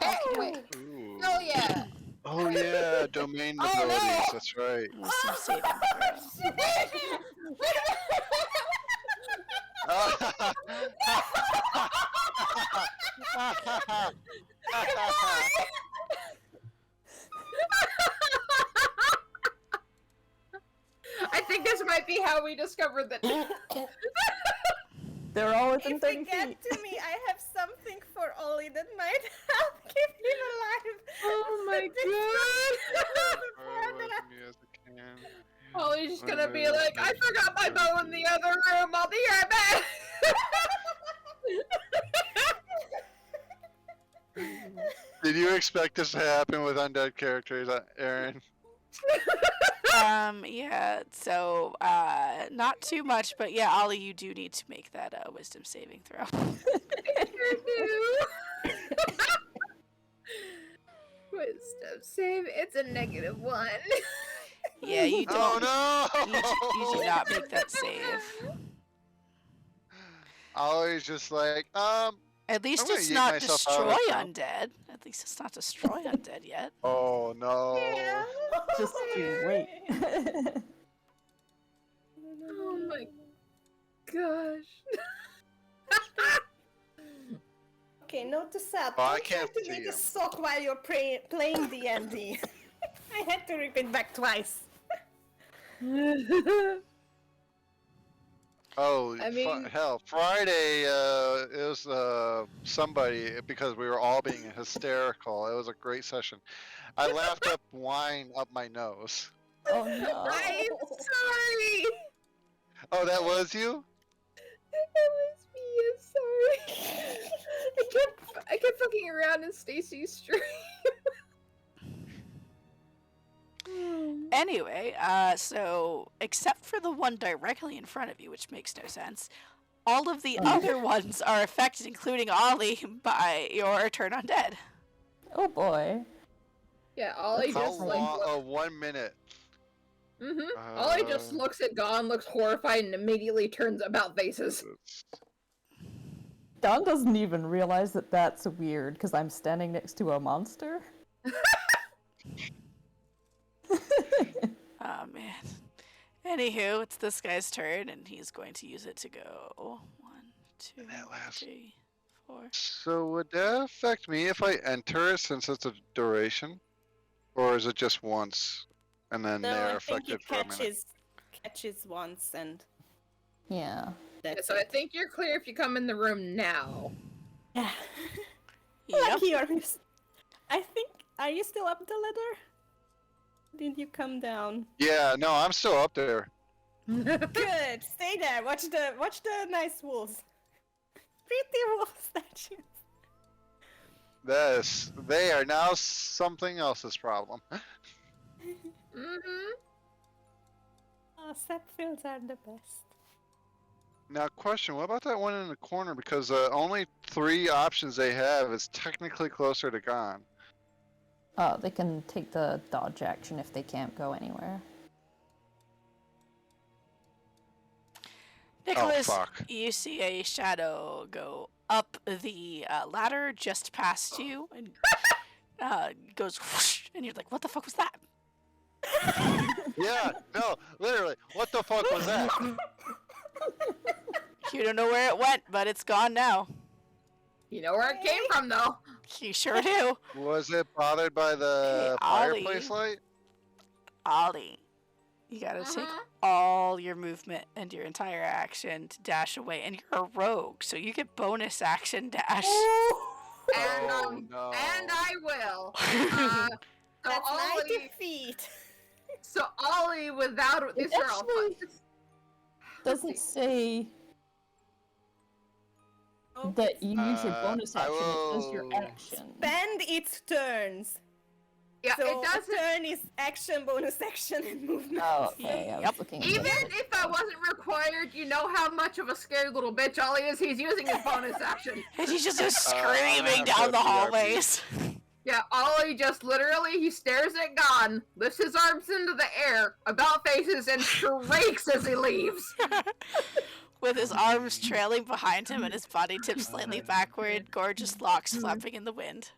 Hey, Okey-doke. wait. Ooh. Oh yeah. Oh yeah, domain Oh, no! abilities. That's right. Wisdom saving throw. I think this might be how we discovered that. They're all within If 30 you feet. get to me, I have something for Ollie that might help keep him alive. Oh my Far away from you as I can. Ollie's just gonna be like, I forgot my bow in the other room. I'll be right back. Did you expect this to happen with undead characters, Aaron? Yeah, so, not too much, but yeah, Ollie, you do need to make that, wisdom saving throw. Wisdom save. It's a -1. Yeah, you don't, Oh no! you do not make that save. Ollie's just like, At least I'm gonna it's yeet not myself out of destroy this now. undead. At least it's not destroy undead yet. oh no. Just you wait. Oh my gosh. Okay, note to self. Oh, I Don't try can't to see make a him. sock while you're playing D&D. I had to repeat back twice. Oh, I mean- hell! Friday, it was somebody because we were all being hysterical. It was a great session. I laughed up wine up my nose. Oh no. I'm sorry. Oh, that was you? It was me. I'm sorry. I kept fucking around in Stacy's stream. Anyway, so, except for the one directly in front of you, which makes no sense, all of the other ones are affected, including Ollie, by your turn undead. Oh boy. Yeah, Ollie How just like long? Oh, 1 minute. Ollie just looks at Gon, looks horrified, and immediately turns about faces. Don doesn't even realize that that's weird because I'm standing next to a monster. Oh man. Anywho, it's this guy's turn, and he's going to use it to go 1, 2, That last- 3, 4. So would that affect me if I enter it since it's a duration? Or is it just once and then No, they're I think affected it for a minute? catches once and Yeah. that's So I it. think you're clear if you come in the room now. Yeah. Yep. Lucky are you? I think. Are you still up the ladder? Did you come down? Yeah, no, I'm still up there. Good. Stay there. Watch the nice wolves. Pretty wolf statues. They are now something else's problem. Mm-hmm. Oh, set fields are the best. Now, question: what about that one in the corner? Because only 3 options they have is technically closer to Gon. They can take the dodge action if they can't go anywhere. Nicholas, fuck. you see a shadow go up the ladder just past you, and goes whoosh, and you're like, what the fuck was that? Yeah, no, literally. What the fuck was that? You don't know where it went, but it's gone now. You know where it came from, though. You sure do. Was it bothered by the Hey, Ollie. fireplace light? Ollie, You gotta take Uh-huh. all your movement and your entire action to dash away. And you're a rogue, so you get bonus action dash. And Oh, no. and I will. So That's 90 Ollie, feet. so Ollie without It these are all actually let's doesn't see. say Oh, that you use your Uh, bonus I action. It says your will- action. spend its turns. Yeah, So it doesn't. a turn is action, bonus action, and movement. Oh, okay. I Yep. was looking at Even the- if that wasn't required, you know how much of a scared little bitch Ollie is. He's using his bonus action. And he just goes I'm gonna screaming have down to the BRB. hallways. Yeah, Ollie just literally he stares at Gon, lifts his arms into the air, about faces, and shrieks as he leaves. With his arms trailing behind him and his body tipped slightly backward, gorgeous locks flapping in the wind.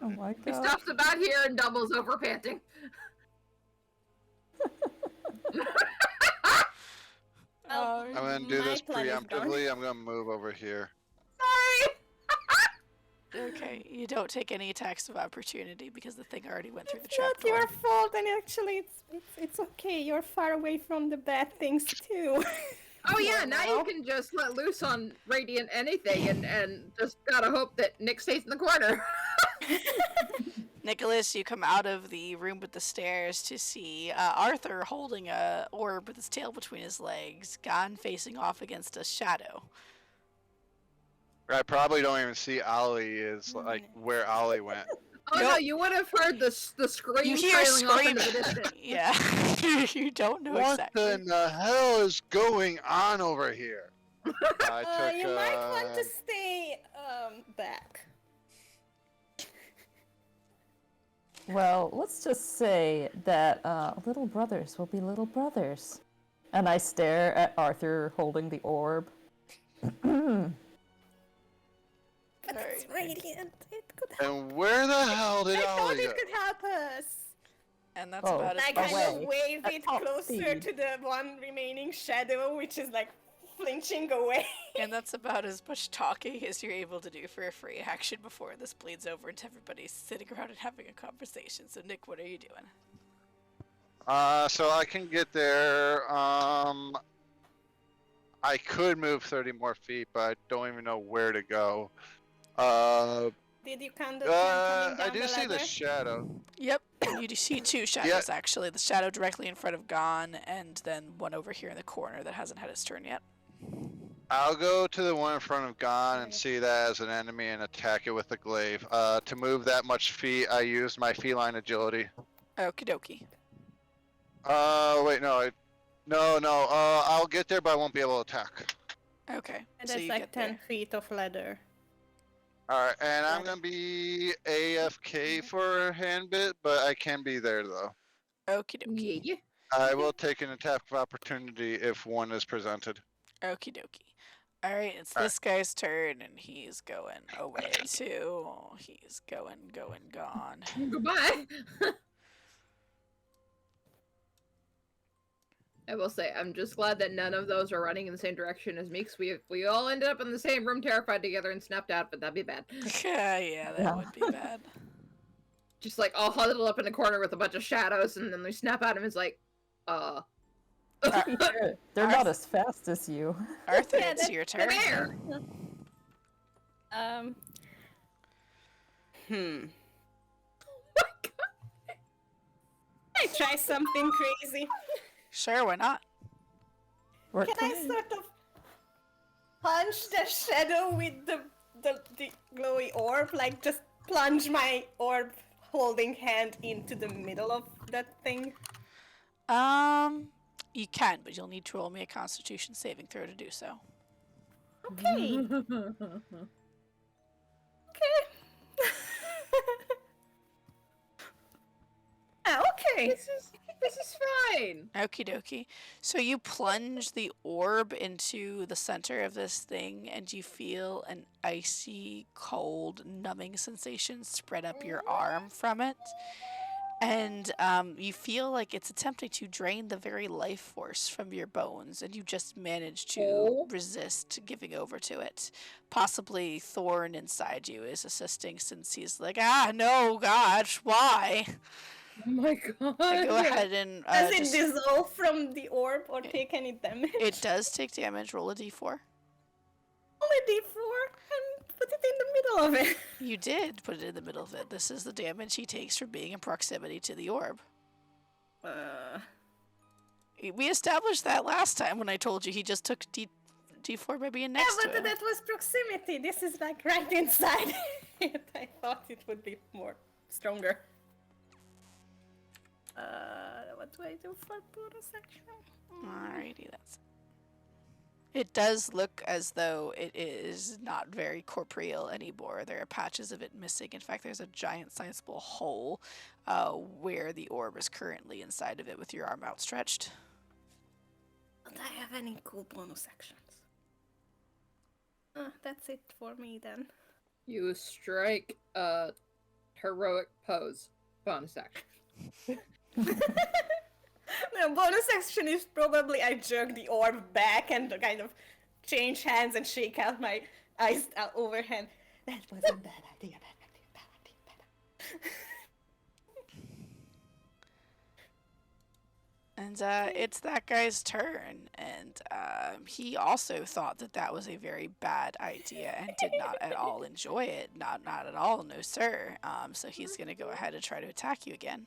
Oh my He god. stops about here and doubles over panting. Oh, I'm gonna do my this plan is gone. preemptively. I'm gonna move over here. Sorry! Okay, you don't take any attacks of opportunity because the thing already went through the It's not trapdoor. your fault, and actually, it's okay. You're far away from the bad things too. Oh yeah, now you can just let loose on Radiant anything and just gotta hope that Nick stays in the corner. Nicholas, you come out of the room with the stairs to see Arthur holding a orb with his tail between his legs, Gon facing off against a shadow. I probably don't even see Ollie is like where Ollie went. Oh no, Nope. you would have heard the scream You hear trailing off into the screaming. distance. Yeah, you don't know What exactly. in the hell is going on over here? I took. You might want to stay back. Well, let's just say that little brothers will be little brothers. And I stare at Arthur holding the orb. But it's Alright. radiant. It could help. And where the hell did I thought Ollie it go? could help us. And that's Oh. about I as kind much. of wave At it top closer speed. to the one remaining shadow, which is like flinching away. And that's about as much talking as you're able to do for a free action before this bleeds over into everybody sitting around and having a conversation. So, Nick, what are you doing? So I can get there. I could move 30 more feet, but I don't even know where to go. Did you count the coming down I do the see the ladder? shadow. Yep, you do see two shadows actually. The shadow directly in front of Gon, and then one over here in the corner that hasn't had its turn yet. I'll go to the one in front of Gon and see that as an enemy and attack it with the glaive. To move that much feet, I used my feline agility. Okie dokie. Wait, no, no. I'll get there, but I won't be able to attack. Okay, And so there's you like get 10 there. feet of ladder. Alright, and I'm gonna be AFK for a hand bit, but I can be there though. Okie dokie. Yeah. I will take an attack of opportunity if one is presented. Okie dokie. Alright, it's Alright. this guy's turn, and he's going away too. He's gone. Goodbye. I will say, I'm just glad that none of those are running in the same direction as me, because we all ended up in the same room terrified together and snapped out, but that'd be bad. Yeah, that Yeah. would be bad. Just like all huddled up in a corner with a bunch of shadows, and then we snap at him. It's like, They're not as fast as you. Arthur, Yeah, it's your turn. there. Um. I try something crazy. Sure, why not? Work Can I sort of punch the shadow with the glowy orb? Like just plunge my orb holding hand into the middle of that thing? You can, but you'll need to roll me a Constitution saving throw to do so. Okay. Okay. This is fine. Okie dokie. So you plunge the orb into the center of this thing, and you feel an icy, cold, numbing sensation spread up your arm from it. And you feel like it's attempting to drain the very life force from your bones, and you just manage to Oh. resist giving over to it. Possibly Thorn inside you is assisting, since he's like, no, gosh, why? Oh my god. Go ahead and Does it just, dissolve from the orb or take any damage? it does take damage. Roll a d4. Only D4 and put it in the middle of it. You did put it in the middle of it. This is the damage he takes from being in proximity to the orb. We established that last time when I told you he just took D4 by being next Yeah, to but him. that was proximity. This is like right inside it. I thought it would be more stronger. What do I do for bonus action? Alrighty, that's. It does look as though it is not very corporeal anymore. There are patches of it missing. In fact, there's a giant sizable hole where the orb is currently inside of it with your arm outstretched. Don't I have any cool bonus actions? That's it for me then. You strike a heroic pose. Bonus action. The bonus action is probably I jerk the orb back and kind of change hands and shake out my eyes overhand. That was a bad idea, bad idea. And it's that guy's turn, and he also thought that that was a very bad idea and did not at all enjoy it. Not at all, no sir. So he's going to go ahead and try to attack you again.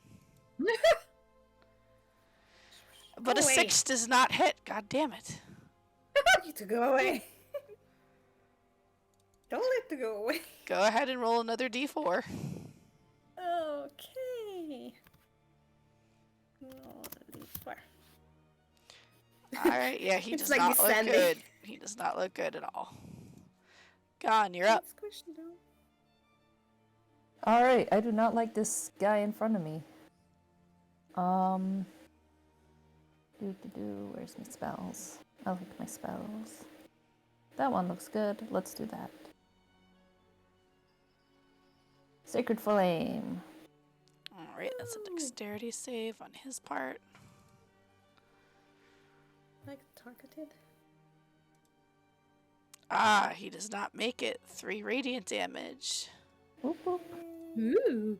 But a Go away. 6 does not hit. God damn it. You to go away. Don't let it go away. Go ahead and roll another d4. Okay. Roll a d4. Alright, yeah, he It's does like not look descending. good. He does not look good at all. Gone, you're up. Squish down. Alright, I do not like this guy in front of me. Where's my spells? I like my spells. That one looks good. Let's do that. Sacred Flame. Alright, that's a dexterity save on his part. Like targeted. Ah, he does not make it. 3 radiant damage. Whoop, whoop. Ooh.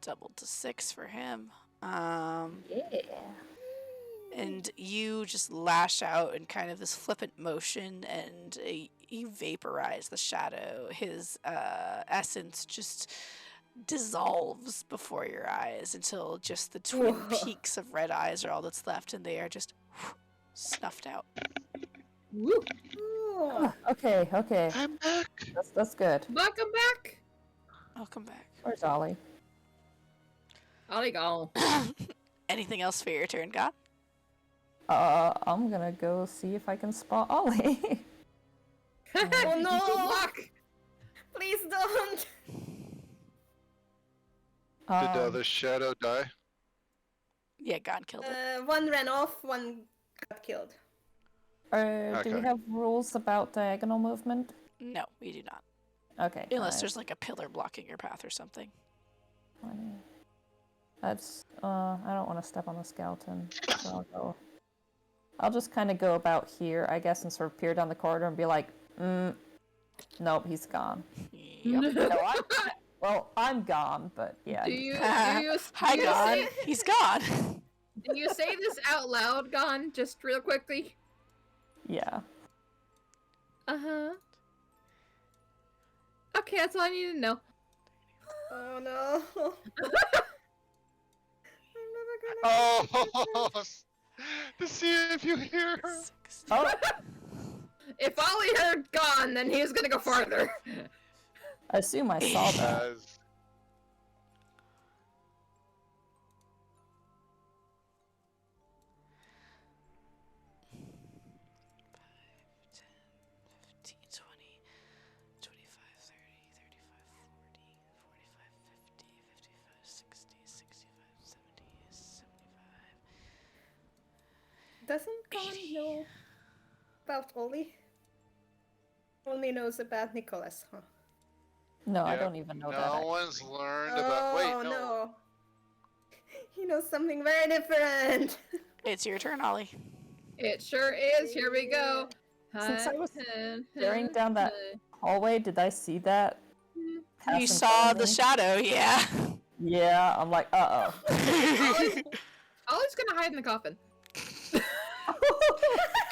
Doubled to 6 for him. Yeah. And you just lash out in kind of this flippant motion, and you vaporize the shadow. His essence just dissolves before your eyes until just the twin Whoa. peaks of red eyes are all that's left, and they are just snuffed out. Woo. Oh, Okay. I'm back. That's good. Welcome back. I'll come back. Where's Ollie? Ollie gone. Anything else for your turn, God? I'm gonna go see if I can spot Ollie. oh no! Fuck. Please don't! Did the other shadow die? Yeah, God killed it. One ran off, one got killed. Do Okay. we have rules about diagonal movement? No, we do not. Okay. Unless there's like a pillar blocking your path or something. 20. That's I don't want to step on the skeleton, so I'll just kind of go about here, I guess, and sort of peer down the corridor and be like, nope, he's gone. Yep. No, I'm gone, but yeah. Do you Hi, do you God. say- He's gone. Do you say this out loud, Gon? Just real quickly. Yeah. Uh-huh. Okay, that's all I need to know. Oh no! I'm never gonna. Oh, to see if you hear her. Oh, If Ollie heard Gon, then he was gonna go farther. I assume I saw that. As Doesn't Gon know about Ollie? Only knows about Nicholas, huh? No, I Yep. don't even know that. no actually. one's learned about. Wait, Oh no. no! something very different. It's your turn, Ollie. It sure is. Here we go. Since I was staring down that hallway, did I see that? pass You in saw front of the me? shadow, yeah. Yeah, I'm like, uh-oh. Ollie's gonna hide in the coffin. Go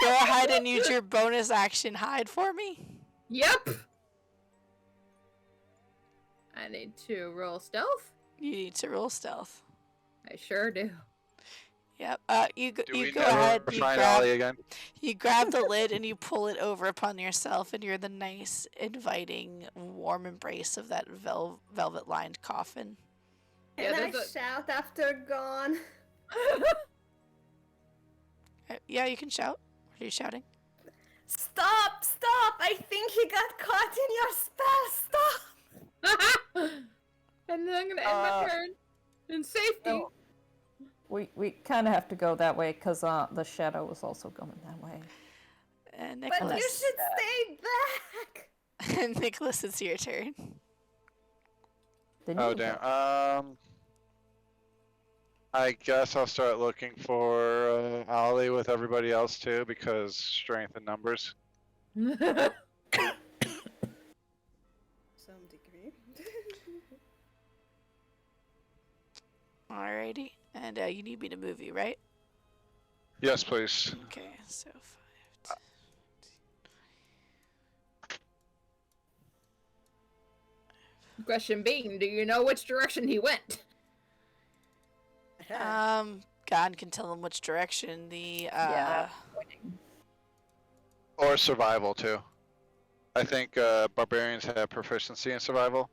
ahead and use your bonus action hide for me. Yep. I need to roll stealth. You need to roll stealth. I sure do. Yep. You Do we go never ahead. find Ollie again? You grab the lid and you pull it over upon yourself, and you're the nice, inviting, warm embrace of that velvet-lined coffin. Yeah, Can I there's a- shout after gone? Yeah, you can shout. What are you shouting? Stop! Stop! I think he got caught in your spell. Stop! And then I'm gonna end my turn in safety. No. We kind of have to go that way because the shadow was also going that way. And But Nicholas. you should stay back. Nicholas, it's your turn. Didn't Oh you? damn. I guess I'll start looking for Ollie with everybody else too, because strength in numbers. Some degree. Alrighty. And you need me to move you, right? Yes, please. Okay, so 5. Question being, do you know which direction he went? God can tell him which direction the Yeah. Or survival too. I think barbarians have proficiency in survival.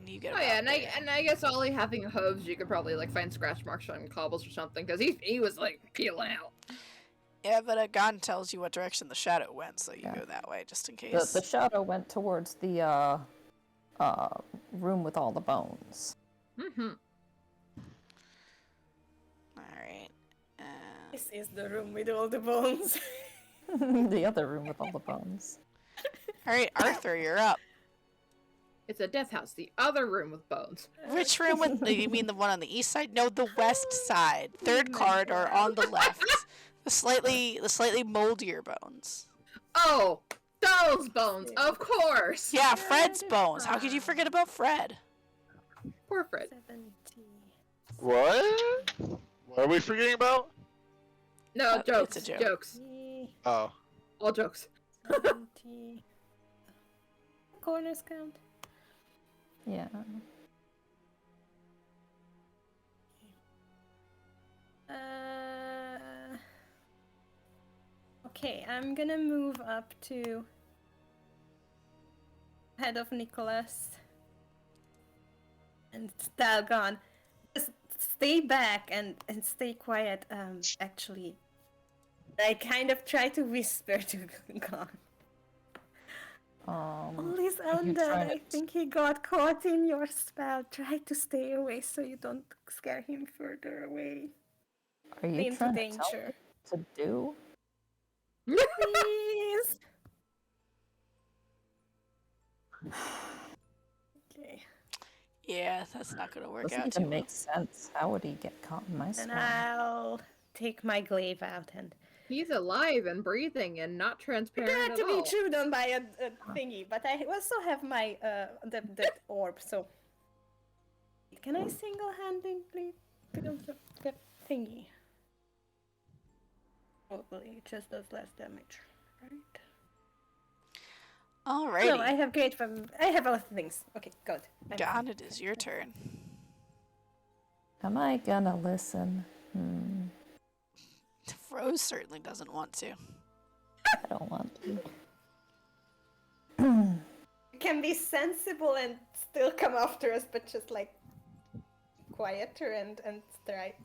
You get. Oh yeah, and I guess Ollie having hooves, you could probably like find scratch marks on cobbles or something, because he was like peeling out. Yeah, but God tells you what direction the shadow went, so you Yeah. go that way just in case. The shadow went towards the room with all the bones. Mm-hmm. Alright. This is the room with all the bones. The other room with all the bones. Alright, Arthur, you're up. It's a death house, the other room with bones. Which room with you mean the one on the east side? No, the west side. Third corridor on the left. The slightly moldier bones. Oh, those bones, of course. Yeah, Fred's bones. How could you forget about Fred? Poor Fred. 70. What? What are we forgetting about? No, It's jokes. a joke. Jokes. Oh. All jokes. 70. Corners count. Yeah. Okay, I'm gonna move up to head of Nicholas. And Stalgon. Just stay back and stay quiet. Actually, I kind of try to whisper to Gon. Ollie's undead. trying I to- think he got caught in your spell. Try to stay away so you don't scare him further away. Are you Into trying to tell danger. me what to do? Please. Okay. Yeah, that's not gonna work Doesn't out even too make sense. How would he get caught in my Then spell? I'll take my glaive out and He's alive and breathing and not transparent glad at to be all. chewed on by a thingy, but I also have my the orb. So can I single-handedly build the thingy? Probably it just does less damage, right? Alrighty. No, I have great from. I have other things. Okay, good. I'm God, fine. it is your turn. Am I gonna listen? Rose certainly doesn't want to. I don't want to. You can be sensible and still come after us, but just like quieter and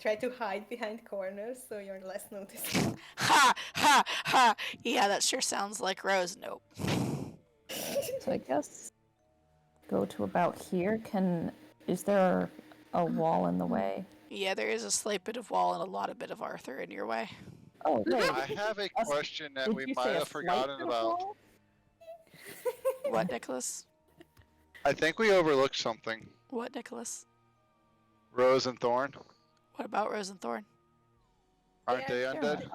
try to hide behind corners so you're less noticed. Ha! Ha! Ha! Yeah, that sure sounds like Rose. Nope. So I guess go to about here. Is there a wall in the way? Yeah, there is a slight bit of wall and a lot of bit of Arthur in your way. Oh wait. I have a question that Did we you might say a have slight forgotten bit of about. wall? What, Nicholas? I think we overlooked something. What, Nicholas? Rose and Thorn? What about Rose and Thorn? Aren't they Yeah, undead?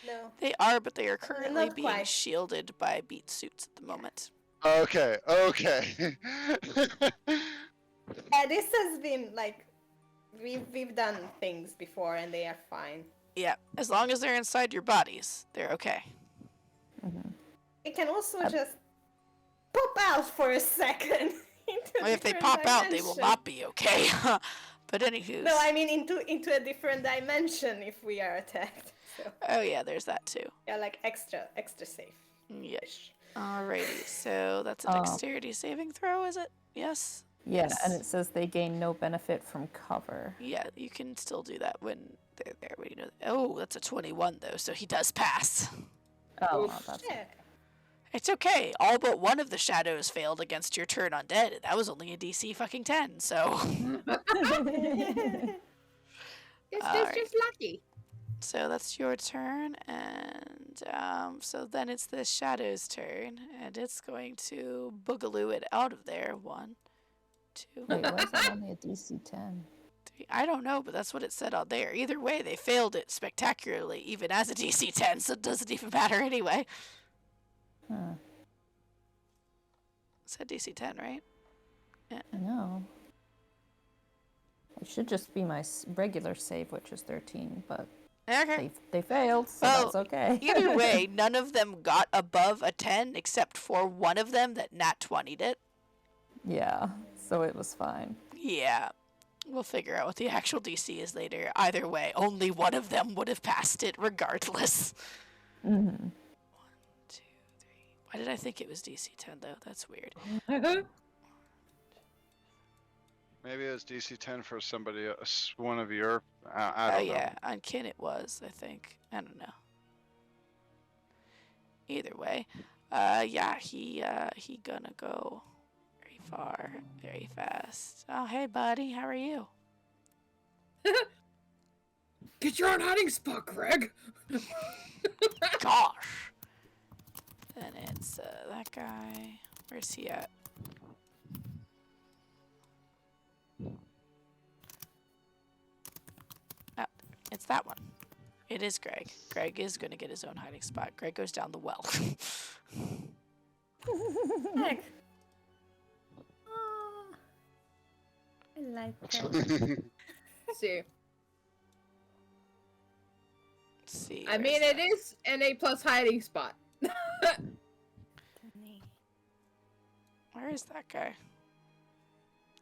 No. They are, but they are currently not being quite. shielded by beat suits at the moment. Okay, okay. Yeah, this has been like we've done things before and they are fine. Yeah, as long as they're inside your bodies, they're okay. They can also just pop out for a second into a Well, if they different pop out, they will dimension. not be okay. But anywho. No, I mean into a different dimension if we are attacked. So Oh yeah, there's that too. yeah, like extra safe. Yes. Alrighty, so that's a dexterity saving throw, is it? Yes? Yeah, Yes. and it says they gain no benefit from cover. Yeah, you can still do that when they're there. When you know. Oh, that's a 21 though, so he does pass. Oh, Oof. well, that's Yeah. It's okay. All but one of the shadows failed against your turn undead. That was only a DC fucking 10, so. It's Alright. just lucky. So that's your turn, and so then it's the shadow's turn, and it's going to boogaloo it out of there. 1, 2, Wait, why is that only a DC 10? 3. I don't know, but that's what it said on there. Either way, they failed it spectacularly, even as a DC 10, so it doesn't even matter anyway. Huh. It said DC 10, right? No. It should just be my regular save, which is 13, but Okay. they failed, so Well, that's okay. Either way, none of them got above a 10, except for one of them that nat 20'd it. Yeah, so it was fine. Yeah. We'll figure out what the actual DC is later. Either way, only one of them would have passed it regardless. Mm-hmm. 1, 2, 3. Why did I think it was DC 10 though? That's weird. Maybe it was DC 10 for somebody else, one of your. I don't know. Yeah, on Kin it was, I think. I don't know. Either way, yeah, he gonna go very far, very fast. Oh, hey, buddy, how are you? Get your own hiding spot, Greg. Gosh. Then it's that guy. Where's he at? Oh, it's that one. It is Greg. Greg is going to get his own hiding spot. Greg goes down the well. Heck. Oh, I like that. See, Let's see. I where's mean, that? it is an A+ hiding spot. Where is that guy?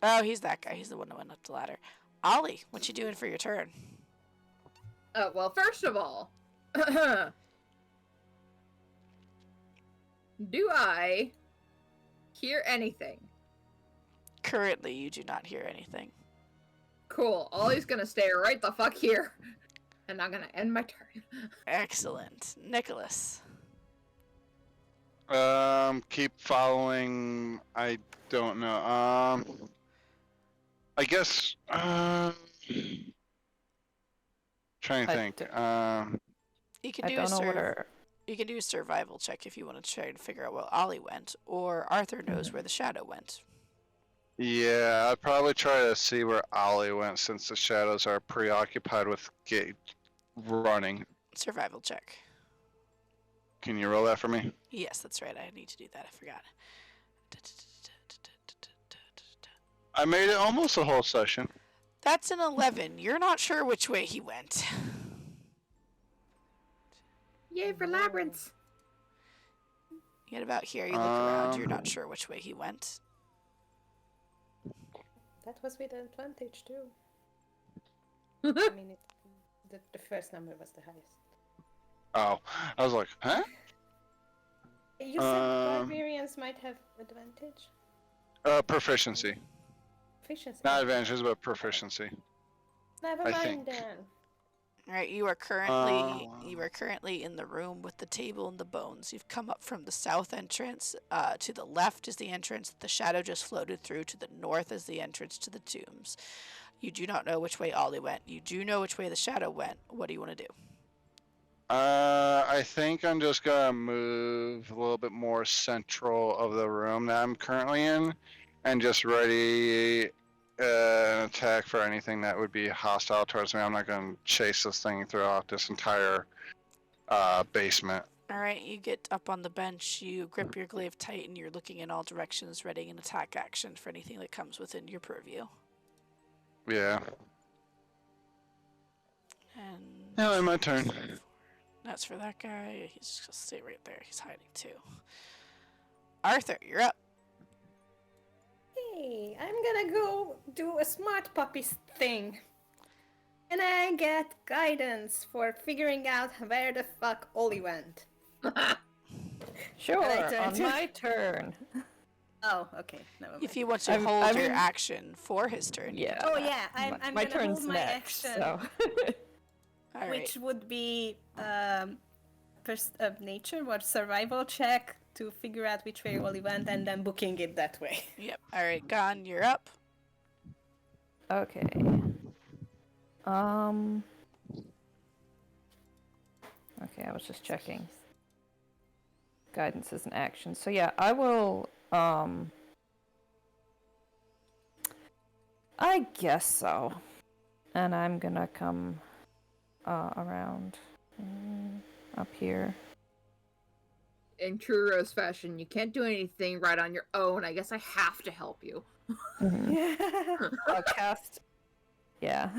Oh, he's that guy. He's the one that went up the ladder. Ollie, what you doing for your turn? Well, first of all, do I hear anything? Currently, you do not hear anything. Cool. Ollie's gonna stay right the fuck here, and I'm gonna end my turn. Excellent. Nicholas. Keep following. I don't know. I guess. Trying to I think. d- You can I do don't a know where. you can do a survival check if you want to try to figure out where Ollie went, or Arthur knows where the shadow went. Yeah, I'd probably try to see where Ollie went since the shadows are preoccupied with running. Survival check. Can you roll that for me? Yes, that's right. I need to do that. I forgot. I made it almost a whole session. That's an 11. You're not sure which way he went. Yay for labyrinths! You get about here, you look around, you're Um, not sure which way he went. That was with advantage too. I mean, the first number was the highest. Oh, I was like, huh? You said barbarians might have advantage? Proficiency. Efficiency. Not advantages, but proficiency. Never I mind think. then. Alright, you are currently in the room with the table and the bones. You've come up from the south entrance. To the left is the entrance that the shadow just floated through. To the north is the entrance to the tombs. You do not know which way Ollie went. You do know which way the shadow went. What do you want to do? I think I'm just gonna move a little bit more central of the room that I'm currently in, and just ready an attack for anything that would be hostile towards me. I'm not going to chase this thing throughout this entire basement. Alright, you get up on the bench, you grip your glaive tight, and you're looking in all directions, readying an attack action for anything that comes within your purview. Yeah. And Now my turn. that's for that guy. He's just gonna stay right there. He's hiding too. Arthur, you're up. Hey, I'm gonna go do a smart puppy thing. And I get guidance for figuring out where the fuck Ollie went. Sure, I turn on to- my turn. Oh, okay. Never mind. If you want to I'm- hold I'm your in- action for his turn. Yeah. Oh yeah, I'm my gonna turn's hold my next. action, So. Alright. which would be nature or survival check to figure out which way Ollie went, and then booking it that way. Yep. Alright, Gon, you're up. Okay. Okay, I was just checking. Guidance is an action. So yeah, I will, I guess so. And I'm gonna come, around, up here. In true Rose fashion, you can't do anything right on your own. I guess I have to help you. I'll cast, yeah.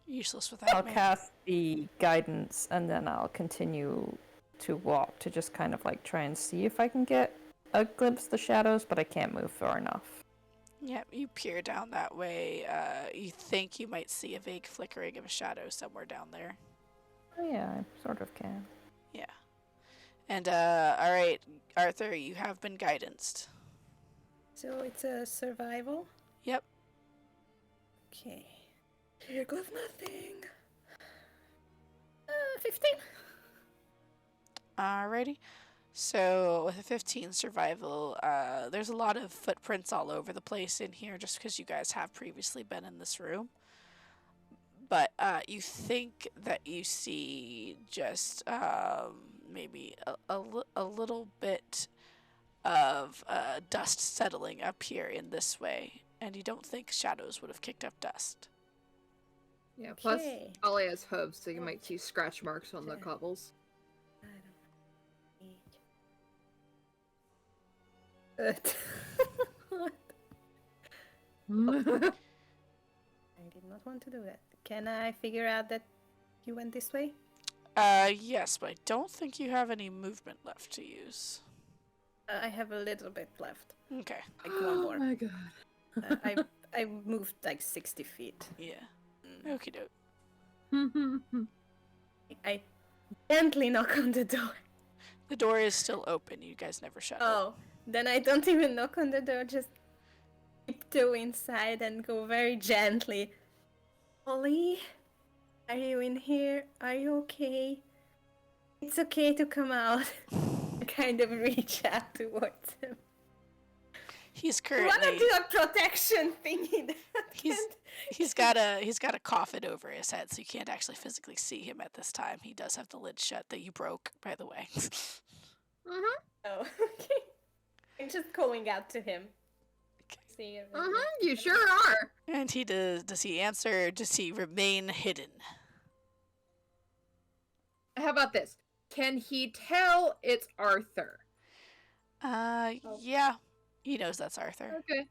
Useless without I'll me. cast the guidance and then I'll continue to walk to just kind of like try and see if I can get a glimpse of the shadows, but I can't move far enough. Yep, you peer down that way. You think you might see a vague flickering of a shadow somewhere down there. Oh yeah, I sort of can. Yeah. And, alright, Arthur, you have been guidanced. So it's a survival. Yep. Okay. Here goes nothing. 15. Alrighty. So, with a 15 survival, there's a lot of footprints all over the place in here just because you guys have previously been in this room. But you think that you see just maybe a little bit of dust settling up here in this way. And you don't think shadows would have kicked up dust. Yeah, plus Okay. Ollie has hooves, so you might see scratch marks on the Okay. cobbles. What? I did not want to do that. Can I figure out that you went this way? Yes, but I don't think you have any movement left to use. I have a little bit left. Okay. Like one more. my god. I moved like 60 feet. Yeah. Okie doke. I gently knock on the door. The door is still open. You guys never shut it. Oh, then I don't even knock on the door, just tiptoe inside and go very gently. Ollie, are you in here? Are you okay? It's okay to come out. I kind of reach out towards him. He's I wanna currently do a protection thingy. he's got a coffin over his head, so you can't actually physically see him at this time. He does have the lid shut that you broke, by the way. Oh, okay. I'm just calling out to him. See if You sure are. And he does he answer or does he remain hidden? How about this? Can he tell it's Arthur? Yeah. He knows that's Arthur. Okay.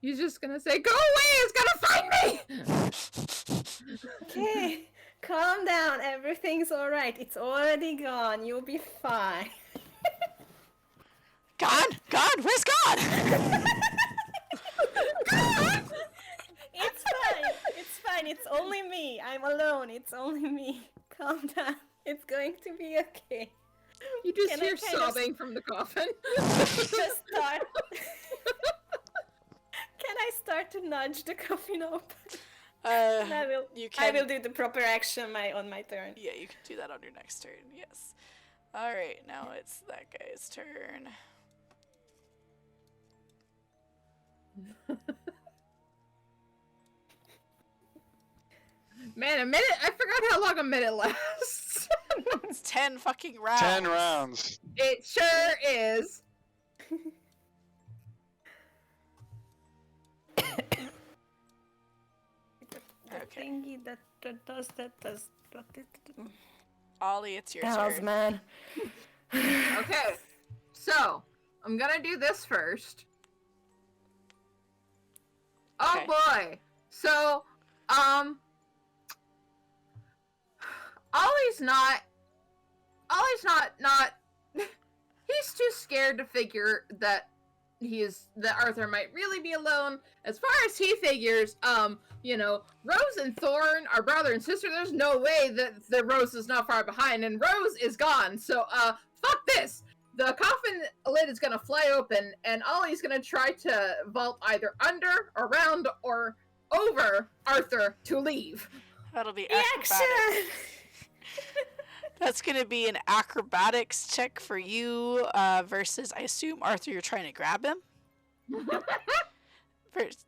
He's just gonna say, "Go away! It's gonna find me!" Okay, calm down. Everything's alright. It's already gone. You'll be fine. Gone? Where's gone? It's fine. It's fine. It's only me. I'm alone. It's only me. Calm down. It's going to be okay. You just Can I hear kind of sobbing from the coffin. Just start. Can I start to nudge the coffin open? I will. You I can. will do the proper action on my turn. Yeah, you can do that on your next turn. Yes. All right, now it's that guy's turn. Man, a minute? I forgot how long a minute lasts. It's 10 fucking rounds. 10 rounds. It sure is. The Okay. thingy that does that does. Ollie, it's your GHOULS, turn. man. Okay, so I'm gonna do this first. Oh Okay. boy. So, Ollie's not. He's too scared to figure that that Arthur might really be alone. As far as he figures, Rose and Thorn are brother and sister. There's no way that Rose is not far behind, and Rose is gone. So, fuck this. The coffin lid is gonna fly open, and Ollie's gonna try to vault either under, around, or over Arthur to leave. That'll be Action! acrobatics. That's gonna be an acrobatics check for you versus, I assume, Arthur, you're trying to grab him?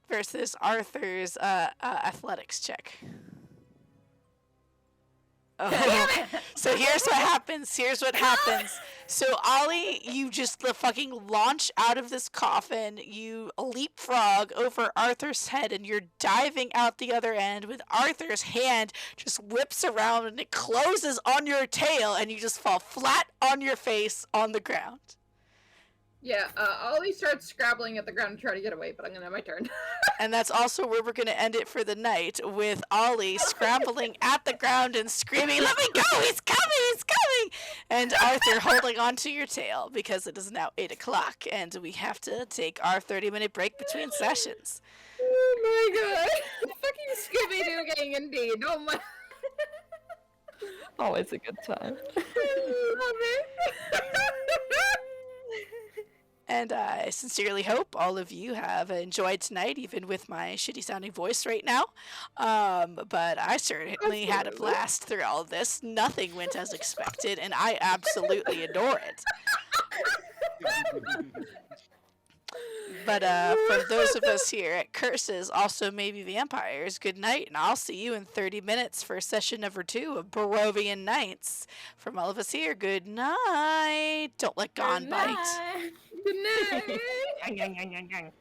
Versus Arthur's athletics check. Oh. So here's what happens. So Ollie, you just fucking launch out of this coffin, you leapfrog over Arthur's head, and you're diving out the other end with Arthur's hand just whips around and it closes on your tail, and you just fall flat on your face on the ground. Yeah, Ollie starts scrabbling at the ground to try to get away, but I'm gonna have my turn. And that's also where we're going to end it for the night, with Ollie scrambling at the ground and screaming, "Let me go! He's coming! He's coming!" And Arthur holding onto your tail, because it is now 8 o'clock and we have to take our 30-minute break between sessions. Oh my god. Fucking Scooby-Doo gang indeed. Oh my. Always a good time. I love it. And I sincerely hope all of you have enjoyed tonight, even with my shitty sounding voice right now. But I certainly had a blast through all of this. Nothing went as expected, and I absolutely adore it. But for those of us here at Curses, also maybe Vampires, good night, and I'll see you in 30 minutes for session number 2 of Barovian Nights. From all of us here, good night. Don't let Gon bite. Good night. Yang, yang, yang, yang, yang.